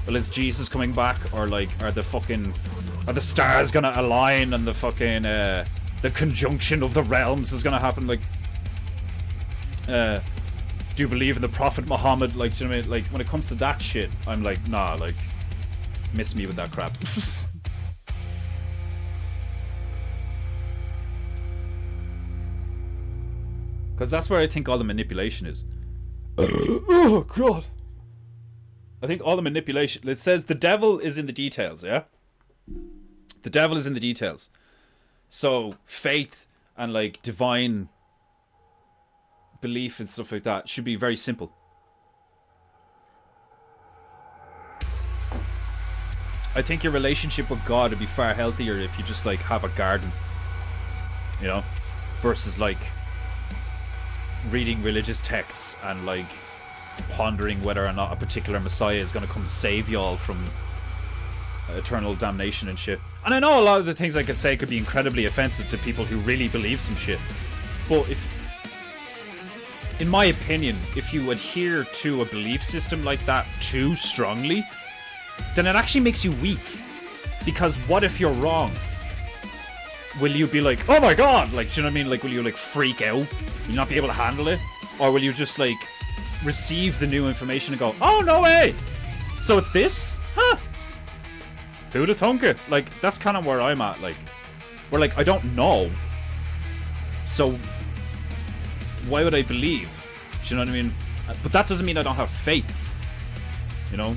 well, is Jesus coming back, or like, are the stars gonna align and the fucking the conjunction of the realms is gonna happen? Like, do you believe in the Prophet Muhammad? Like, do you know what I mean? Like, when it comes to that shit, I'm like, nah, like, miss me with that crap. Because that's where I think all the manipulation is. Oh, God. I think all the manipulation... It says the devil is in the details, yeah? The devil is in the details. So, faith and, like, divine belief and stuff like that should be very simple. I think your relationship with God would be far healthier if you just, like, have a garden. You know? Versus, like, reading religious texts and, like, pondering whether or not a particular messiah is going to come save y'all from eternal damnation and shit. And I know a lot of the things I could say could be incredibly offensive to people who really believe some shit. But in my opinion, if you adhere to a belief system like that too strongly, then it actually makes you weak. Because what if you're wrong? Will you be like, oh my god, like, do you know what I mean? Like, will you, like, freak out? Will you not be able to handle it? Or will you just, like, receive the new information and go, oh, no way! So it's this? Huh? Who'da thunk it? Like, that's kind of where I'm at, like, where, like, I don't know. So, why would I believe? Do you know what I mean? But that doesn't mean I don't have faith. You know?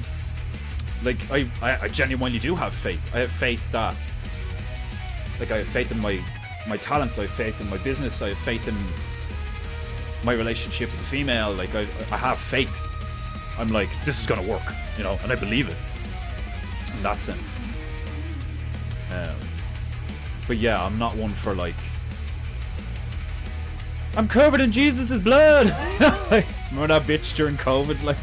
Like, I genuinely do have faith. I have faith that, like, I have faith in my talents, I have faith in my business, I have faith in my relationship with the female. Like, I have faith. I'm like, this is gonna work, you know, and I believe it in that sense. But yeah, I'm not one for, like, I'm covered in Jesus' blood. Like, remember that bitch during COVID? Like,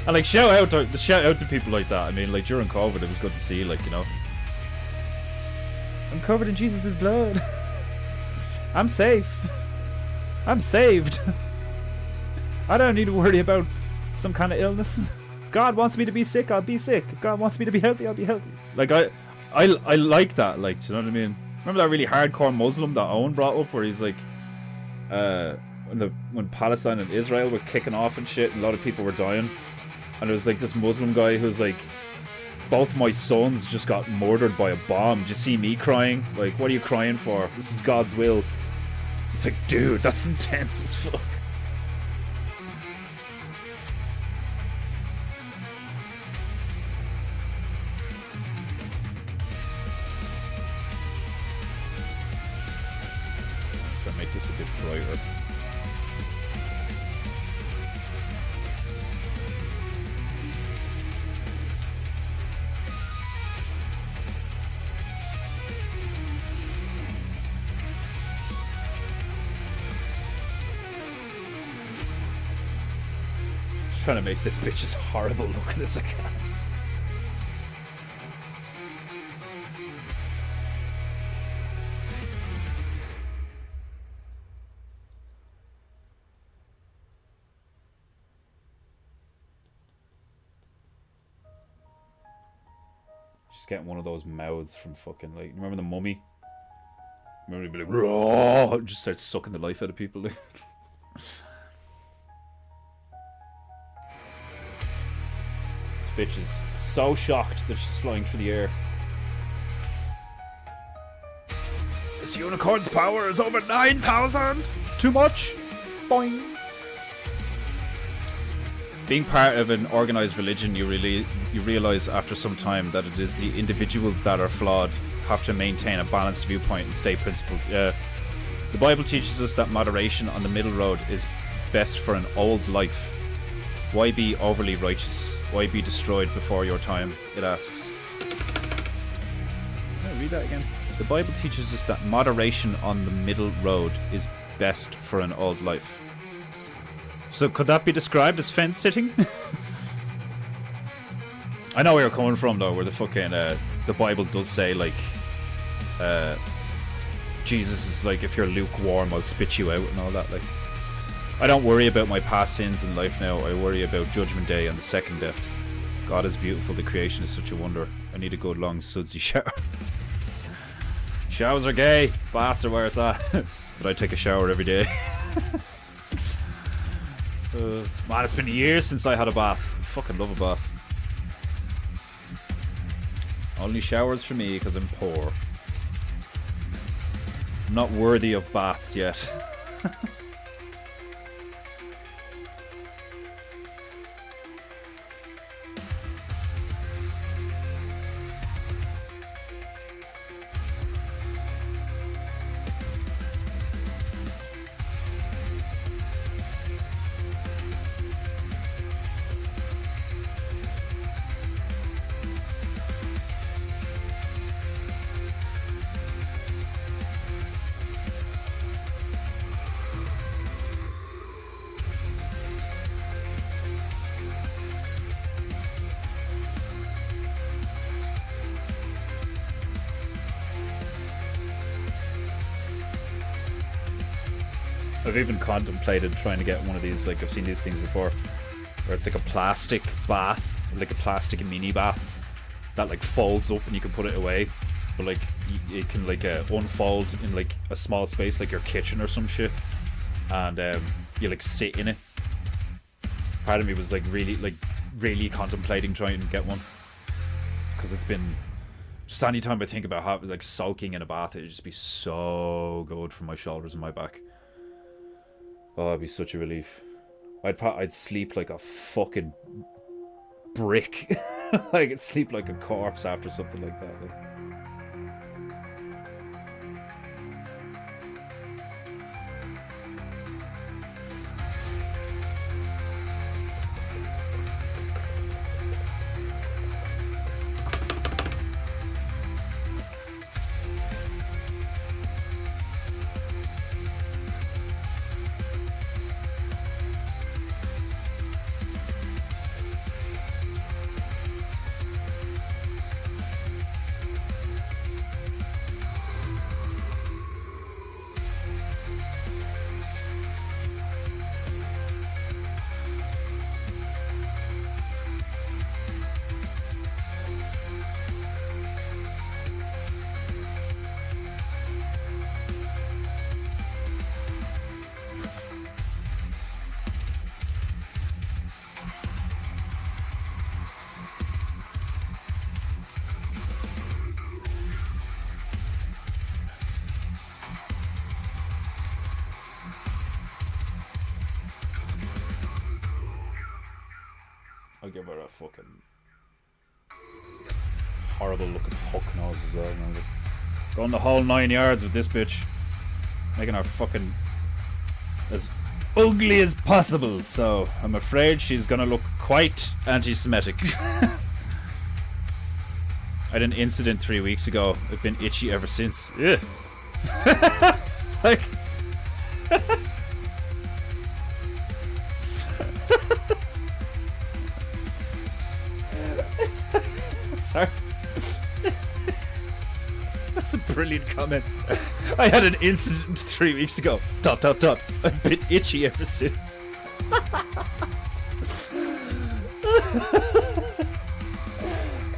and like, shout out to people like that. I mean, like, during COVID, it was good to see, like, you know, I'm covered in Jesus' blood. I'm safe. I'm saved. I don't need to worry about some kind of illness. If God wants me to be sick, I'll be sick. If God wants me to be healthy, I'll be healthy. Like, I like that. Like, do you know what I mean? Remember that really hardcore Muslim that Owen brought up, where he's like, when Palestine and Israel were kicking off and shit, and a lot of people were dying, and there was like this Muslim guy who's like, both my sons just got murdered by a bomb. Do you see me crying? Like, what are you crying for? This is God's will. It's like, dude, that's intense as fuck. Try to make this a bit brighter. Trying to make this bitch as horrible looking as I can. Just getting one of those mouths from fucking, like, remember the Mummy? Remember he'd be like, raw, just start sucking the life out of people. Bitch is so shocked that she's flying through the air. This unicorn's power is over 9,000! It's too much! Boing! Being part of an organized religion, you realize after some time that it is the individuals that are flawed have to maintain a balanced viewpoint and stay principled. The Bible teaches us that moderation on the middle road is best for an old life. Why be overly righteous? Why be destroyed before your time? It asks. Can I read that again? The Bible teaches us that moderation on the middle road is best for an old life. So could that be described as fence sitting? I know where you're coming from though, where the fucking the Bible does say like Jesus is like, if you're lukewarm, I'll spit you out and all that. Like, I don't worry about my past sins in life now. I worry about Judgment Day and the second death. God is beautiful. The creation is such a wonder. I need a good long sudsy shower. Showers are gay. Baths are where it's at. But I take a shower every day. Man, it's been years since I had a bath. I fucking love a bath. Only showers for me because I'm poor. I'm not worthy of baths yet. I've even contemplated trying to get one of these, like, I've seen these things before, where it's like a plastic bath, like a plastic mini bath, that like folds up and you can put it away, but like, it can like unfold in like a small space, like your kitchen or some shit, and you like sit in it. Part of me was like really contemplating trying to get one, because it's been, just any time I think about how like soaking in a bath, it'd just be so good for my shoulders and my back. Oh, it'd be such a relief. I'd sleep like a fucking brick. Like, I'd sleep like a corpse after something like that. Like. give her a fucking horrible looking hook nose as well. Man. Going the whole 9 yards with this bitch. Making her fucking as ugly as possible. So I'm afraid she's gonna look quite anti-Semitic. I had an incident 3 weeks ago. I've been itchy ever since. Yeah. Like. Sorry. That's a brilliant comment. I had an incident 3 weeks ago. ... I've been itchy ever since.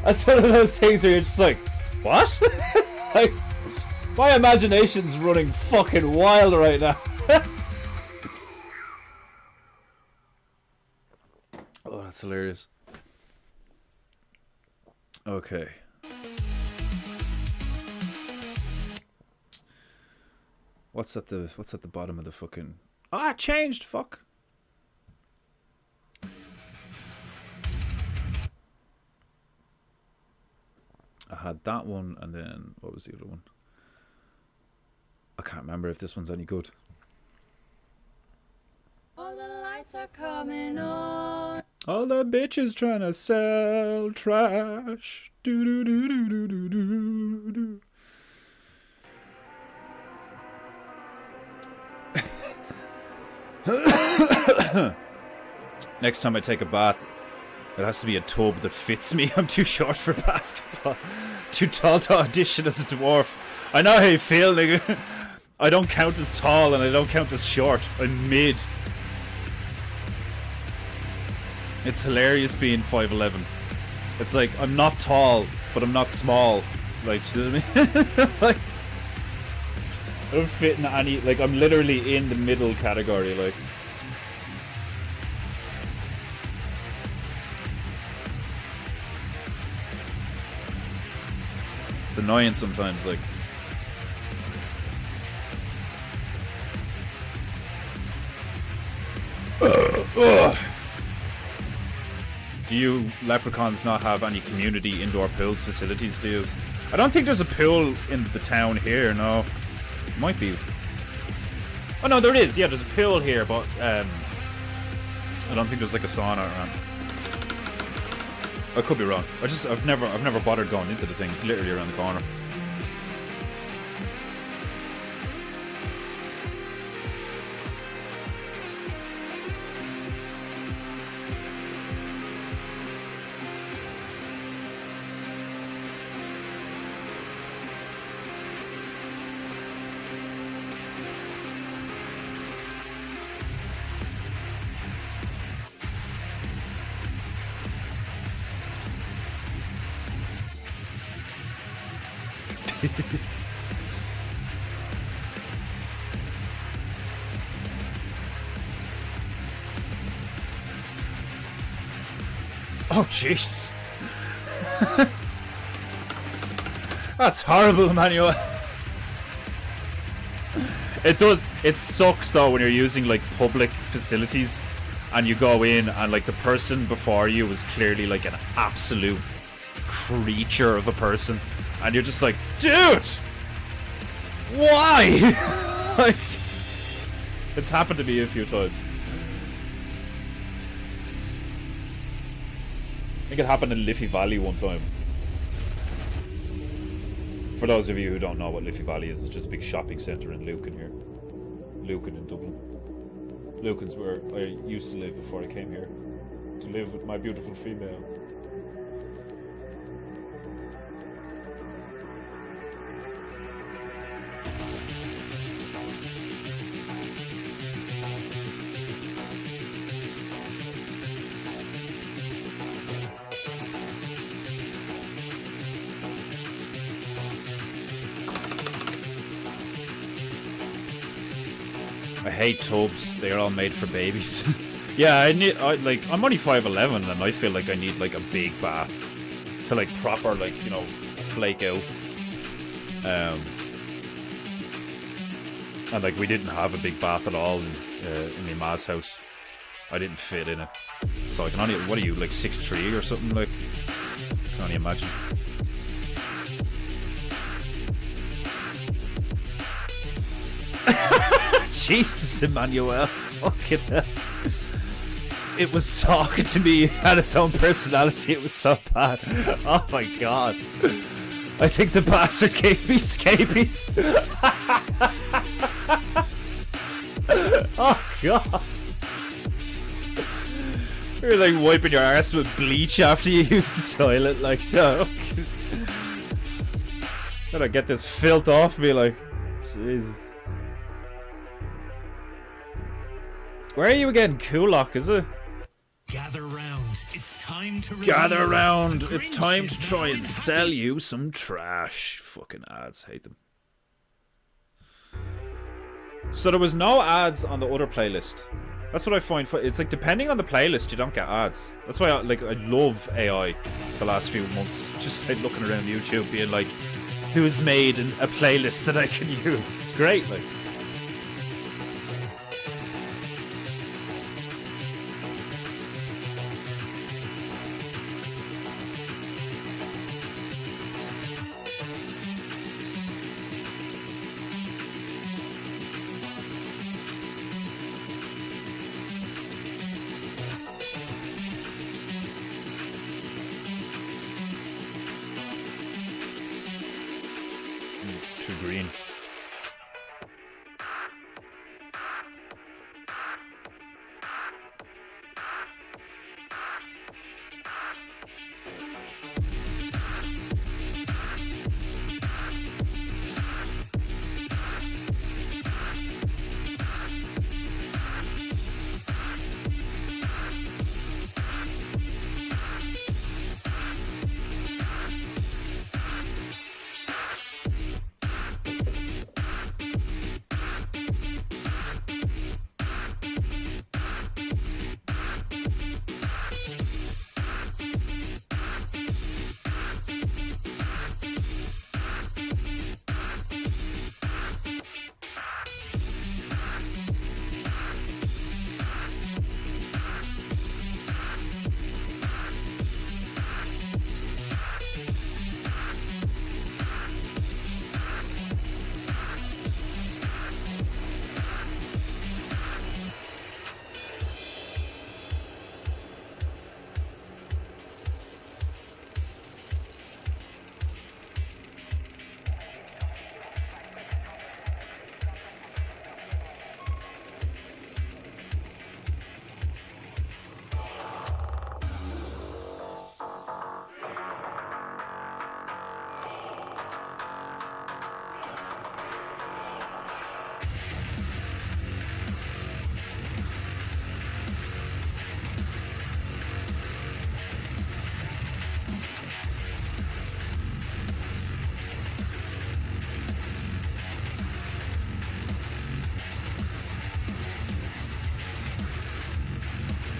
That's one of those things where you're just like, what? Like, my imagination's running fucking wild right now. Oh, that's hilarious. Okay. What's at the bottom of the fucking... Ah, it changed, fuck. I had that one, and then what was the other one? I can't remember if this one's any good. All the lights are coming on. All the bitches trying to sell trash. Do do do do do do do do. Next time I take a bath, it has to be a tub that fits me. I'm too short for basketball. Too tall to audition as a dwarf. I know how you feel, nigga. I don't count as tall and I don't count as short. I'm mid. It's hilarious being 5'11". It's like, I'm not tall, but I'm not small. Like, do you know what I mean? Like, I don't fit in any... Like, I'm literally in the middle category, like. It's annoying sometimes, like. Do you leprechauns not have any community indoor pools facilities, do you? I don't think there's a pool in the town here, no. Might be. Oh no, there is. Yeah, there's a pool here, but I don't think there's like a sauna around. I could be wrong. I've never bothered going into the thing. It's literally around the corner. Oh, Jesus. That's horrible, Emmanuel. It does. It sucks, though, when you're using, like, public facilities and you go in and, like, the person before you was clearly, like, an absolute creature of a person. And you're just like, dude! Why? Like, it's happened to me a few times. I think it happened in Liffey Valley one time. For those of you who don't know what Liffey Valley is, it's just a big shopping centre in Lucan here. Lucan in Dublin. Lucan's where I used to live before I came here. To live with my beautiful female. I hate tubs. They're all made for babies. Yeah, I'm only 5'11", and I feel like I need like a big bath to like proper like, you know, flake out. And like we didn't have a big bath at all in my ma's house. I didn't fit in it. So I can only... What are you, like 6'3" or something? Like, I can only imagine. Jesus, Emmanuel. Fucking hell. It was talking to me, it had its own personality, it was so bad. Oh my god. I think the bastard gave me scabies. Oh god. You're like wiping your ass with bleach after you use the toilet, like, no. Gotta get this filth off me, like, Jesus. Where are you again? Kulak, is it? Gather round. It's time to Gather round. It's time to try and sell you some trash. Fucking ads. Hate them. So there was no ads on the other playlist. That's what I find. It's like depending on the playlist, you don't get ads. That's why I love AI the last few months. Just like looking around YouTube, being like, who's made a playlist that I can use? It's great. Like. Too green.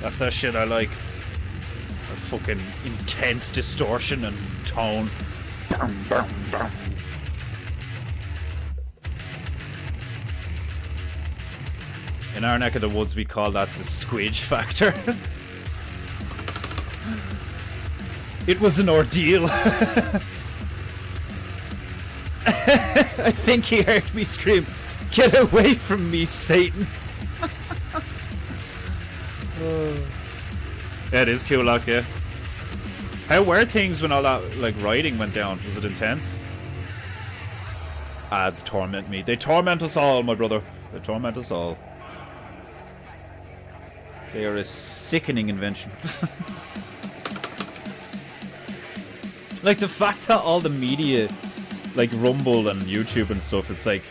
That's that shit I like. A fucking intense distortion and tone. Bum, bum, bum. In our neck of the woods, we call that the squidge factor. It was an ordeal. I think he heard me scream, "Get away from me, Satan!" Yeah, it is Kulak, yeah. How were things when all that, like, writing went down? Was it intense? Ads torment me. They torment us all, my brother. They torment us all. They are a sickening invention. Like, the fact that all the media, like Rumble and YouTube and stuff, it's like,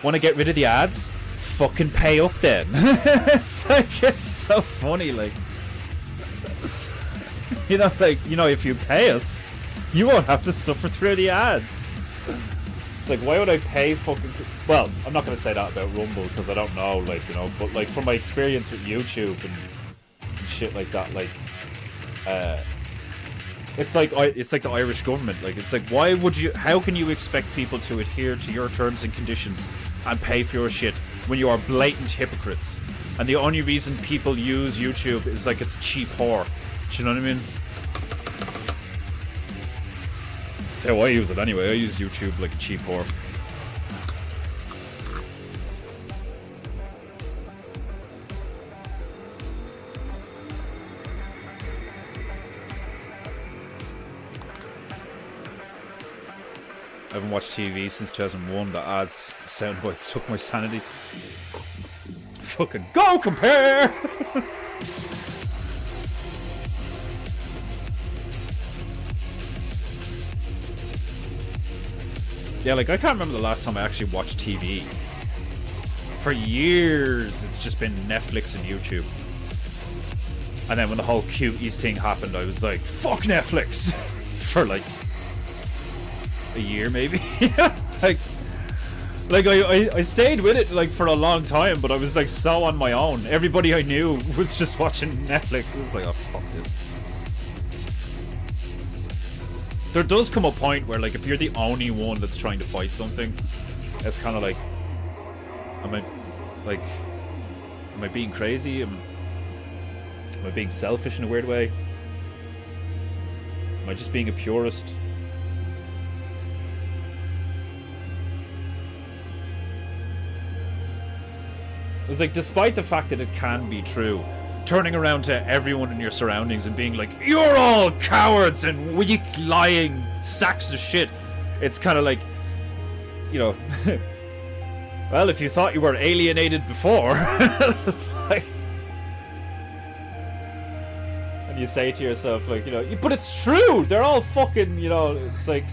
want to get rid of the ads? Fucking pay up then. It's like, it's so funny, like. You know, like, you know, if you pay us, you won't have to suffer through the ads. It's like, why would I pay fucking... Well, I'm not going to say that about Rumble, because I don't know, like, you know, but, like, from my experience with YouTube and shit like that, like, it's like the Irish government. Like, it's like, why would you... How can you expect people to adhere to your terms and conditions and pay for your shit when you are blatant hypocrites? And the only reason people use YouTube is like it's cheap whore. Do you know what I mean? That's how I use it anyway. I use YouTube like a cheap whore. I haven't watched TV since 2001. The ads, sound bites took my sanity. Fucking go compare! Yeah, like I can't remember the last time I actually watched TV. For years, it's just been Netflix and YouTube. And then when the whole cuties thing happened, I was like, fuck Netflix! For like a year maybe. like I stayed with it like for a long time, but I was like so on my own. Everybody I knew was just watching Netflix. It was like, oh fuck this. There does come a point where like if you're the only one that's trying to fight something, it's kind of like, am I being crazy? Am I being selfish in a weird way? Am I just being a purist? It's like, despite the fact that it can be true, turning around to everyone in your surroundings and being like, you're all cowards and weak, lying sacks of shit. It's kind of like, you know, well, if you thought you were alienated before, like, and you say to yourself, like, you know, but it's true. They're all fucking, you know, it's like,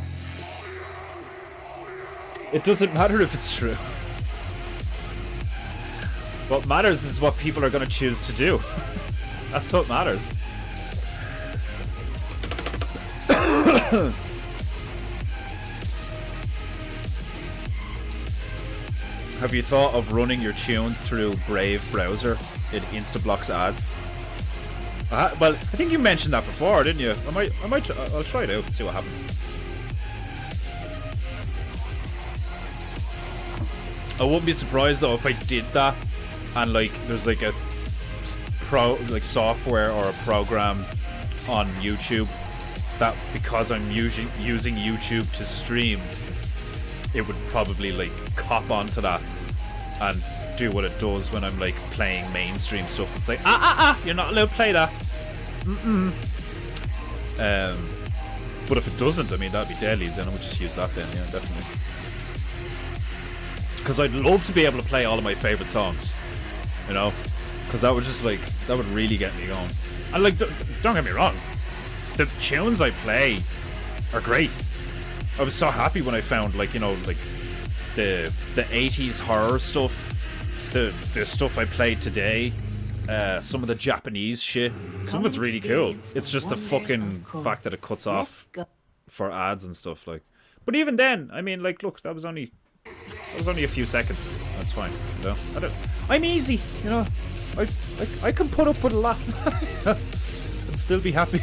it doesn't matter if it's true. What matters is what people are going to choose to do. That's what matters. Have you thought of running your tunes through Brave browser? It insta-blocks ads. Well, I think you mentioned that before, didn't you? I'll try it out and see what happens. I wouldn't be surprised though if I did that. And like, there's like a software or a program on YouTube that, because I'm using YouTube to stream, it would probably like cop onto that and do what it does when I'm like playing mainstream stuff and say, you're not allowed to play that. But if it doesn't, I mean, that'd be deadly. Then I would just use that then, yeah, definitely. Because I'd love to be able to play all of my favorite songs. You know, because that would just like, that would really get me going. And like, don't get me wrong, the tunes I play are great. I was so happy when I found, like, you know, like the 80s horror stuff, the stuff I played today, some of the Japanese shit. Some of it's really cool. It's just the fucking fact that it cuts off for ads and stuff, like. But even then, I mean, like, look, that was only a few seconds. That's fine, you know. I'm easy, you know. I can put up with a lot and still be happy.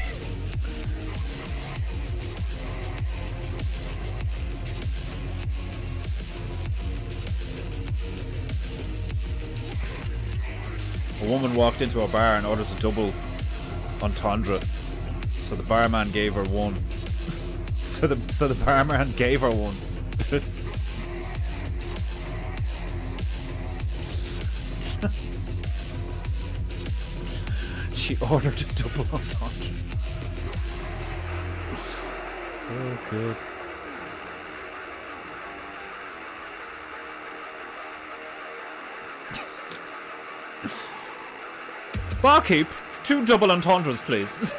A woman walked into a bar and orders a double entendre. So the barman gave her one. So the barman gave her one. She ordered a double entendre. Oh, good. Barkeep, 2 double entendres, please.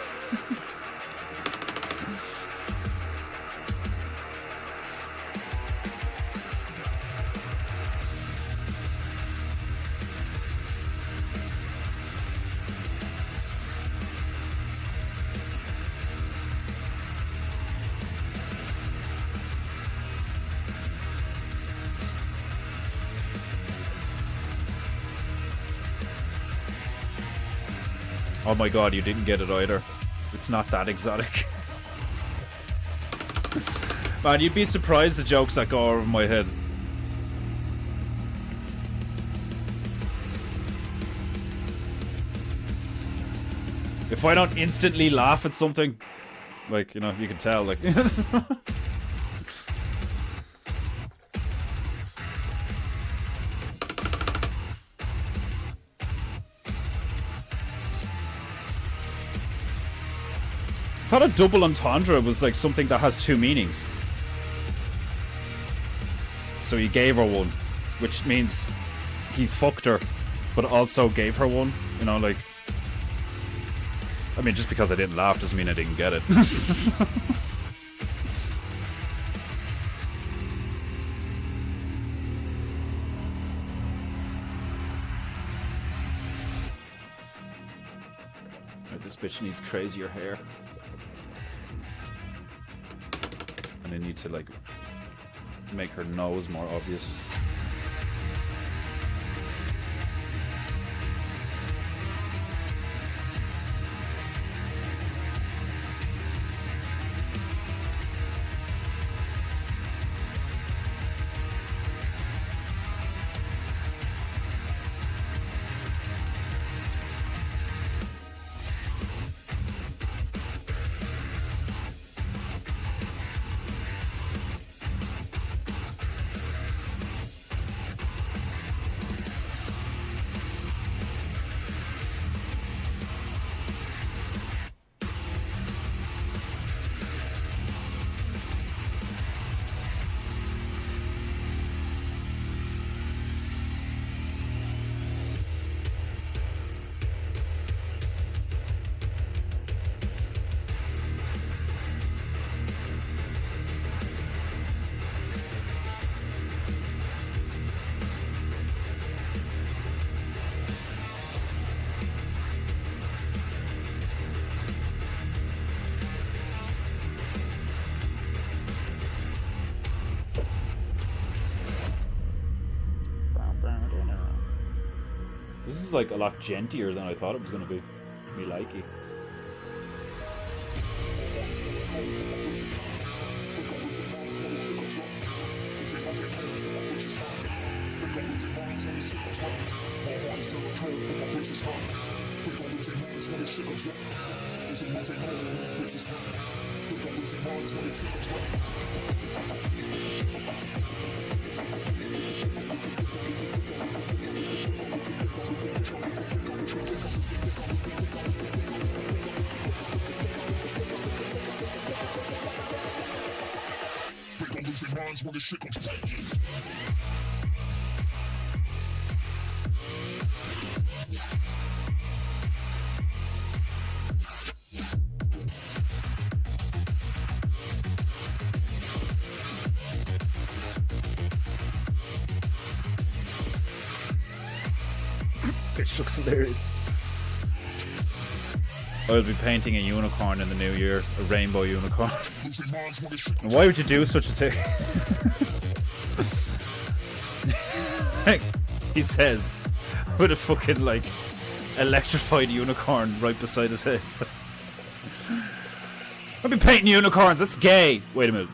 Oh my god, you didn't get it either. It's not that exotic. Man, you'd be surprised the jokes that go over my head. If I don't instantly laugh at something, like, you know, you can tell, like... I thought a double entendre was like something that has two meanings. So he gave her one, which means he fucked her, but also gave her one. You know, like... I mean, just because I didn't laugh doesn't mean I didn't get it. This bitch needs crazier hair. And I need to, like, make her nose more obvious. This is like a lot gentler than I thought it was going to be. Me likey. When the shit comes back. Bitch looks hilarious. I'll be painting a unicorn in the new year, a rainbow unicorn. And why would you do such a thing? He says, with a fucking, like, electrified unicorn right beside his head. I'll be painting unicorns, that's gay! Wait a minute.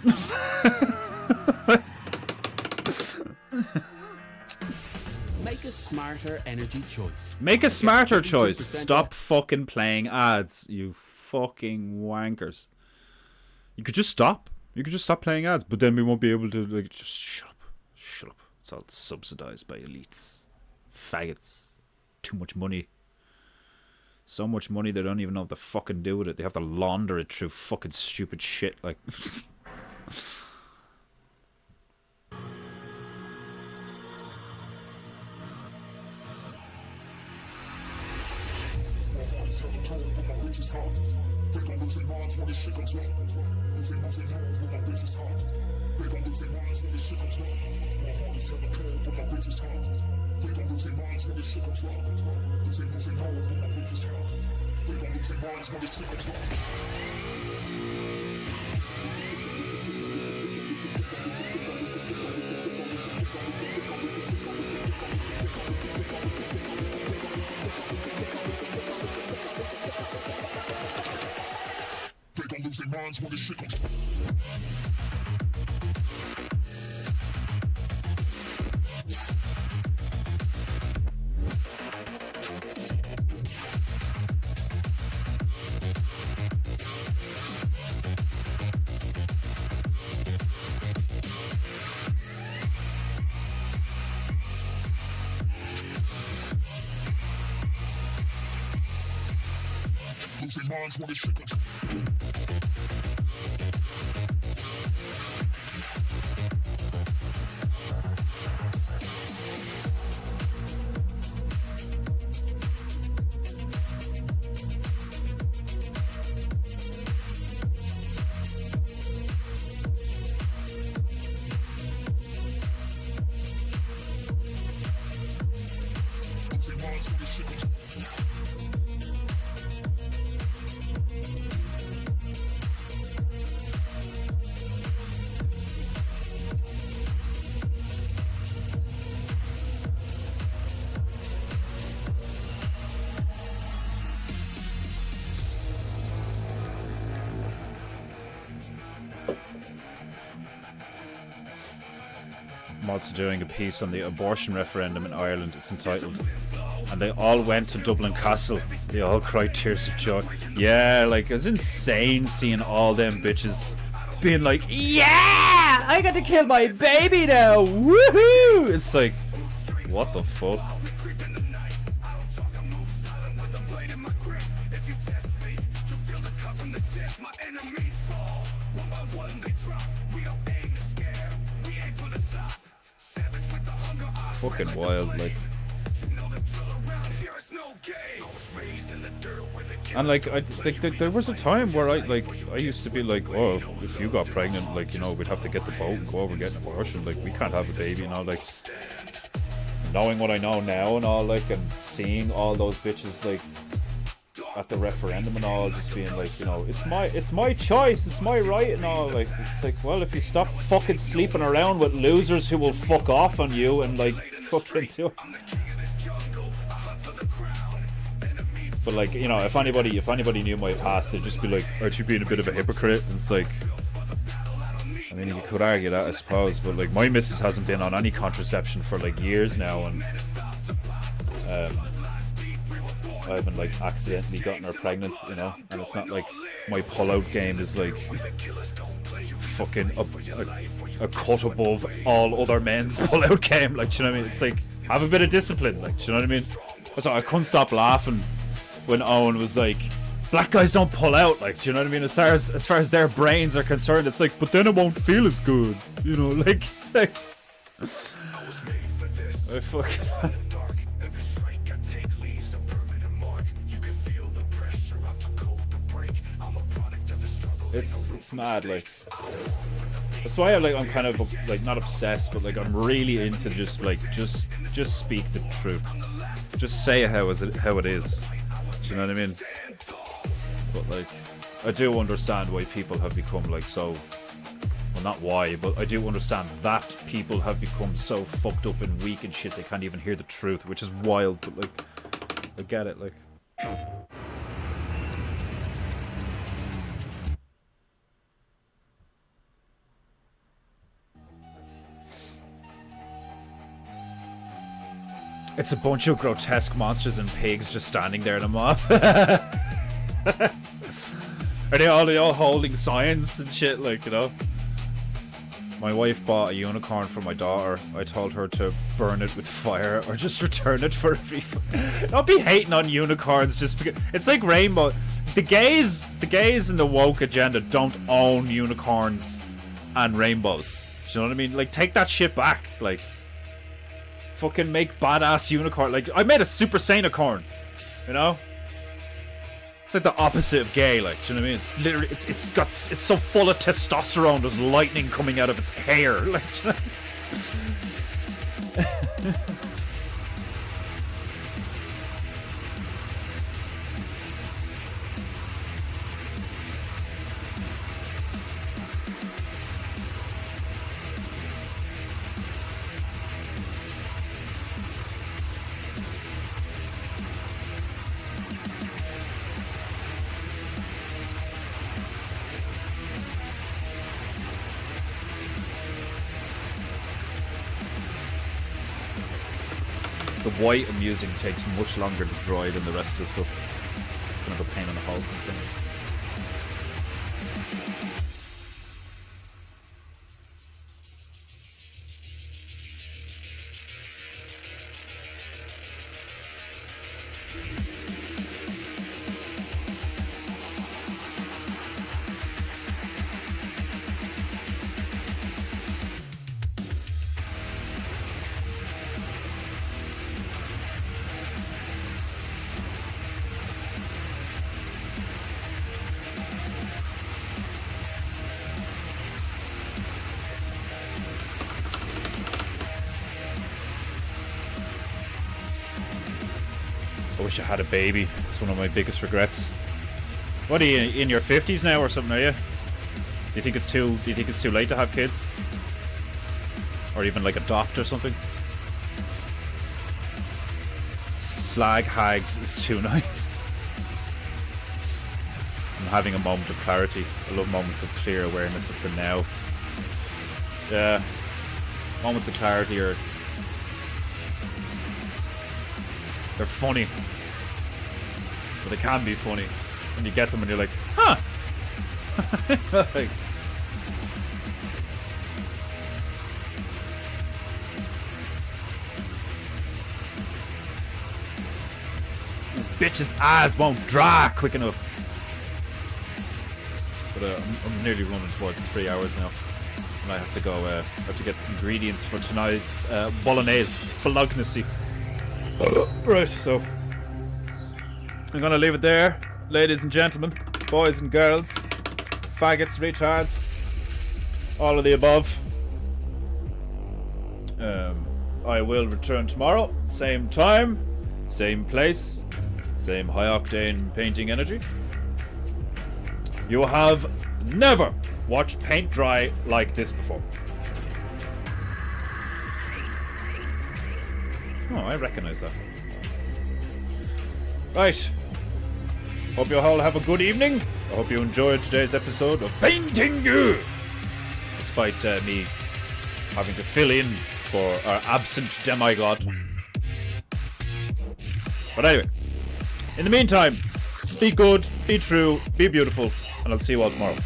Make a smarter energy choice. Make a smarter choice. Stop fucking playing ads, you fucking wankers. You could just stop. You could just stop playing ads, but then we won't be able to, like, just shut up. Shut up. It's all subsidized by elites. Faggots. Too much money. So much money they don't even know what to fucking do with it. They have to launder it through fucking stupid shit, like... Minds when the shit comes. I'm also doing a piece on the abortion referendum in Ireland. It's entitled "And They All Went to Dublin Castle. They All Cried Tears of Joy." Yeah, like, it's insane seeing all them bitches being like, "Yeah! I got to kill my baby now! Woohoo!" It's like, what the fuck? Fucking wild, like. And like, there was a time where I used to be like, oh, if you got pregnant, like, you know, we'd have to get the boat and go over and get an abortion. Like, we can't have a baby, you know, like. Knowing what I know now and all, like, and seeing all those bitches, like, at the referendum and all, just being like, you know, it's my choice, it's my right and all, like, it's like, well, if you stop fucking sleeping around with losers who will fuck off on you and, like, fucking do it. But, like, you know, if anybody knew my past, they'd just be like, aren't you being a bit of a hypocrite? And it's like, I mean, you could argue that, I suppose, but, like, my missus hasn't been on any contraception for, like, years now, and I haven't, like, accidentally gotten her pregnant, you know, and it's not like my pull-out game is, like, fucking a cut above all other men's pull-out game, like, do you know what I mean? It's like, have a bit of discipline, like, do you know what I mean? So I couldn't stop laughing when Owen was like, black guys don't pull out, like, do you know what I mean? As far as their brains are concerned, it's like, but then it won't feel as good, you know, like, it's like, I fucking... It's mad, like. That's why I'm kind of, like, not obsessed, but, like, I'm really into just speak the truth. Just say how it is. Do you know what I mean? But, like, I do understand why people have become, like, so, well, not why, but I do understand that people have become so fucked up and weak and shit they can't even hear the truth, which is wild, but, like, I get it, like. It's a bunch of grotesque monsters and pigs just standing there in a mob. Are they all holding signs and shit, like, you know? My wife bought a unicorn for my daughter. I told her to burn it with fire or just return it for a refund. Don't be hating on unicorns just because... It's like Rainbow. The gays in the woke agenda don't own unicorns and rainbows. Do you know what I mean? Like, take that shit back. Like... Fucking make badass unicorn. Like, I made a Super Saiyanicorn, you know? It's like the opposite of gay, like, do you know what I mean? It's literally, it's so full of testosterone, there's lightning coming out of its hair, like, do you know? The white I'm using takes much longer to dry than the rest of the stuff. Kind of a pain in the hole sometimes. I wish I had a baby. It's one of my biggest regrets. What are you in your 50s now or something? Are you? Do you think it's too late to have kids, or even like adopt or something? Slag hags is too nice. I'm having a moment of clarity. I love moments of clear awareness of the now. Yeah, moments of clarity are they're funny, but they can be funny when you get them and you're like, huh. Like, this bitch's eyes won't dry quick enough. But I'm nearly running towards 3 hours now, and I have to go. I have to get ingredients for tonight's bolognese. Right, so I'm gonna leave it there, ladies and gentlemen, boys and girls, faggots, retards, all of the above. I will return tomorrow, same time, same place, same high octane painting energy. You have never watched paint dry like this before. Oh, I recognize that. Right. Hope you all have a good evening. I hope you enjoyed today's episode of PEINTEINGU, despite me having to fill in for our absent demigod. But anyway, in the meantime, be good, be true, be beautiful, and I'll see you all tomorrow.